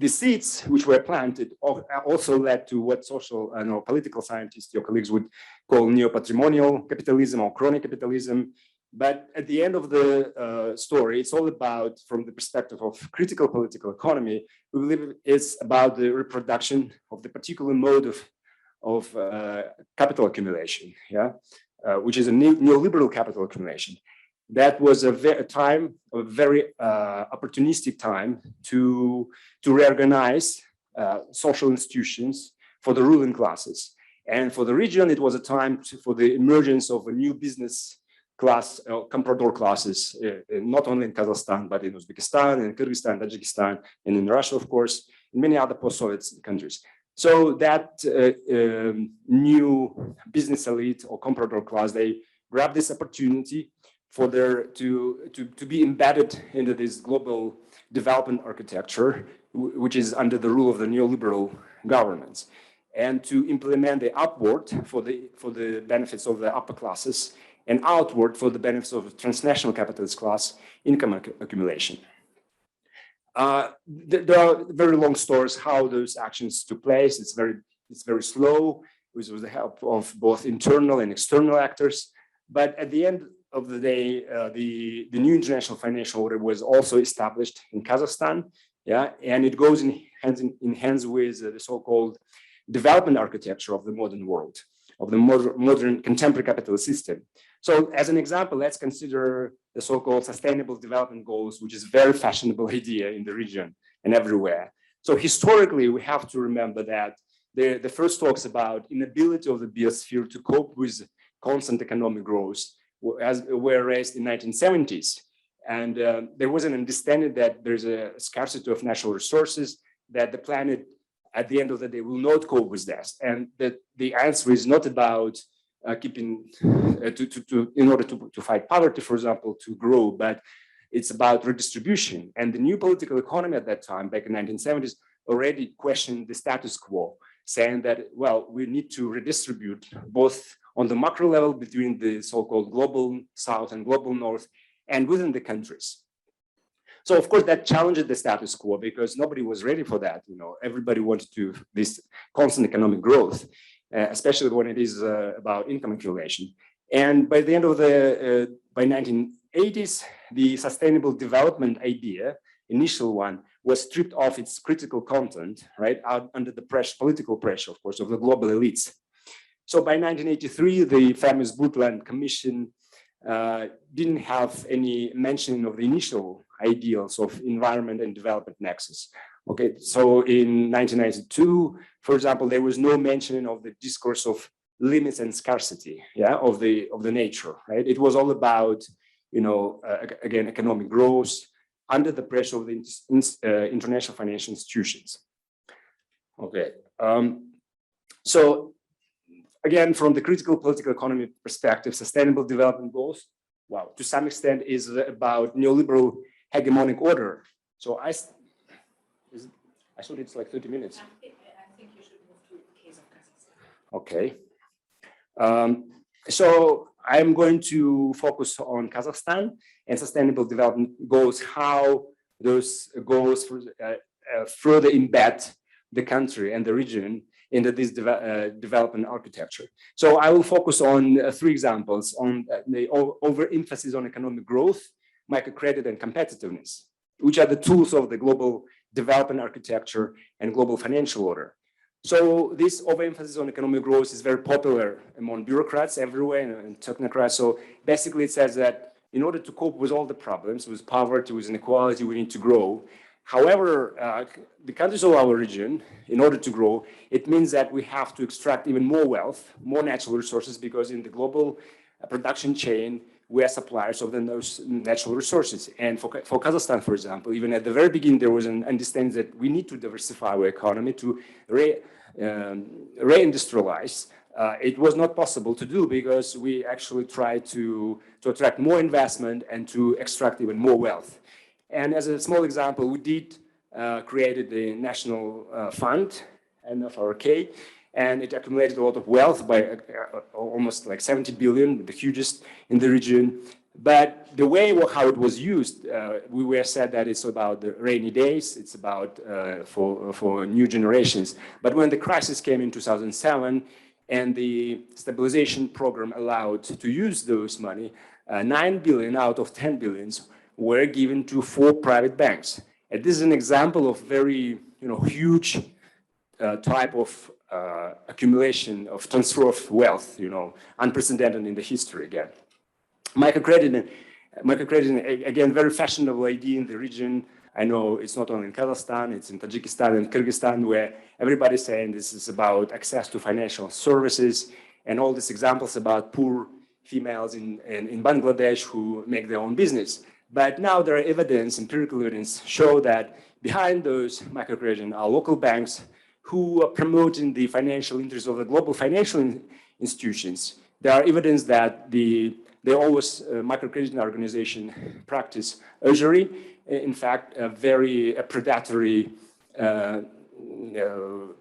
seeds which were planted also led to what social and political scientists, your colleagues, would call neo-patrimonial capitalism or crony capitalism. But at the end of the story, it's all about, from the perspective of critical political economy, we believe it's about the reproduction of the particular mode of capital accumulation, which is a neoliberal capital accumulation. That was a very opportunistic time to reorganize social institutions for the ruling classes. And for the region, it was a time for the emergence of a new business class, comprador classes, not only in Kazakhstan, but in Uzbekistan, in Kyrgyzstan, Tajikistan, and in Russia, of course, in many other post-Soviet countries. So that new business elite or comprador class, they grabbed this opportunity for to be embedded into this global development architecture, which is under the rule of the neoliberal governments, and to implement the upward for the benefits of the upper classes and outward for the benefits of the transnational capitalist class income accumulation. There are very long stories how those actions took place. It's very slow, with the help of both internal and external actors. But at the end of the day, the new international financial order was also established in Kazakhstan, and it goes in hands with the so-called development architecture of the modern world, of the modern contemporary capitalist system. So as an example, let's consider the so-called sustainable development goals, which is a very fashionable idea in the region and everywhere. So historically, we have to remember that the first talks about inability of the biosphere to cope with constant economic growth were raised in 1970s. And there was an understanding that there's a scarcity of natural resources, that the planet at the end of the day will not cope with that. And that the answer is not about in order to fight poverty, for example, to grow, but it's about redistribution. And the new political economy at that time, back in the 1970s, already questioned the status quo, saying that, well, we need to redistribute both on the macro level between the so-called global south and global north and within the countries. So of course that challenged the status quo because nobody was ready for that. Everybody wanted this constant economic growth, especially when it is about income accumulation. And by the end of by 1980s, the sustainable development idea, initial one, was stripped of its critical content, right, under the political pressure, of course, of the global elites. So by 1983, the famous Brundtland Commission didn't have any mention of the initial ideals of environment and development nexus. Okay, so in 1992, for example, there was no mention of the discourse of limits and scarcity, of the nature, right? It was all about, again, economic growth under the pressure of the international financial institutions. Okay, so again, from the critical political economy perspective, sustainable development goals wow, to some extent is about neoliberal hegemonic order. So I thought it's like 30 minutes. I think you should move to the case of Kazakhstan. Okay. So I'm going to focus on Kazakhstan and sustainable development goals, how those goals further embed the country and the region into this development architecture. So I will focus on three examples on the overemphasis on economic growth, microcredit, and competitiveness, which are the tools of the global development architecture and global financial order. So this overemphasis on economic growth is very popular among bureaucrats everywhere and technocrats. So basically it says that in order to cope with all the problems, with poverty, with inequality, we need to grow. However, the countries of our region, in order to grow, it means that we have to extract even more wealth, more natural resources, because in the global production chain, we are suppliers of those natural resources. And for Kazakhstan, for example, even at the very beginning, there was an understanding that we need to diversify our economy to reindustrialize. It was not possible to do because we actually tried to attract more investment and to extract even more wealth. And as a small example, we did created the national fund, NFRK, and it accumulated a lot of wealth by almost like 70 billion, the hugest in the region. But the way how it was used, we were said that it's about the rainy days, it's about for new generations. But when the crisis came in 2007 and the stabilization program allowed to use those money, 9 billion out of 10 billions were given to 4 private banks. And this is an example of very huge type of accumulation of transfer of wealth, unprecedented in the history again. Microcredit, again, very fashionable idea in the region. I know it's not only in Kazakhstan, it's in Tajikistan and Kyrgyzstan, where everybody's saying this is about access to financial services, and all these examples about poor females in Bangladesh who make their own business. But now there are empirical evidence show that behind those microcredit are local banks who are promoting the financial interests of the global financial institutions. There are evidence that they always microcredit organization practice usury. In fact, a very predatory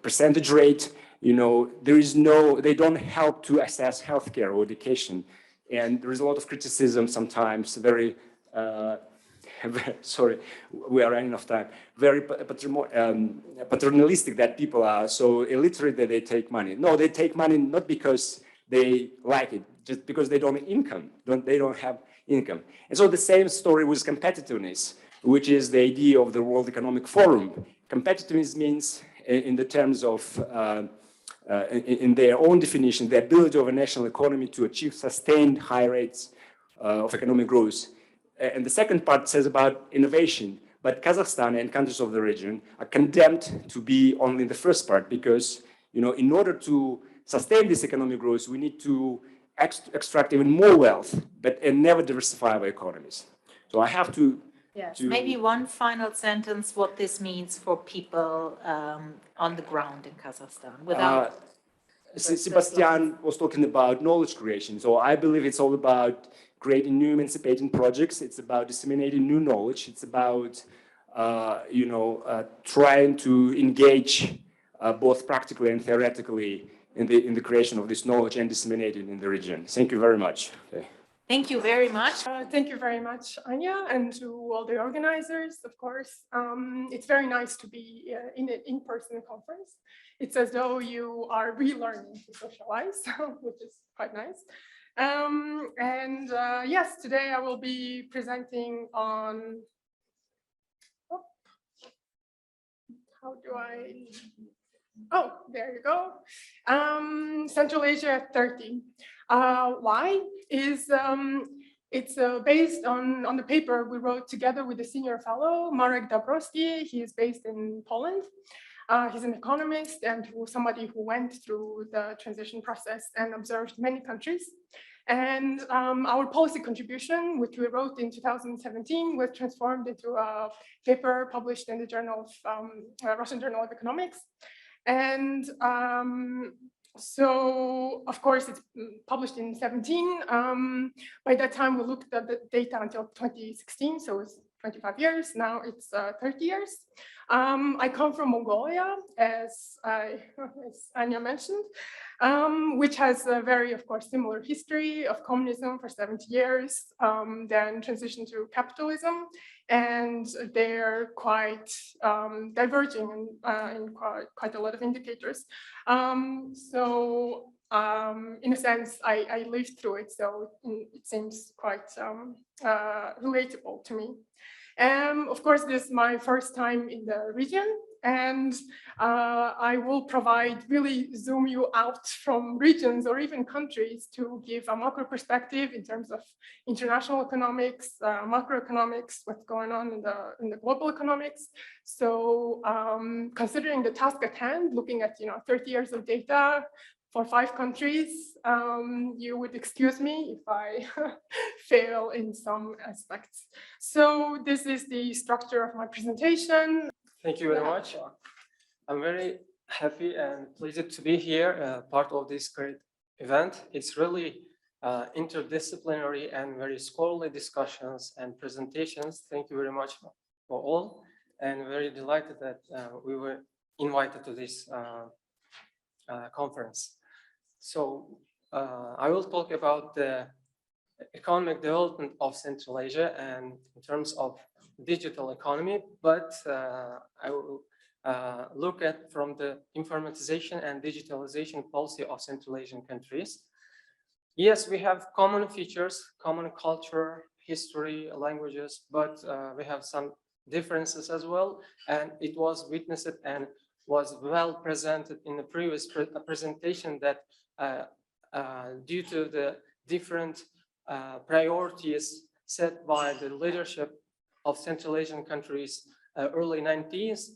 percentage rate. They don't help to assess healthcare or education, and there is a lot of criticism sometimes. Sorry, we are running out of time. Very paternalistic that people are, so illiterate that they take money. No, they take money not because they like it, just because they don't have income. They don't have income. And so the same story with competitiveness, which is the idea of the World Economic Forum. Competitiveness means, in the terms of, in their own definition, the ability of a national economy to achieve sustained high rates of economic growth. And the second part says about innovation, but Kazakhstan and countries of the region are condemned to be only in the first part because, in order to sustain this economic growth, we need to extract even more wealth, and never diversify our economies. So I have to. Yes, maybe one final sentence, what this means for people on the ground in Kazakhstan without. Sebastian was talking about knowledge creation. So I believe it's all about creating new emancipating projects. It's about disseminating new knowledge. It's about, trying to engage both practically and theoretically in the creation of this knowledge and disseminate it in the region. Thank you very much. Okay. Thank you very much. Thank you very much, Anja, and to all the organizers, of course. It's very nice to be in an in-person conference. It's as though you are relearning to socialize, which is quite nice. Yes, today I will be presenting on, there you go. Central Asia 30. Why is it's based on the paper we wrote together with the senior fellow, Marek Dabrowski. He is based in Poland. He's an economist and somebody who went through the transition process and observed many countries. And our policy contribution, which we wrote in 2017, was transformed into a paper published in the Russian Journal of Economics. And So, of course, it's published in 17. By that time, we looked at the data until 2016, so it's 25 years. Now it's 30 years. I come from Mongolia, as Anja mentioned, which has a very, of course, similar history of communism for 70 years, then transition to capitalism, and they're quite diverging in quite a lot of indicators. In a sense, I lived through it, so it seems quite relatable to me. Of course, this is my first time in the region, and I will really zoom you out from regions or even countries to give a macro perspective in terms of international economics, macroeconomics, what's going on in the global economics. So considering the task at hand, looking at 30 years of data for 5 countries, you would excuse me if I fail in some aspects. So this is the structure of my presentation. Thank you very much. I'm very happy and pleased to be here, part of this great event. It's really interdisciplinary and very scholarly discussions and presentations. Thank you very much for all, and very delighted that we were invited to this conference. So I will talk about the economic development of Central Asia and in terms of digital economy, but I will look at from the informatization and digitalization policy of Central Asian countries. Yes, we have common features, common culture, history, languages, but we have some differences as well, and it was witnessed and was well presented in the previous presentation that due to the different priorities set by the leadership of Central Asian countries early 90s,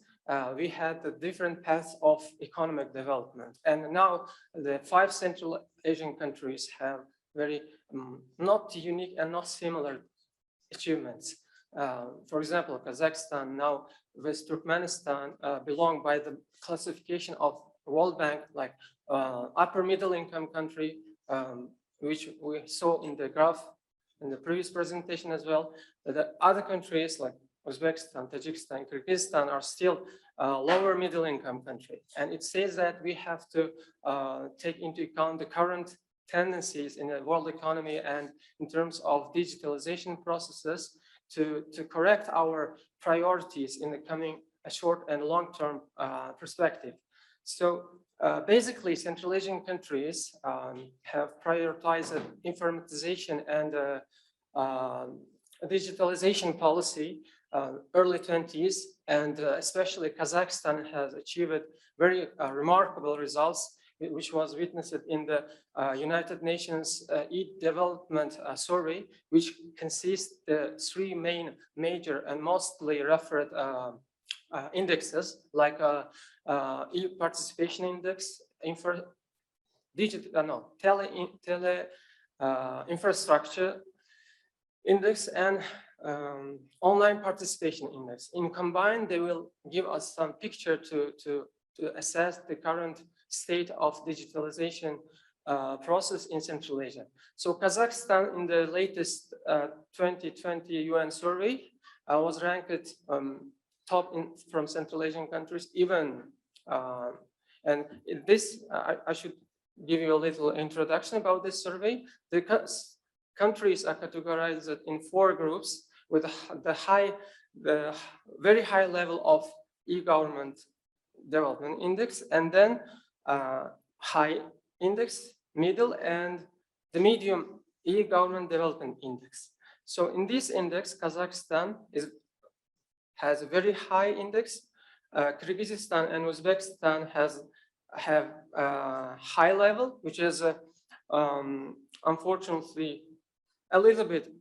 we had the different paths of economic development. And now the 5 Central Asian countries have very not unique and not similar achievements. For example, Kazakhstan now with Turkmenistan belong by the classification of World Bank like upper middle income country, which we saw in the graph in the previous presentation as well. The other countries like Uzbekistan, Tajikistan, Kyrgyzstan are still lower middle income country. And it says that we have to take into account the current tendencies in the world economy and in terms of digitalization processes to correct our priorities in the coming short and long-term perspective. So basically, Central Asian countries have prioritized informatization and digitalization policy early 20s, and especially Kazakhstan has achieved very remarkable results, which was witnessed in the United Nations E-Development Survey, which consists the 3 major and mostly referred indexes like e-participation index, infrastructure index, and online participation index. In combined, they will give us some picture to assess the current state of digitalization process in Central Asia. So Kazakhstan in the latest 2020 UN survey was ranked top from Central Asian countries, even and this I should give you a little introduction about this survey. The countries are categorized in 4 groups with the very high level of e-government development index, and then high index, middle, and the medium e-government development index. So in this index, Kazakhstan has a very high index. Kyrgyzstan and Uzbekistan have a high level, which is unfortunately a little bit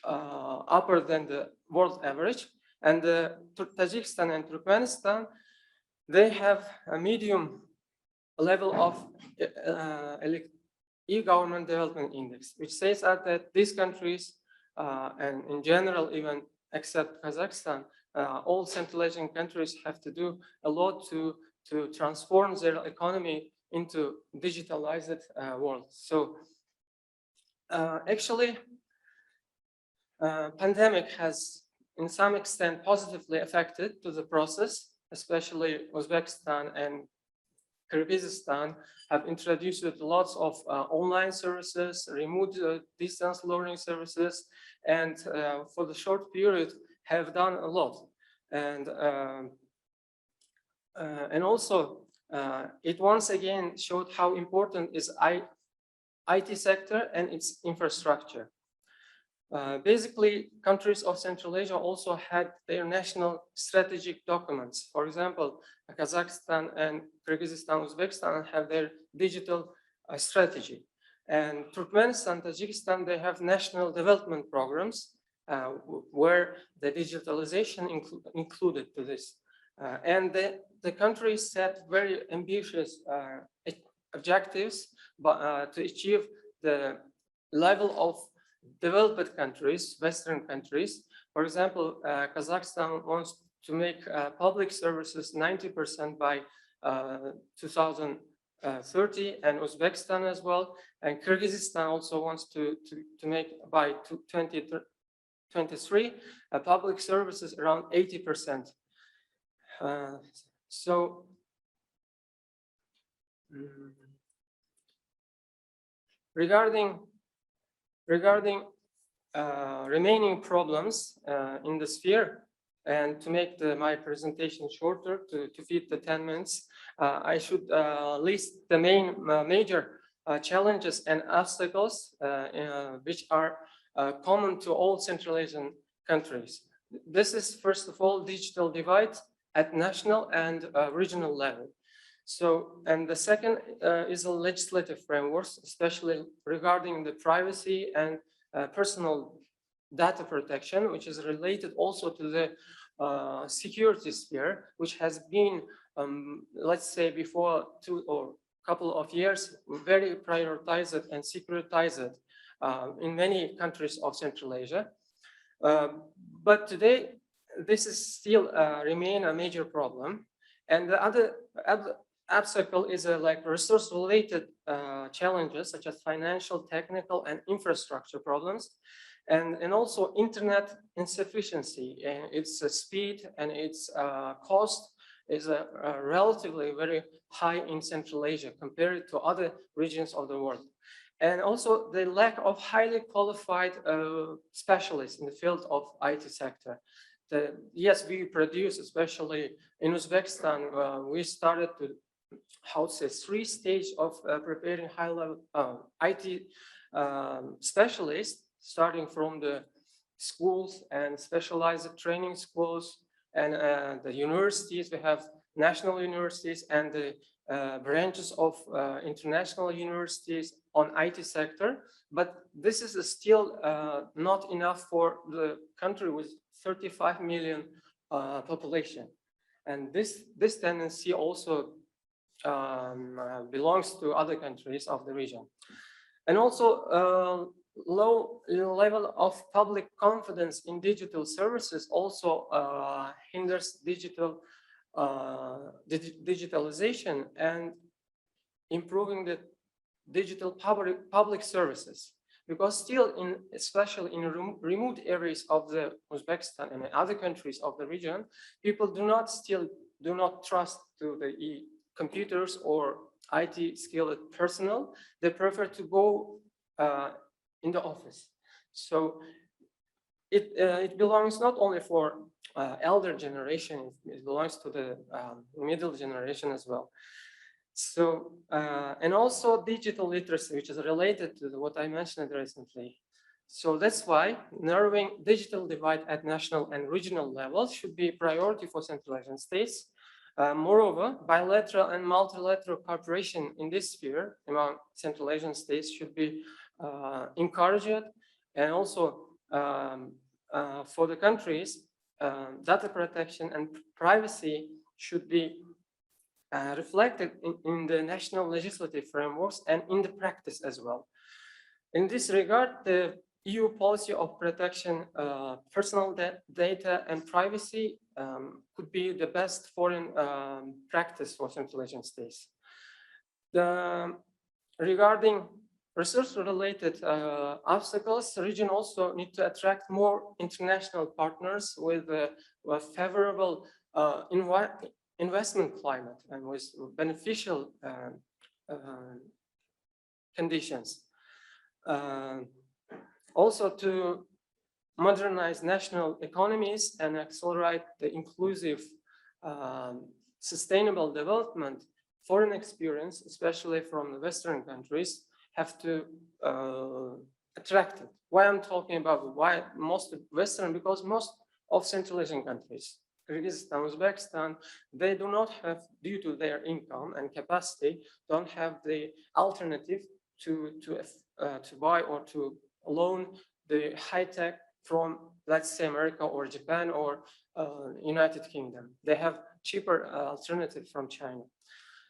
upper than the world average. And Tajikistan and Turkmenistan, they have a medium level of e-government development index, which says that these countries, and in general, even except Kazakhstan, all Central Asian countries have to do a lot to transform their economy into digitalized world. So actually, pandemic has in some extent positively affected to the process, especially Uzbekistan and Kyrgyzstan have introduced lots of online services, remote distance learning services, and for the short period have done a lot. And also it once again showed how important is IT sector and its infrastructure. Basically, countries of Central Asia also had their national strategic documents. For example, Kazakhstan and Kyrgyzstan, Uzbekistan have their digital strategy. And Turkmenistan, Tajikistan, they have national development programs where the digitalization included to this. And the countries set very ambitious objectives to achieve the level of developed countries, Western countries. For example, Kazakhstan wants to make public services 90% by 2030, and Uzbekistan as well. And Kyrgyzstan also wants to make by 2023 public services around 80%. Regarding remaining problems in the sphere, and to make my presentation shorter to fit the 10 minutes, I should list the main major challenges and obstacles which are common to all Central Asian countries. This is, first of all, digital divide at national and regional level. So, and the second is a legislative framework, especially regarding the privacy and personal data protection, which is related also to the security sphere, which has been, let's say, before 2 or couple of years, very prioritized and securitized in many countries of Central Asia. But today, this is still remain a major problem. And the other obstacle is like resource-related challenges such as financial, technical, and infrastructure problems, and also internet insufficiency. And its speed and its cost is relatively very high in Central Asia compared to other regions of the world. And also the lack of highly qualified specialists in the field of IT sector. Yes, we produce, especially in Uzbekistan, we started to, how to say, 3 stages of preparing high-level IT specialists, starting from the schools and specialized training schools and the universities. We have national universities and the branches of international universities on IT sector. But this is still not enough for the country with 35 million population. And this tendency also belongs to other countries of the region. And also low level of public confidence in digital services also hinders digitalization and improving the digital public services. Because still, especially in remote areas of the Uzbekistan and other countries of the region, people do not trust to the computers or IT skilled personnel. They prefer to go in the office. So it belongs not only for elder generation, it belongs to the middle generation as well. So, and also digital literacy, which is related to what I mentioned recently. So that's why narrowing digital divide at national and regional levels should be a priority for Central Asian states. Moreover, bilateral and multilateral cooperation in this sphere among Central Asian states should be encouraged, and also for the countries, data protection and privacy should be reflected in the national legislative frameworks and in the practice as well. In this regard, the EU policy of protection personal data and privacy could be the best foreign practice for Central Asian states. Regarding resource-related obstacles, the region also needs to attract more international partners with a favorable investment climate and with beneficial conditions. Also to modernize national economies and accelerate the inclusive sustainable development, foreign experience, especially from the Western countries, have to attract it. Why I'm talking about why most Western, because most of Central Asian countries, Kyrgyzstan, Uzbekistan, they do not have, due to their income and capacity, don't have the alternative to buy or to loan the high tech from, let's say, America or Japan or United Kingdom. They have cheaper alternative from China.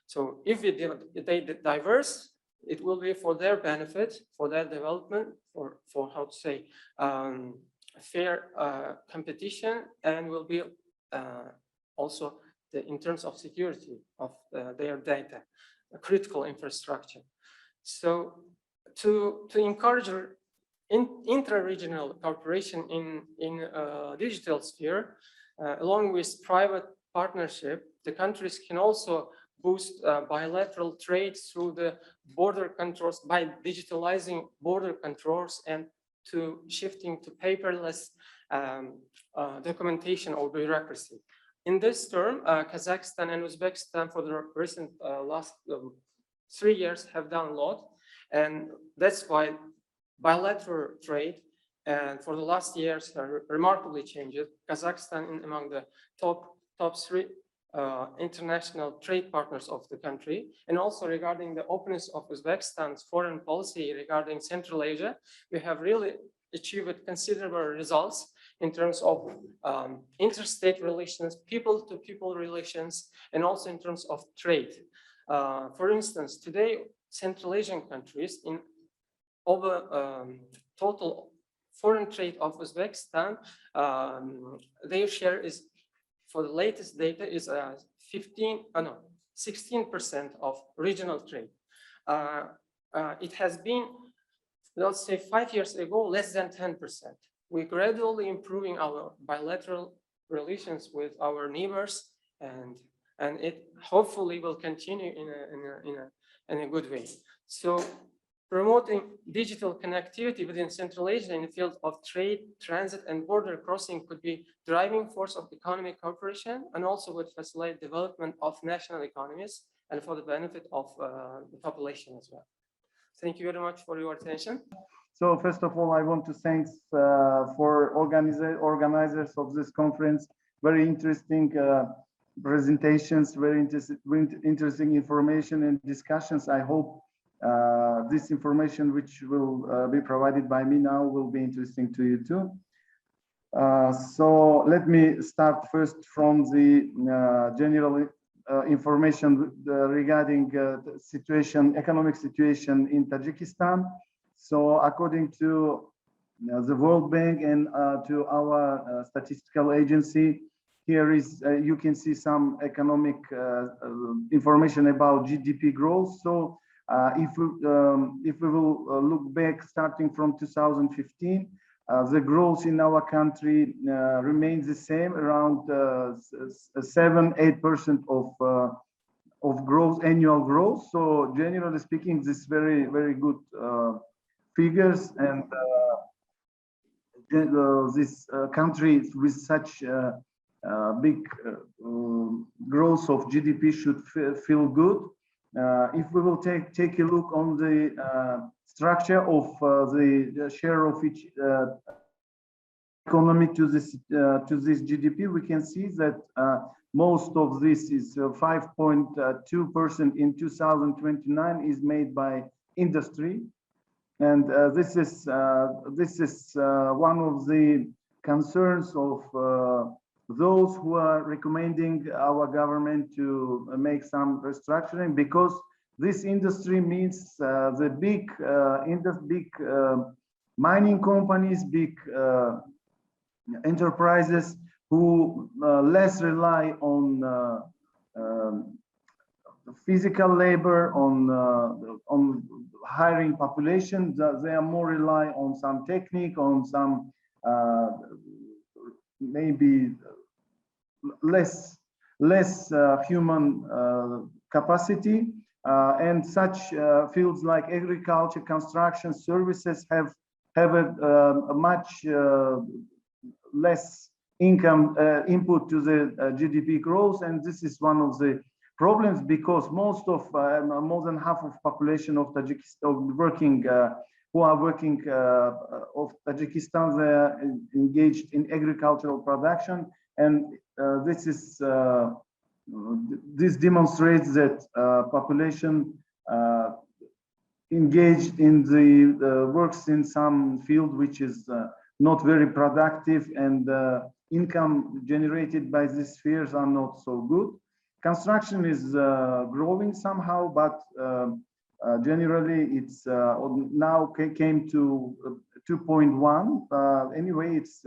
So if they diverse, it will be for their benefit, for their development, for how to say, fair competition, and will be also in terms of security of their data, a critical infrastructure. So to encourage intra-regional cooperation in digital sphere, along with private partnership, the countries can also boost bilateral trade through the border controls by digitalizing border controls and to shifting to paperless documentation or bureaucracy. In this term, Kazakhstan and Uzbekistan for the recent last 3 years have done a lot, and that's why bilateral trade and for the last years remarkably changed. Kazakhstan among the top 3 international trade partners of the country, and also regarding the openness of Uzbekistan's foreign policy regarding Central Asia, we have really achieved considerable results in terms of interstate relations, people-to-people relations, and also in terms of trade. For instance, today, Central Asian countries in over total foreign trade of Uzbekistan, their share is, for the latest data, is 16% of regional trade. It has been, let's say, 5 years ago, less than 10%. We're gradually improving our bilateral relations with our neighbors, and it hopefully will continue in a good way. So promoting digital connectivity within Central Asia in the field of trade, transit, and border crossing could be driving force of economic cooperation, and also would facilitate development of national economies and for the benefit of the population as well. Thank you very much for your attention. So first of all, I want to thank for organizers of this conference. Very interesting presentations, very interesting information and discussions. I hope this information which will be provided by me now will be interesting to you too. So let me start first from the general information regarding the situation, economic situation in Tajikistan. So according to the World Bank and to our statistical agency, here is you can see some economic information about GDP growth. So if we will look back starting from 2015, the growth in our country remains the same, around 7-8% of growth, annual growth. So generally speaking, this very good figures, and this country with such big growth of GDP should feel good. If we will take a look on the structure of the share of each economy to this GDP, we can see that most of this is 5.2% in 2029 is made by industry, and this is one of the concerns of those who are recommending our government to make some restructuring, because this industry means the big mining companies, big enterprises who less rely on physical labor, on hiring population. They are more rely on some technique, on some maybe less human capacity, and such fields like agriculture, construction, services have a much less income input to the GDP growth, and this is one of the problems, because most of more than half of population of Tajikistan working who are working of Tajikistan, they are engaged in agricultural production, and this demonstrates that population engaged in the works in some field which is not very productive, and income generated by these spheres are not so good. Construction is growing somehow, but generally it's now came to 2.1. Anyway, it's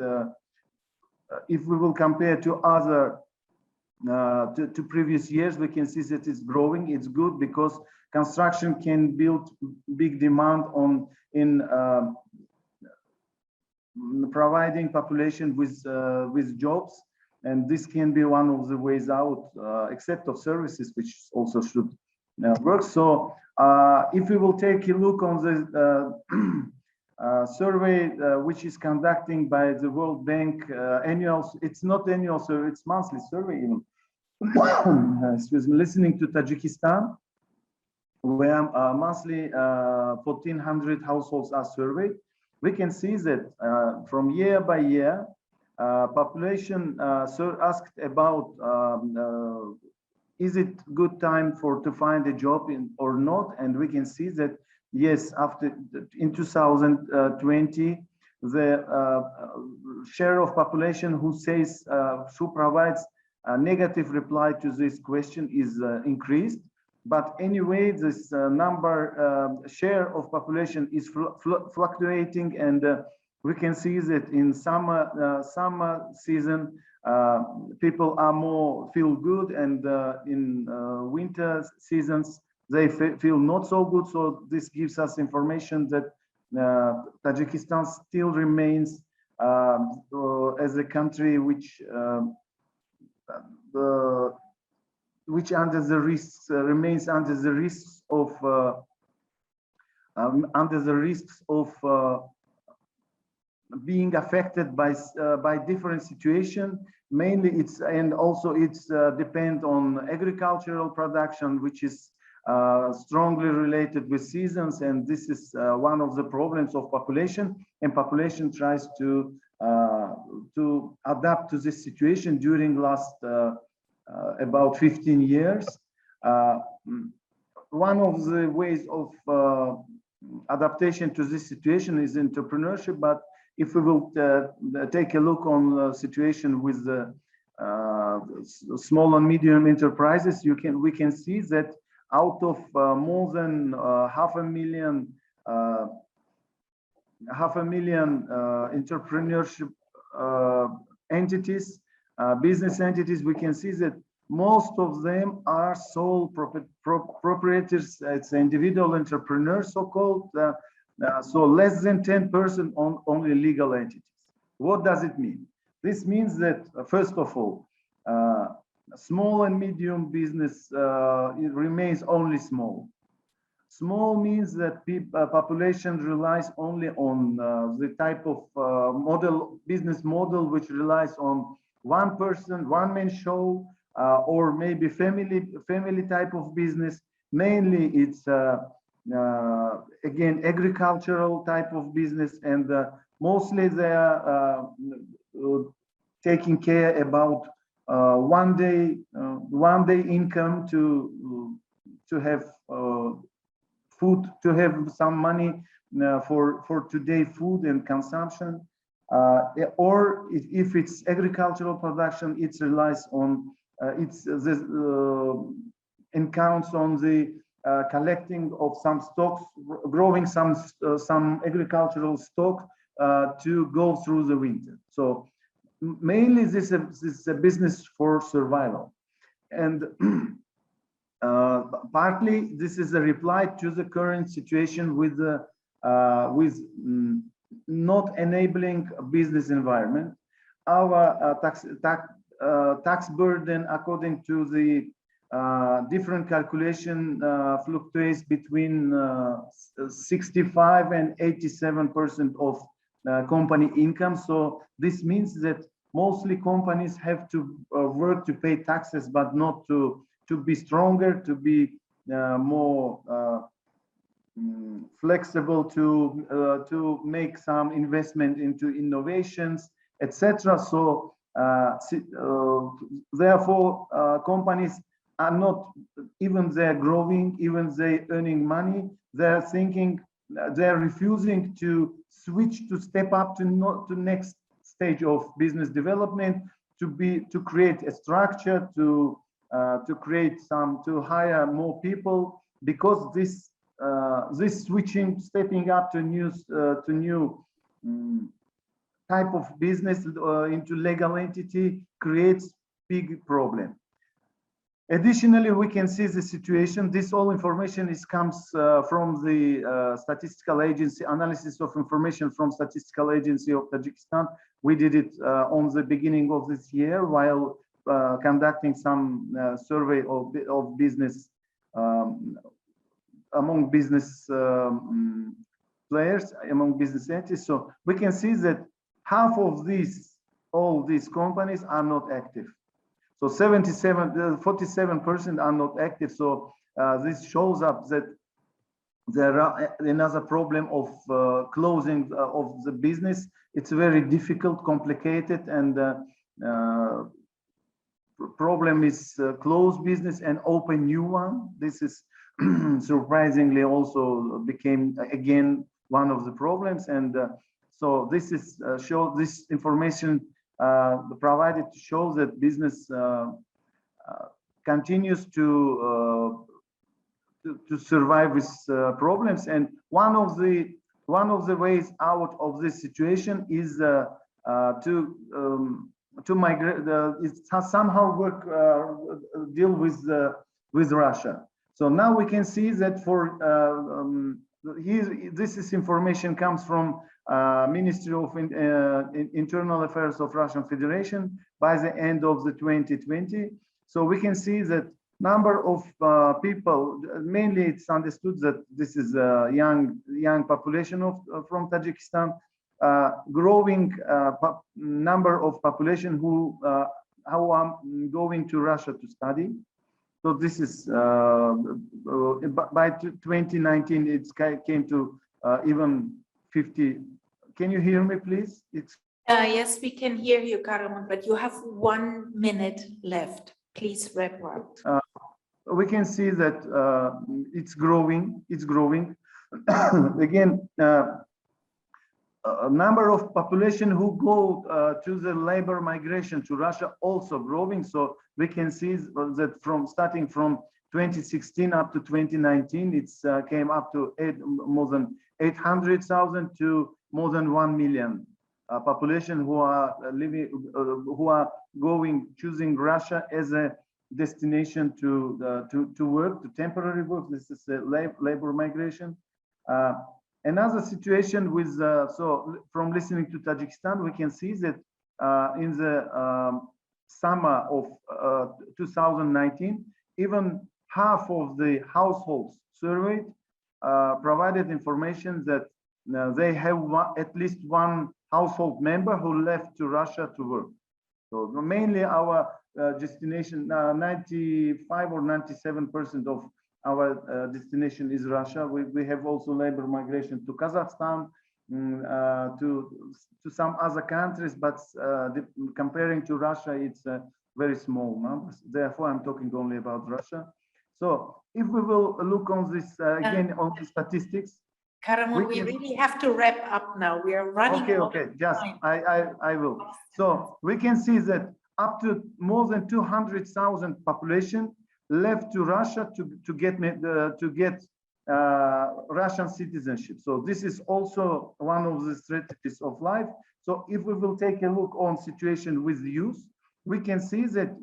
if we will compare to other to previous years, we can see that it's growing. It's good because construction can build big demand in providing population with jobs, and this can be one of the ways out, except of services, which also should work. So if we will take a look on the survey which is conducting by the World Bank annual, it's not annual survey, it's monthly survey even. Excuse me, listening to Tajikistan, where monthly 1,400 households are surveyed, we can see that from year by year, population asked about is it good time to find a job or not, and we can see that yes, in 2020, the share of population who provides a negative reply to this question is increased. But anyway, this share of population is fluctuating, and we can see that in summer season, people are more feel good, and in winter seasons they feel not so good. So this gives us information that Tajikistan still remains as a country which under the risks remains under the risks of being affected by different situations. Mainly, it's depend on agricultural production, which is strongly related with seasons, and this is one of the problems of population. And population tries to adapt to this situation during last about 15 years. One of the ways of adaptation to this situation is entrepreneurship. But if we will take a look on the situation with the small and medium enterprises, we can see that out of more than half a million entrepreneurship entities, business entities, we can see that most of them are sole proprietors. It's individual entrepreneurs, so-called. So less than 10% on only legal entities. What does it mean? This means that first of all, small and medium business it remains only small. Small means that population relies only on the type of business model which relies on one person, one man show, or maybe family type of business. Mainly, it's again agricultural type of business, and mostly they are taking care about one day income to have food, to have some money for today food and consumption, or if it's agricultural production, it relies on and counts on the collecting of some stocks, growing some agricultural stock to go through the winter. So mainly this is a business for survival. And Partly, this is a reply to the current situation with not enabling a business environment. Our tax burden, according to the different calculation, fluctuates between 65 and 87% of company income. So this means that mostly companies have to work to pay taxes, but not to be stronger, to be more flexible, to make some investment into innovations, etc. So therefore, companies are not, even they're growing, even they earning money, they're thinking, they're refusing to switch, to step up to next stage of business development, to create a structure, to create to hire more people, because this switching, stepping up to new type of business into legal entity creates big problem. Additionally, we can see the situation. This all information comes from the statistical agency, analysis of information from statistical agency of Tajikistan. We did it on the beginning of this year while conducting some survey of business among business players, among business entities. So we can see that half of all these companies are not active. So 47% are not active. So this shows up that there are another problem of closing of the business. It's very difficult, complicated, and problem is close business and open new one. This is surprisingly also became again one of the problems. And so this is this information provided to show that business continues to survive with problems. And one of the ways out of this situation is to migrate, somehow deal with Russia. So now we can see that for this information comes from Ministry of Internal Affairs of Russian Federation by the end of the 2020. So we can see that number of people, mainly it's understood that this is a young population from Tajikistan, growing number of population who are going to Russia to study. So this is by 2019 it came to even 50. Can you hear me, please? Yes, we can hear you, Karaman, but you have 1 minute left. Please wrap up. We can see that it's growing. It's growing. Again, a number of population who go to the labor migration to Russia also growing. So we can see that starting from 2016 up to 2019, it's came up to more than 800,000 to more than 1 million population who are living, who are choosing Russia as a destination to work, to temporary work. This is a labor migration. Another situation with, so from listening to Tajikistan, we can see that in the summer of 2019, even half of the households surveyed provided information that they have at least one household member who left to Russia to work. So mainly our destination, 95 or 97% of our destination is Russia. We have also labor migration to Kazakhstan, to some other countries, but comparing to Russia, it's very small numbers. Therefore, I'm talking only about Russia. So if we will look on this again on the statistics. Karaman, we really have to wrap up now. We are running out of time. Just I will. So we can see that up to more than 200,000 population left to Russia to get Russian citizenship. So this is also one of the strategies of life. So if we will take a look on situation with the youth, we can see that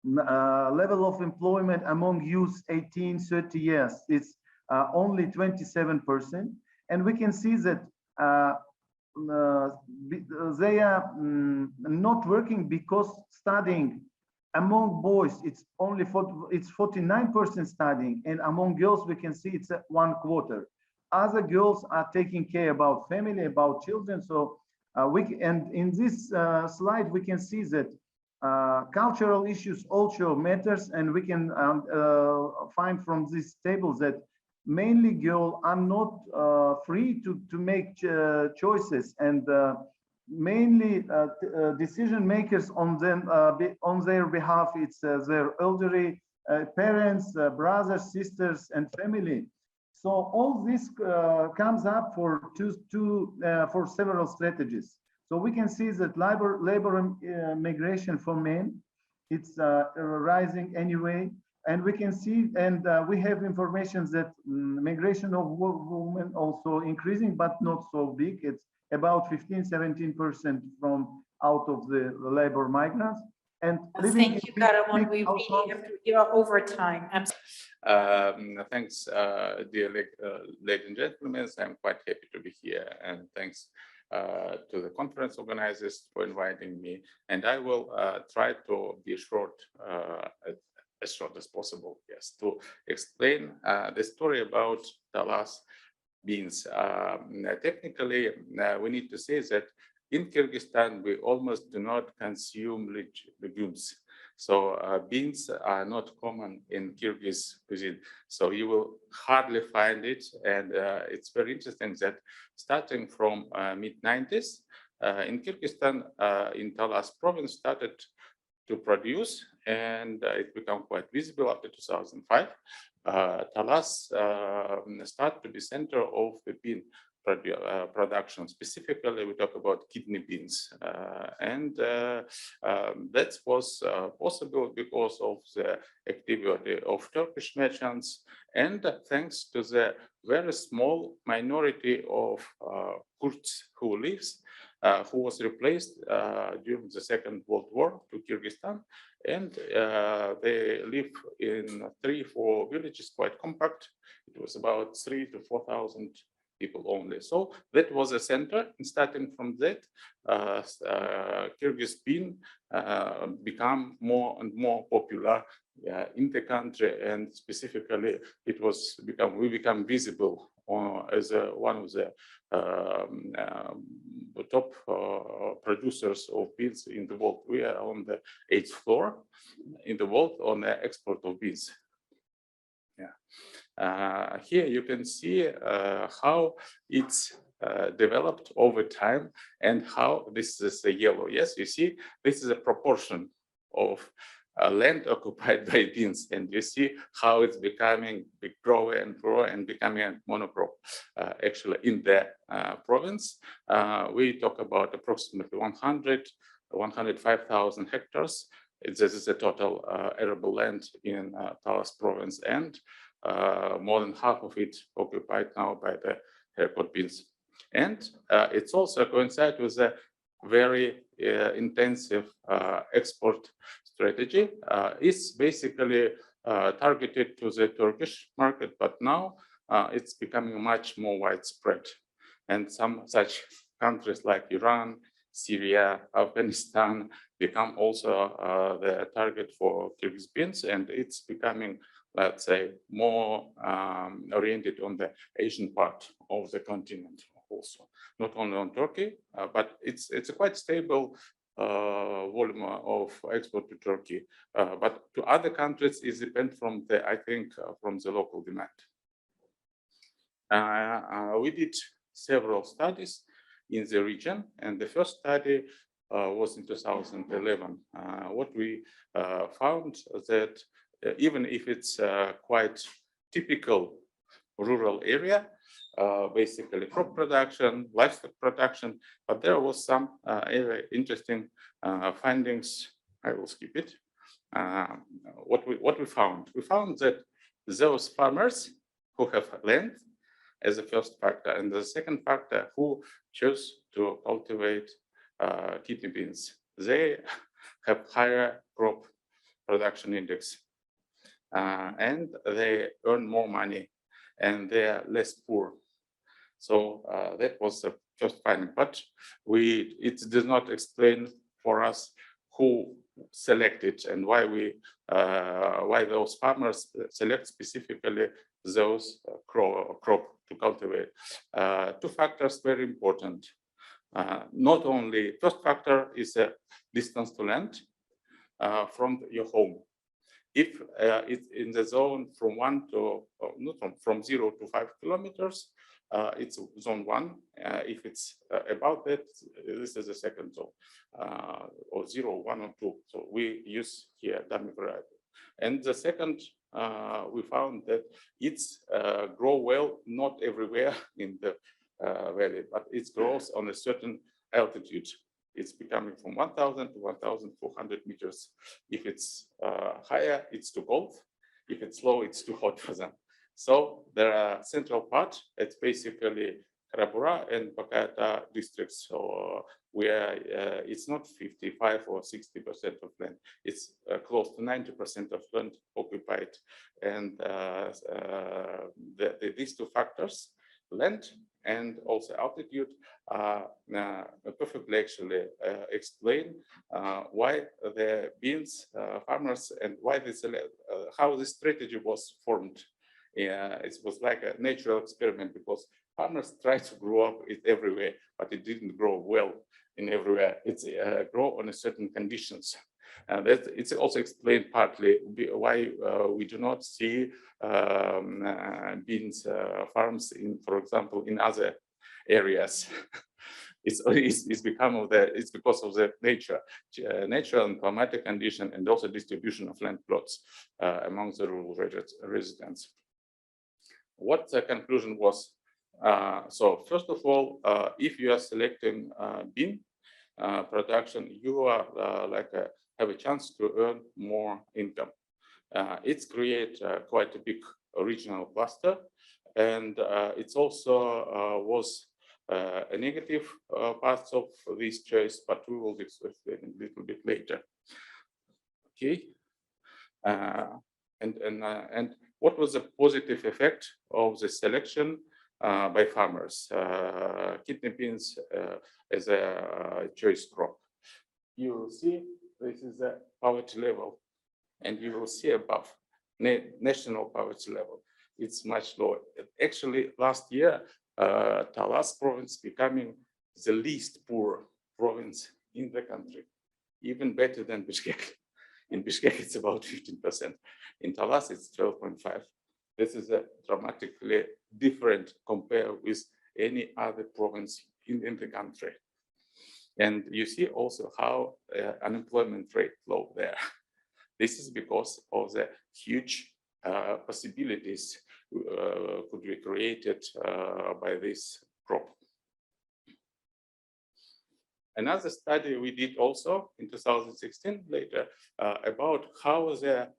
level of employment among youth 18-30 years is only 27%. And we can see that they are not working because studying. Among boys, it's only 49% studying, and among girls, we can see it's 1/4. Other girls are taking care about family, about children. So and in this slide, we can see that cultural issues also matters, and we can find from this table that mainly girls are not free to make choices, and mainly decision makers on them on their behalf, it's their elderly parents, brothers, sisters, and family. So all this comes up for for several strategies. So we can see that labor migration for men, it's rising anyway. And we can see, and we have information that migration of women also increasing, but not so big. It's about 15-17% from out of the living migrants. And thank you, Karamon. We really have to, you're over time. Thanks, dear ladies and gentlemen. I'm quite happy to be here, and thanks to the conference organizers for inviting me. And I will try to be short, as short as possible, yes, to explain the story about Talas beans. Technically, we need to say that in Kyrgyzstan, we almost do not consume legumes. So beans are not common in Kyrgyz cuisine. So you will hardly find it. And it's very interesting that starting from mid-90s, in Kyrgyzstan, in Talas province, started to produce, and it became quite visible after 2005. Talas started to be center of the bean production. Specifically, we talk about kidney beans, and that was possible because of the activity of Turkish merchants, and thanks to the very small minority of Kurds who lives, who was replaced during the Second World War to Kyrgyzstan, and they live in 3-4 villages, quite compact. It was about 3,000 to 4,000 people only. So that was a center, and starting from that, Kyrgyz bean become more and more popular in the country, and specifically, we become visible as one of the top producers of beans in the world. We are on the 8th floor in the world on the export of beans. Yeah. Here you can see how it's developed over time, and how this is the yellow. Yes, you see, this is a proportion of land occupied by beans, and you see how it's becoming big, grow and grow, and becoming a monocrop actually in the province. We talk about approximately 105,000 hectares. This is the total arable land in Talas province, and more than half of it occupied now by the haircut beans. And it's also coincides with a very intensive export strategy. It's basically targeted to the Turkish market, but now it's becoming much more widespread. And some such countries like Iran, Syria, Afghanistan become also the target for Kyrgyz beans, and it's becoming, let's say, more oriented on the Asian part of the continent also, not only on Turkey, but it's a quite stable volume of export to Turkey, but to other countries it depends from the, I think, from the local demand. We did several studies in the region, and the first study was in 2011. What we found that even if it's quite typical rural area, basically crop production, livestock production, but there was some very interesting findings. I will skip it. What we found that those farmers who have land as a first factor, and the second factor who chose to cultivate kidney beans, they have higher crop production index. And they earn more money and they are less poor. So that was the first finding, but it does not explain for us who selected and why why those farmers select specifically those crop to cultivate. Two factors very important. Not only first factor is a distance to land from your home. If it's in the zone from 0 to 5 kilometers, it's zone 1. If it's about that, this is the second zone, or 0, 1, or 2. So we use here dummy variable. And the second, we found that it's grow well not everywhere in the valley, but it grows on a certain altitude. It's becoming from 1,000 to 1,400 meters. If it's higher, it's too cold. If it's low, it's too hot for them. So there are central part. It's basically Karabura and Bakata districts. So where it's not 55 or 60% of land. It's close to 90% of land occupied. And these two factors, land and also altitude, perfectly actually explain why the beans farmers and why this how this strategy was formed. It was like a natural experiment because farmers tried to grow up it everywhere, but it didn't grow well in everywhere. It's grow on a certain conditions. That it's also explained partly why we do not see beans farms in, for example, in other areas. It's because of the natural and climatic condition, and also distribution of land plots among the rural residents. What the conclusion was? So first of all, if you are selecting bean production, you are have a chance to earn more income. It's create quite a big regional cluster, and it's also was a negative part of this choice, but we will explain a little bit later. Okay, and what was the positive effect of the selection by farmers? Kidney beans as a choice crop. You will see this is the poverty level, and you will see above national poverty level. It's much lower. Actually, last year, Talas province becoming the least poor province in the country, even better than Bishkek. In Bishkek, it's about 15%. In Talas, it's 12.5. This is a dramatically different compared with any other province in the country. And you see also how unemployment rate low there. This is because of the huge possibilities could be created by this crop. Another study we did also in 2016 later about how the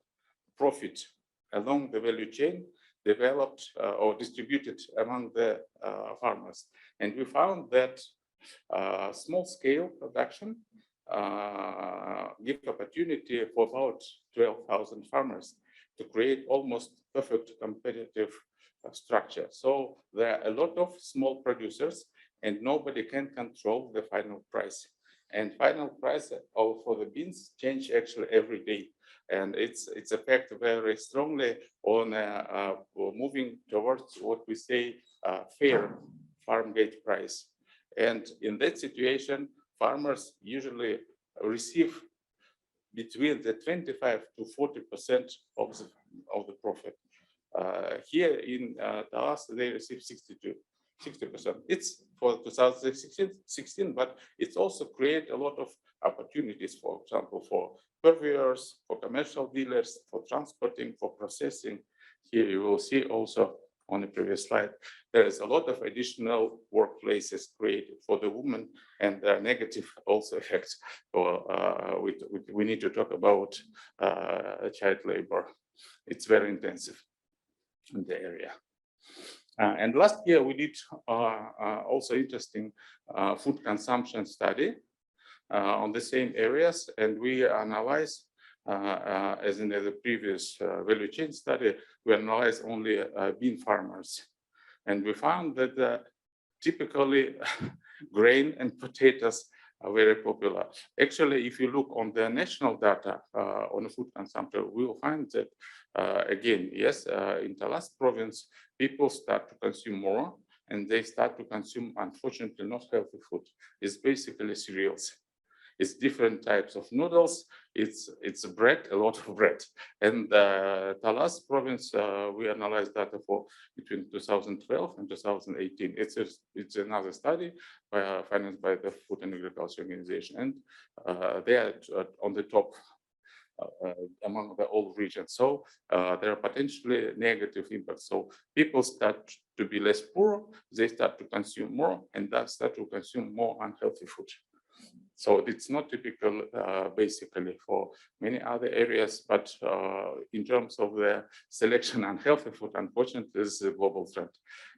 profit along the value chain developed or distributed among the farmers. And we found that small scale production give opportunity for about 12,000 farmers to create almost perfect competitive structure. So there are a lot of small producers and nobody can control the final price. And final price for the beans change actually every day. And it's affected very strongly on moving towards what we say fair farm gate price. And in that situation, farmers usually receive between the 25 to 40% of the profit. Here in Talas, they receive 60%. It's for 2016, but it's also create a lot of opportunities, for example, for purveyors, for commercial dealers, for transporting, for processing. Here you will see also on the previous slide, there is a lot of additional workplaces created for the women, and there are negative also effects. We need to talk about child labor. It's very intensive in the area. And last year we did also interesting food consumption study on the same areas, and we analyzed as in the previous value chain study, we analyzed only bean farmers. And we found that typically grain and potatoes are very popular. Actually, if you look on the national data on the food consumption, we will find that, again, yes, in Talas province, people start to consume more, and they start to consume, unfortunately, not healthy food. It's basically cereals. It's different types of noodles. It's bread, a lot of bread. And Talas province, we analyzed data for between 2012 and 2018. It's another study financed by the Food and Agriculture Organization, and they are on the top among the all regions. So there are potentially negative impacts. So people start to be less poor, they start to consume more, and thus start to consume more unhealthy food. So it's not typical basically for many other areas, but in terms of the selection and healthy food, unfortunately, this is a global trend.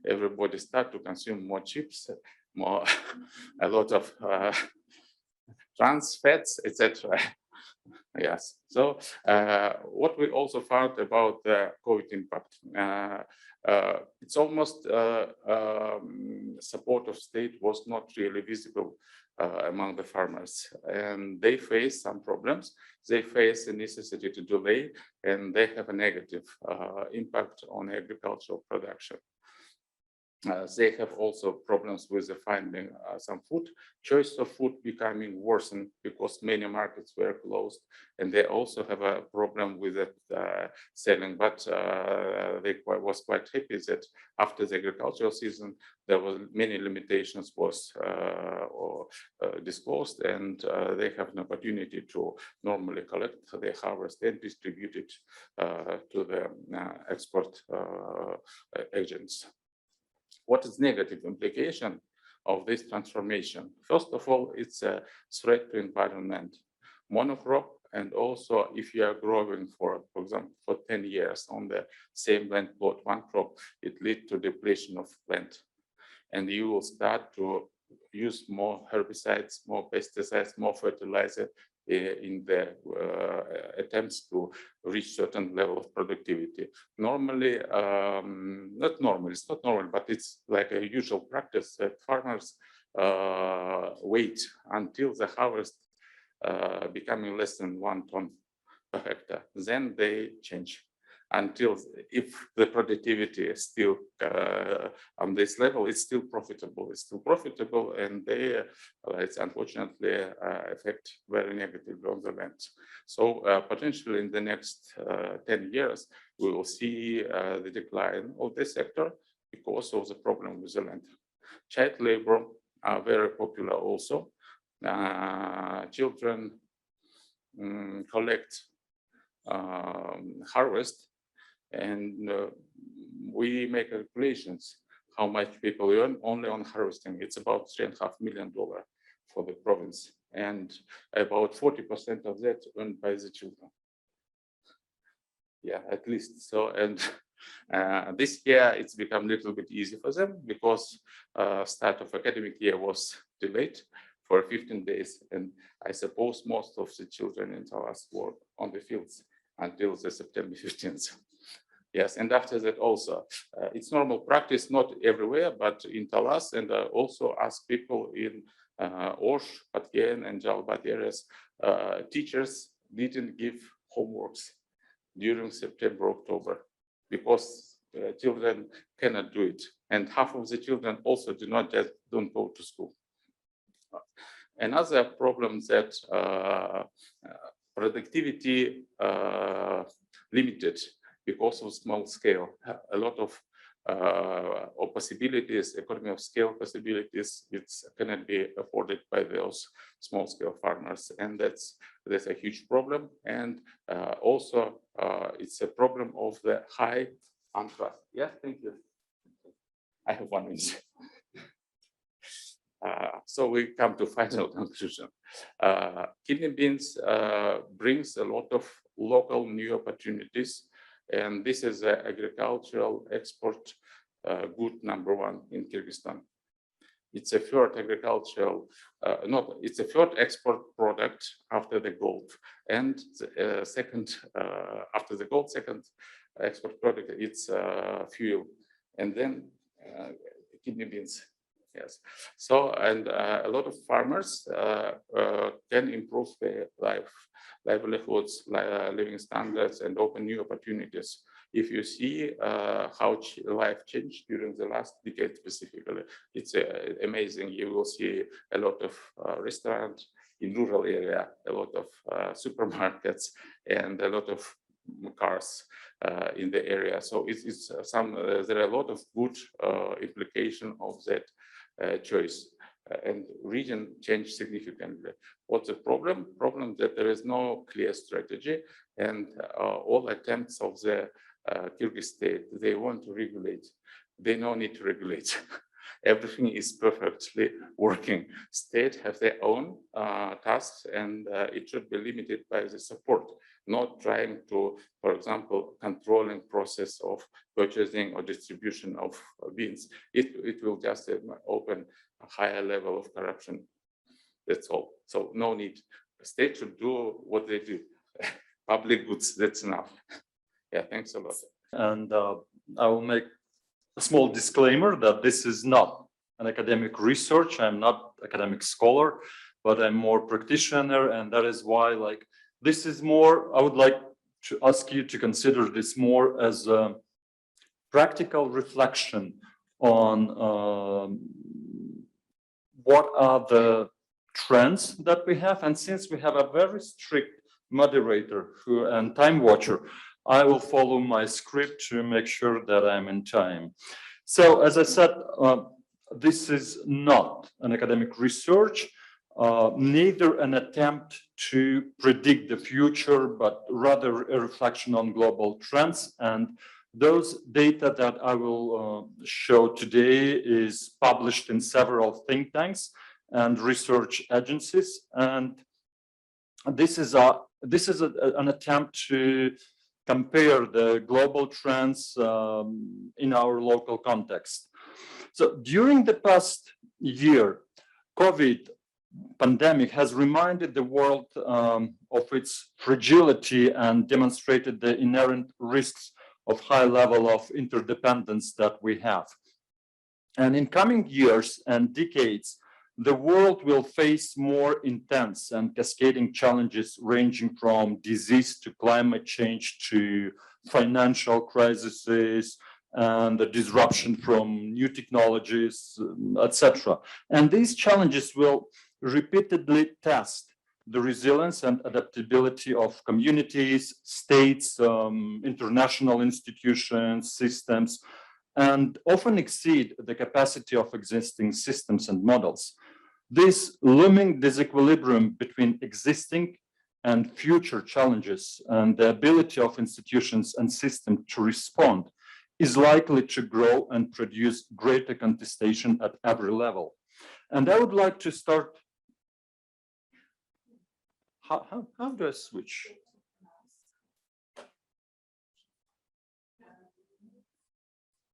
Everybody start to consume more chips, more a lot of trans fats, etc. Yes. So what we also found about the COVID impact, it's almost support of state was not really visible among the farmers, and they face some problems. They face the necessity to delay, and they have a negative impact on agricultural production. They have also problems with the finding some food, choice of food becoming worsened because many markets were closed, and they also have a problem with it selling. But they was quite happy that after the agricultural season, there was many limitations was disclosed, and they have an opportunity to normally collect their harvest and distribute it to the export agents. What is negative implication of this transformation? First of all, it's a threat to environment. Monocrop, and also if you are growing for example, for 10 years on the same land plot, one crop, it leads to depletion of land. And you will start to use more herbicides, more pesticides, more fertilizer in the attempts to reach certain level of productivity. Normally, not normal, it's not normal, but it's like a usual practice that farmers wait until the harvest becoming less than 1 ton per hectare. Then they change until if the productivity is still on this level, it's still profitable. It's still profitable, and they, it's unfortunately affect very negatively on the land. So potentially in the next 10 years, we will see the decline of this sector because of the problem with the land. Child labor are very popular also. Children collect, harvest, and we make calculations how much people earn only on harvesting. It's about $3.5 million for the province, and about 40% of that earned by the children. Yeah, at least. So, and this year it's become a little bit easy for them because start of academic year was delayed for 15 days, and I suppose most of the children in Talas were on the fields until the September 15th. Yes, and after that also, it's normal practice, not everywhere, but in Talas, and I also ask people in Osh, Patken, and Jalbat areas, teachers didn't give homeworks during September, October, because children cannot do it. And half of the children also don't go to school. Another problem that productivity limited because of small scale. A lot of possibilities, economy of scale possibilities, it cannot be afforded by those small scale farmers, and that's a huge problem. And also it's a problem of the high untrust. Yeah, thank you. I have 1 minute. So we come to final conclusion. Kidney beans brings a lot of local new opportunities, and this is an agricultural export good #1 in Kyrgyzstan. It's a third agricultural, it's a third export product after the gold. And second, after the gold, second export product, it's fuel. And then kidney beans. Yes. So, and a lot of farmers can improve their livelihoods, living standards, and open new opportunities. If you see how life changed during the last decade specifically, it's amazing. You will see a lot of restaurants in rural area, a lot of supermarkets, and a lot of cars in the area. So it's there are a lot of good implication of that choice. And region changed significantly. What's the problem? Problem that there is no clear strategy, and all attempts of the Kyrgyz state, they want to regulate. They no need to regulate. Everything is perfectly working. State have their own tasks, and it should be limited by the support, not trying to, for example, controlling process of purchasing or distribution of beans. It will just open a higher level of corruption. That's all. So no need. The state should do what they do. Public goods, that's enough. Yeah, thanks a lot. And I will make a small disclaimer that this is not an academic research. I'm not academic scholar, but I'm more practitioner, and that is why, like, this is more, I would like to ask you to consider this more as a practical reflection on what are the trends that we have. And since we have a very strict moderator and time watcher, I will follow my script to make sure that I'm in time. So as I said, this is not an academic research, neither an attempt to predict the future, but rather a reflection on global trends. And those data that I will show today is published in several think tanks and research agencies. And this is an attempt to compare the global trends in our local context. So during the past year, COVID pandemic has reminded the world of its fragility and demonstrated the inherent risks of high level of interdependence that we have. And in coming years and decades, the world will face more intense and cascading challenges ranging from disease to climate change to financial crises and the disruption from new technologies, etc. And these challenges will repeatedly test the resilience and adaptability of communities, states, international institutions, systems, and often exceed the capacity of existing systems and models. This looming disequilibrium between existing and future challenges and the ability of institutions and systems to respond is likely to grow and produce greater contestation at every level. And I would like to start. How do I switch?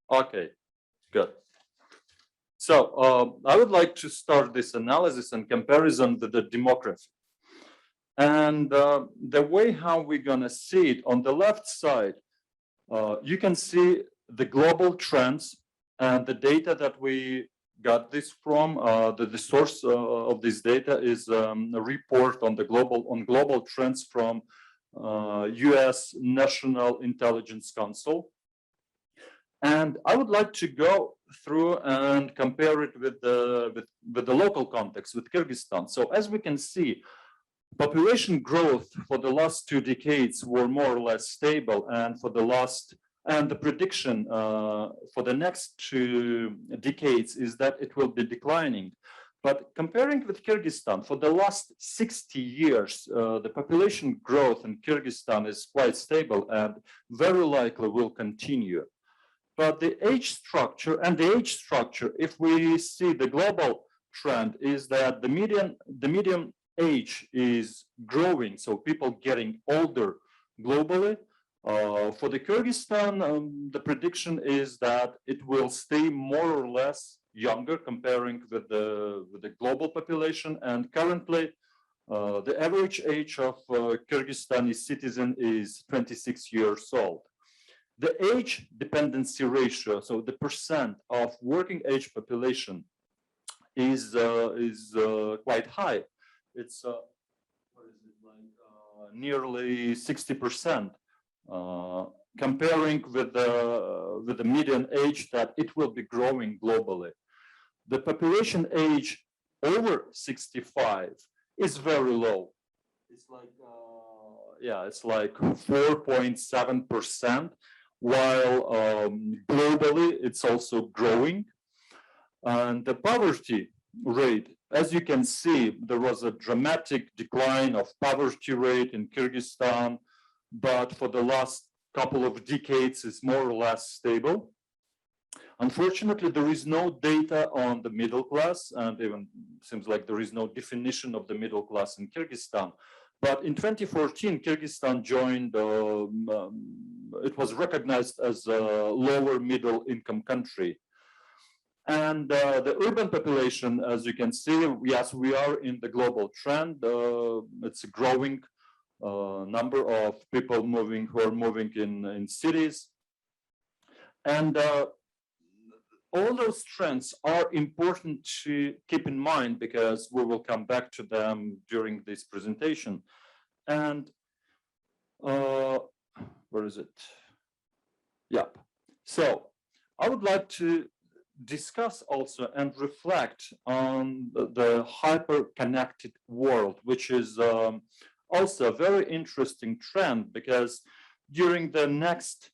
Okay, good. So I would like to start this analysis and comparison with the demography. And the way how we're gonna see it, on the left side, you can see the global trends and the data that we got this from. The source of this data is a report on the global trends from US National Intelligence Council. And I would like to go through and compare it with the local context, with Kyrgyzstan. So as we can see, population growth for the last 2 decades were more or less stable, and the prediction for the next 2 decades is that it will be declining. But comparing with Kyrgyzstan, for the last 60 years, the population growth in Kyrgyzstan is quite stable and very likely will continue. But the age structure, if we see the global trend, is that the median age is growing, so people getting older globally. For the Kyrgyzstan, the prediction is that it will stay more or less younger comparing with the global population. And currently, the average age of Kyrgyzstani citizen is 26 years old. The age dependency ratio, so the percent of working age population, is quite high. It's what is it, like nearly 60%, comparing with the median age that it will be growing globally. The population age over 65 is very low. It's like it's like 4.7%, while globally it's also growing. And the poverty rate, as you can see, there was a dramatic decline of poverty rate in Kyrgyzstan, but for the last couple of decades it's more or less stable. Unfortunately, there is no data on the middle class, and even seems like there is no definition of the middle class in Kyrgyzstan. But in 2014, Kyrgyzstan joined, it was recognized as a lower middle income country. And the urban population, as you can see, yes, we are in the global trend. It's a growing number of people who are moving in cities. And all those trends are important to keep in mind because we will come back to them during this presentation. And where is it? Yep. So I would like to discuss also and reflect on the hyper-connected world, which is also a very interesting trend because during the next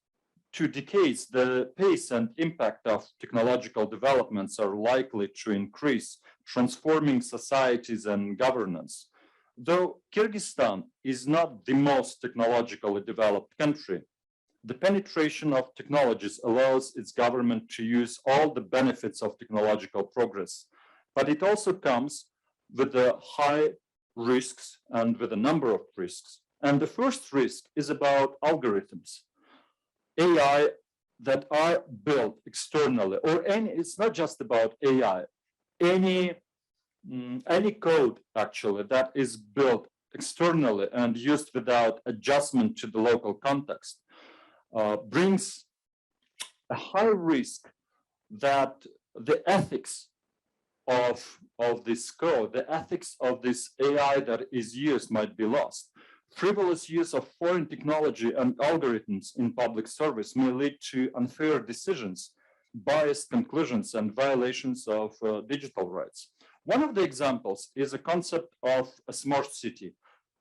2 decades, the pace and impact of technological developments are likely to increase, transforming societies and governance. Though Kyrgyzstan is not the most technologically developed country, the penetration of technologies allows its government to use all the benefits of technological progress, but it also comes with the high risks and with a number of risks. And the first risk is about algorithms. AI that are built externally, or it's not just about AI, any code actually that is built externally and used without adjustment to the local context brings a high risk that the ethics of this code, the ethics of this AI that is used might be lost. Frivolous use of foreign technology and algorithms in public service may lead to unfair decisions, biased conclusions, and violations of digital rights. One of the examples is a concept of a smart city,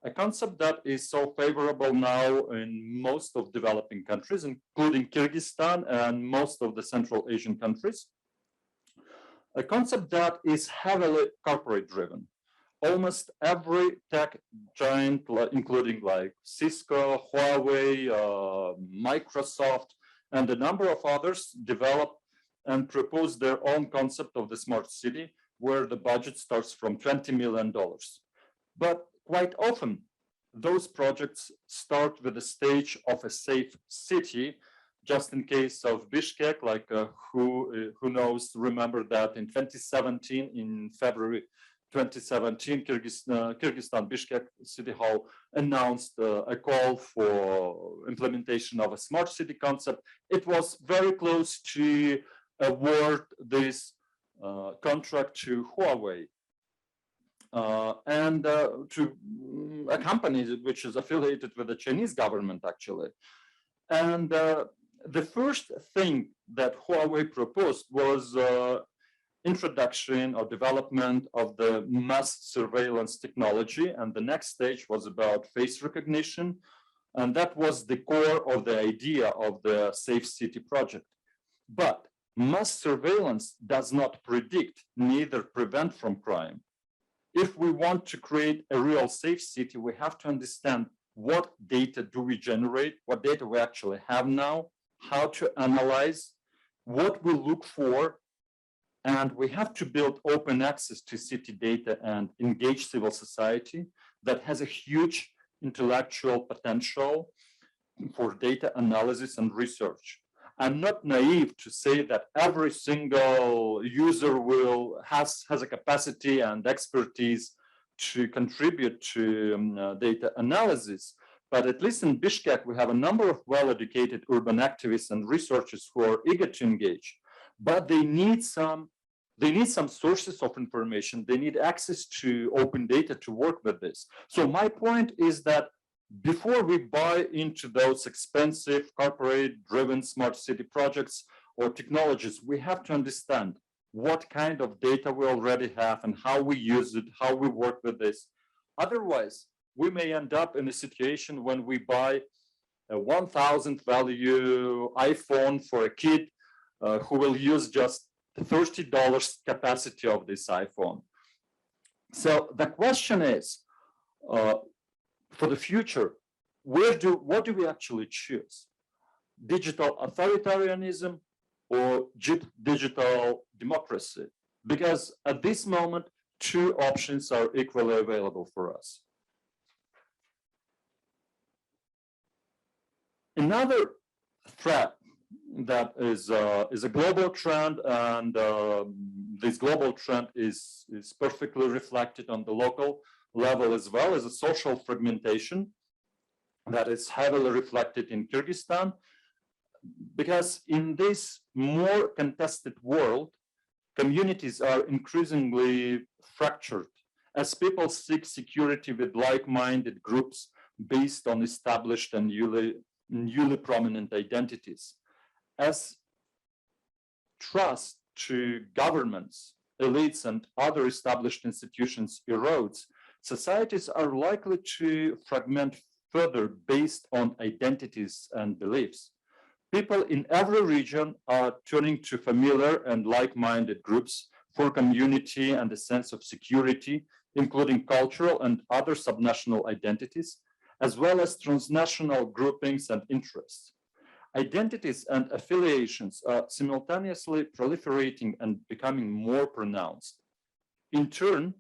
a concept that is so favorable now in most of developing countries, including Kyrgyzstan and most of the Central Asian countries. A concept that is heavily corporate driven. Almost every tech giant, including like Cisco, Huawei, Microsoft, and a number of others develop and propose their own concept of the smart city, where the budget starts from $20 million. But quite often, those projects start with the stage of a safe city. Just in case of Bishkek, like who knows, remember that in 2017, in February 2017, Kyrgyzstan Bishkek City Hall announced a call for implementation of a smart city concept. It was very close to award this contract to Huawei and to a company which is affiliated with the Chinese government, actually. And the first thing that Huawei proposed was introduction or development of the mass surveillance technology. And the next stage was about face recognition. And that was the core of the idea of the Safe City project. But mass surveillance does not predict, neither prevent from crime. If we want to create a real safe city, we have to understand what data do we generate, what data we actually have now, how to analyze, what we look for, and we have to build open access to city data and engage civil society that has a huge intellectual potential for data analysis and research. I'm not naive to say that every single user has a capacity and expertise to contribute to data analysis. But at least in Bishkek, we have a number of well-educated urban activists and researchers who are eager to engage, but they need some sources of information. They need access to open data to work with this. So my point is that before we buy into those expensive corporate-driven smart city projects or technologies, we have to understand what kind of data we already have and how we use it, how we work with this. Otherwise, we may end up in a situation when we buy a 1,000 value iPhone for a kid who will use just $30 capacity of this iPhone. So the question is, for the future, what do we actually choose? Digital authoritarianism or digital democracy? Because at this moment, two options are equally available for us. Another threat that is a global trend, and this global trend is perfectly reflected on the local level as well, as a social fragmentation that is heavily reflected in Kyrgyzstan, because in this more contested world, communities are increasingly fractured as people seek security with like-minded groups based on established and newly prominent identities. As trust to governments, elites, and other established institutions erodes, societies are likely to fragment further based on identities and beliefs. People in every region are turning to familiar and like-minded groups for community and a sense of security, including cultural and other subnational identities, as well as transnational groupings and interests. Identities and affiliations are simultaneously proliferating and becoming more pronounced. In turn,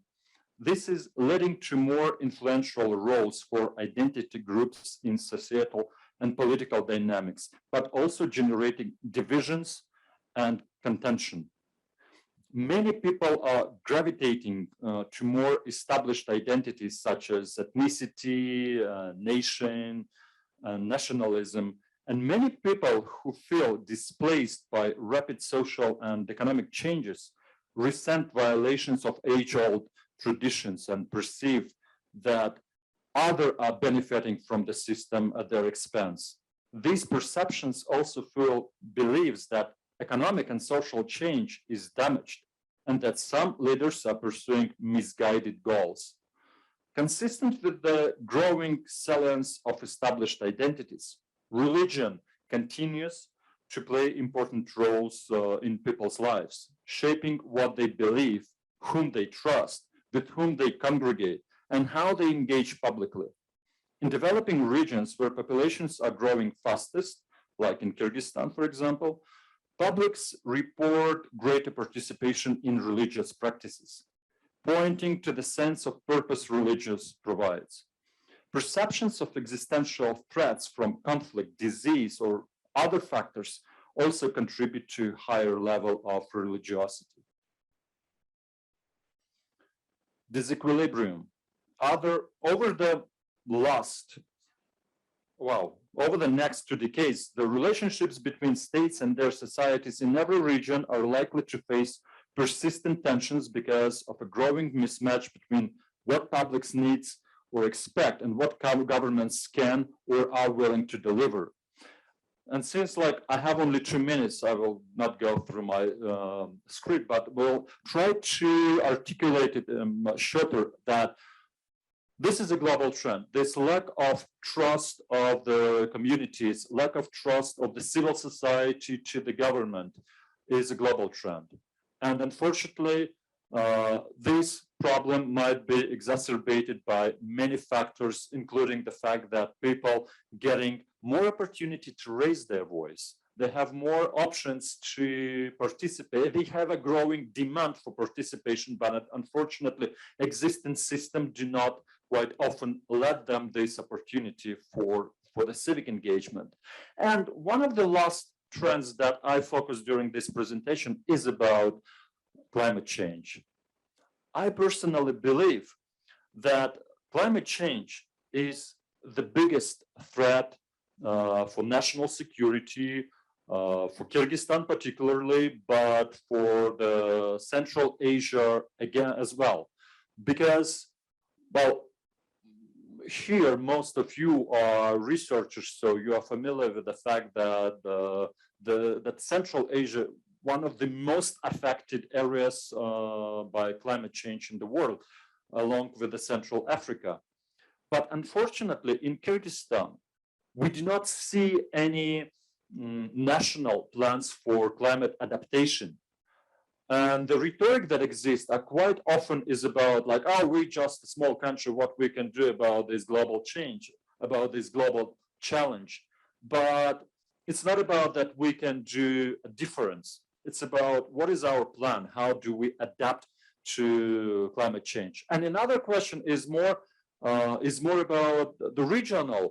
this is leading to more influential roles for identity groups in societal and political dynamics, but also generating divisions and contention. Many people are gravitating to more established identities such as ethnicity, nation, nationalism, and many people who feel displaced by rapid social and economic changes resent violations of age-old traditions and perceive that others are benefiting from the system at their expense. These perceptions also fuel beliefs that economic and social change is damaged and that some leaders are pursuing misguided goals. Consistent with the growing salience of established identities, religion continues to play important roles in people's lives, shaping what they believe, whom they trust, with whom they congregate, and how they engage publicly. In developing regions where populations are growing fastest, like in Kyrgyzstan, for example, publics report greater participation in religious practices, pointing to the sense of purpose religious provides. Perceptions of existential threats from conflict, disease, or other factors also contribute to higher level of religiosity. Disequilibrium. Over the next 2 decades, the relationships between states and their societies in every region are likely to face persistent tensions because of a growing mismatch between what publics needs or expect and what governments can or are willing to deliver. And since I have only 2 minutes, I will not go through my script, but we'll try to articulate it shorter that this is a global trend. This lack of trust of the communities, lack of trust of the civil society to the government is a global trend. And unfortunately, this problem might be exacerbated by many factors, including the fact that people getting more opportunity to raise their voice. They have more options to participate. They have a growing demand for participation, but unfortunately, existing systems do not quite often let them this opportunity for the civic engagement. And one of the last trends that I focus during this presentation is about climate change. I personally believe that climate change is the biggest threat for national security, for Kyrgyzstan particularly, but for the Central Asia again as well. Because, well, here most of you are researchers, so you are familiar with the fact that that Central Asia, one of the most affected areas by climate change in the world, along with the Central Africa. But unfortunately, in Kyrgyzstan, we do not see any national plans for climate adaptation. And the rhetoric that exists quite often is about like, oh, we're just a small country, what we can do about this global change, about this global challenge. But it's not about that we can do a difference. It's about what is our plan? How do we adapt to climate change? And another question is more about the regional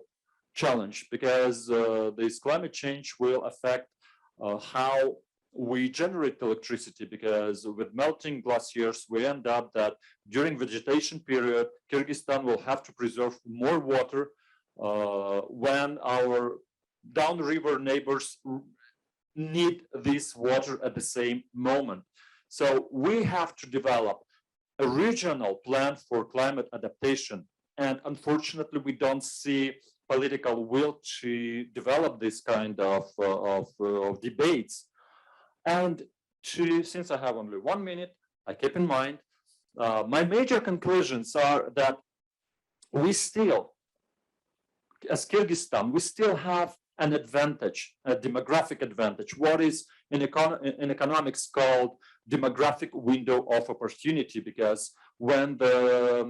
challenge, because this climate change will affect how we generate electricity, because with melting glaciers, we end up that during vegetation period, Kyrgyzstan will have to preserve more water when our downriver neighbors need this water at the same moment. So we have to develop a regional plan for climate adaptation. And unfortunately, we don't see political will to develop this kind of debates. And since I have only 1 minute, I keep in mind, my major conclusions are that we still, as Kyrgyzstan, we still have an advantage, a demographic advantage, what is in economics called demographic window of opportunity, because when the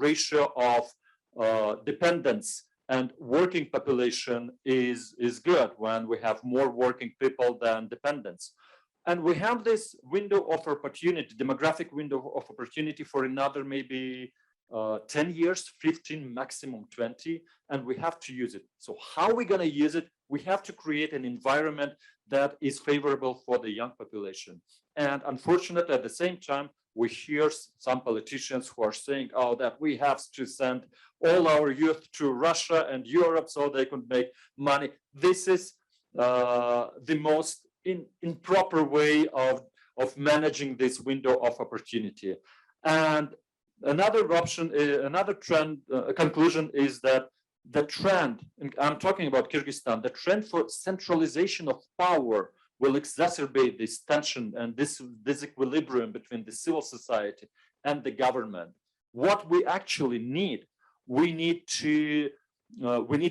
ratio of dependents and working population is good, when we have more working people than dependents. And we have this window of opportunity, demographic window of opportunity for another maybe 10 years, 15, maximum 20, and we have to use it. So how are we going to use it? We have to create an environment that is favorable for the young population. And unfortunately, at the same time, we hear some politicians who are saying, oh, that we have to send all our youth to Russia and Europe so they can make money. This is the most improper way of managing this window of opportunity. And another option, another trend, conclusion is that the trend, and I'm talking about Kyrgyzstan, the trend for centralization of power will exacerbate this tension and this disequilibrium between the civil society and the government. What we actually need, we need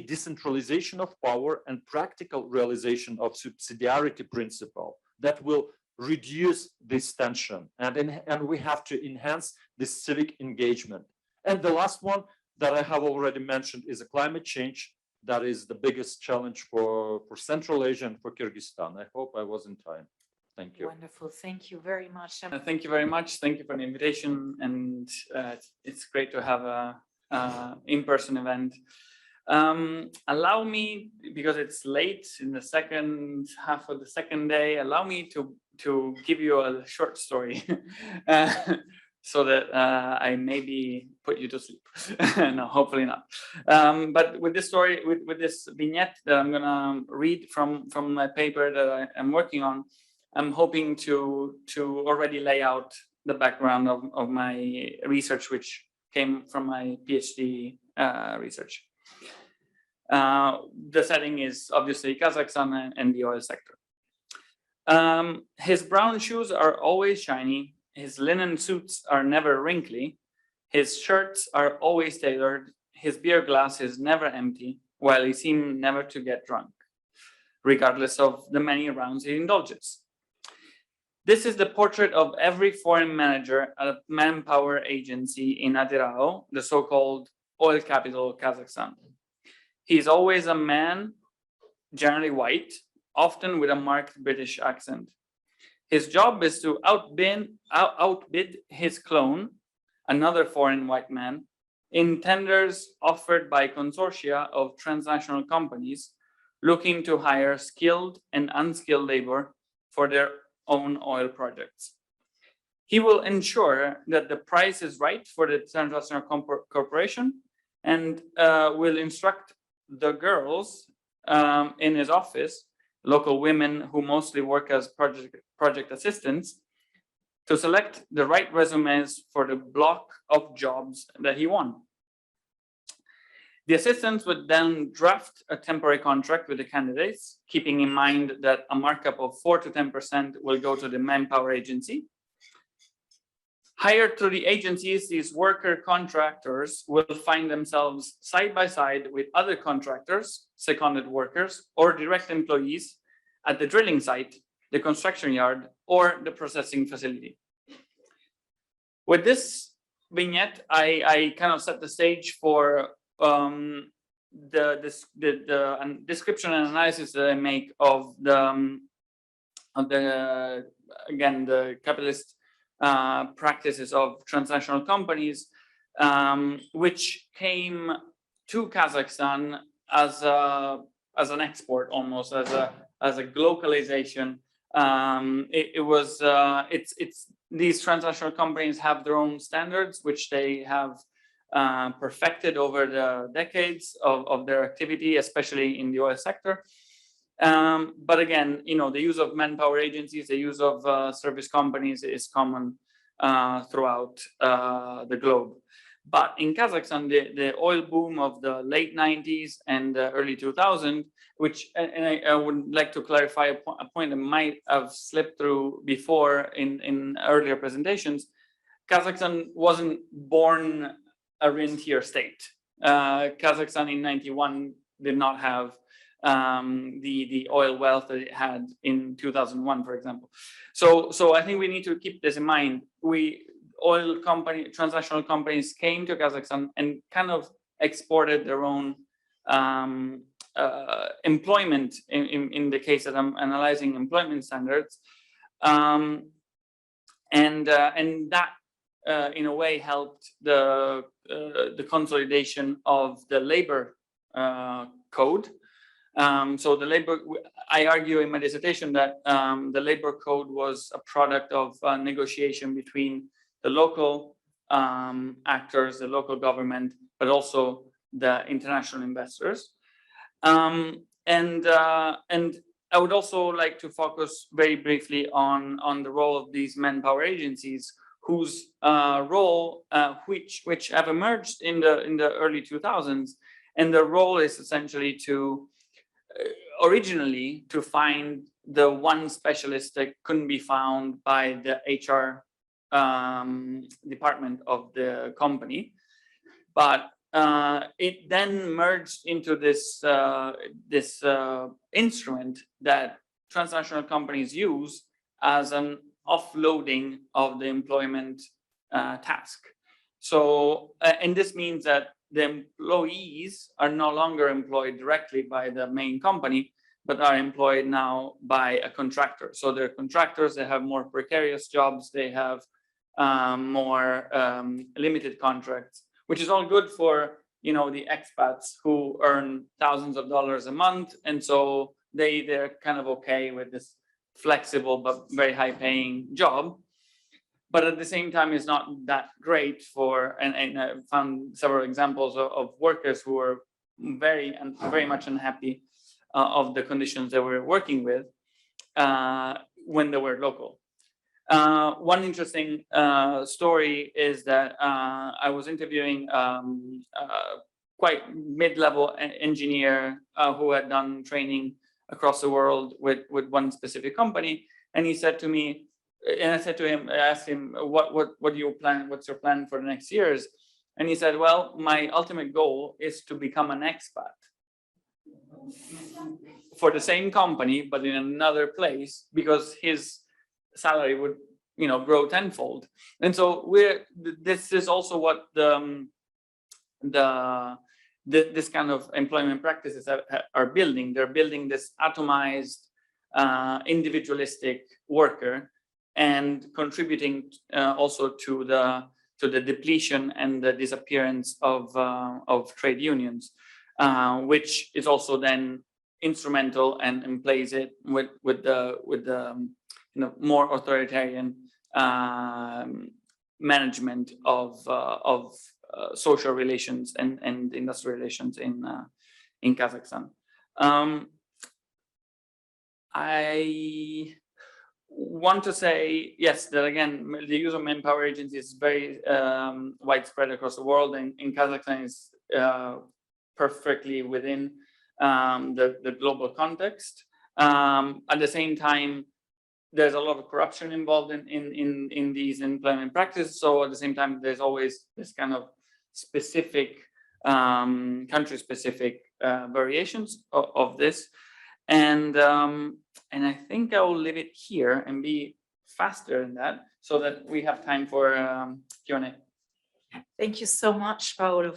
decentralization of power and practical realization of subsidiarity principle that will reduce this tension, and we have to enhance this civic engagement. And the last one that I have already mentioned is a climate change. That is the biggest challenge for Central Asia and for Kyrgyzstan. I hope I was in time. Thank you. Wonderful. Thank you very much. Thank you very much. Thank you for the invitation. And it's great to have a in-person event. Allow me, because it's late in the second half of the second day, allow me to give you a short story. So that I maybe put you to sleep. No, hopefully not. But with this story, with this vignette that I'm gonna read from my paper that I am working on, I'm hoping to already lay out the background of my research, which came from my PhD research. The setting is obviously Kazakhstan and the oil sector. His brown shoes are always shiny. His linen suits are never wrinkly. His shirts are always tailored. His beer glass is never empty, while he seems never to get drunk, regardless of the many rounds he indulges. This is the portrait of every foreign manager at a manpower agency in Atirao, the so-called oil capital of Kazakhstan. He's always a man, generally white, often with a marked British accent. His job is to outbid his clone, another foreign white man, in tenders offered by consortia of transnational companies, looking to hire skilled and unskilled labor for their own oil projects. He will ensure that the price is right for the transnational corporation and will instruct the girls in his office, local women who mostly work as project assistants, to select the right resumes for the block of jobs that he won. The assistants would then draft a temporary contract with the candidates, keeping in mind that a markup of 4 to 10% will go to the manpower agency. Hired through the agencies, these worker contractors will find themselves side by side with other contractors, seconded workers, or direct employees at the drilling site, the construction yard, or the processing facility. With this vignette, I kind of set the stage for the description and analysis that I make of the capitalist practices of transnational companies, which came to Kazakhstan as an export, almost as a glocalization. These transnational companies have their own standards, which they have perfected over the decades of their activity, especially in the oil sector. But again, the use of manpower agencies, the use of service companies is common throughout the globe. But in Kazakhstan, the oil boom of the late 90s and the early 2000s, which, and I would like to clarify a point that might have slipped through before in earlier presentations, Kazakhstan wasn't born a rentier state. Kazakhstan in 91 did not have the oil wealth that it had in 2001, for example. So I think we need to keep this in mind. Transnational companies came to Kazakhstan and kind of exported their own employment in the case that I'm analyzing employment standards. And that in a way helped the consolidation of the labor code. So the labor, I argue in my dissertation that the labor code was a product of negotiation between the local actors, the local government, but also the international investors. And I would also like to focus very briefly on the role of these manpower agencies, whose role, which have emerged in the early 2000s, and the role is essentially to originally to find the one specialist that couldn't be found by the HR department of the company, but it then merged into this instrument that transnational companies use as an offloading of the employment task. So, and this means that the employees are no longer employed directly by the main company, but are employed now by a contractor. So they're contractors, they have more precarious jobs, they have more limited contracts, which is all good for the expats who earn thousands of dollars a month, and so they're kind of okay with this flexible but very high paying job. But at the same time, it's not that great for, and I found several examples of workers who were very much unhappy of the conditions they were working with when they were local. One interesting story is that I was interviewing quite mid-level engineer who had done training across the world with one specific company, and he said to me, and I said to him, I asked him, what do you plan? What's your plan for the next years? And he said, well, my ultimate goal is to become an expat for the same company, but in another place, because his salary would, grow tenfold. And so this is also what this kind of employment practices are building. They're building this atomized, individualistic worker, and contributing also to the depletion and the disappearance of trade unions, which is also then instrumental and plays it with the more authoritarian management of social relations and industrial relations in Kazakhstan. I want to say, yes, that again, the use of manpower agency is very widespread across the world, and in Kazakhstan is perfectly within the global context. At the same time, there's a lot of corruption involved in these employment practices. So at the same time, there's always this kind of specific, country-specific variations of this. And I think I will leave it here and be faster in that so that we have time for Q&A. Thank you so much, Paolo,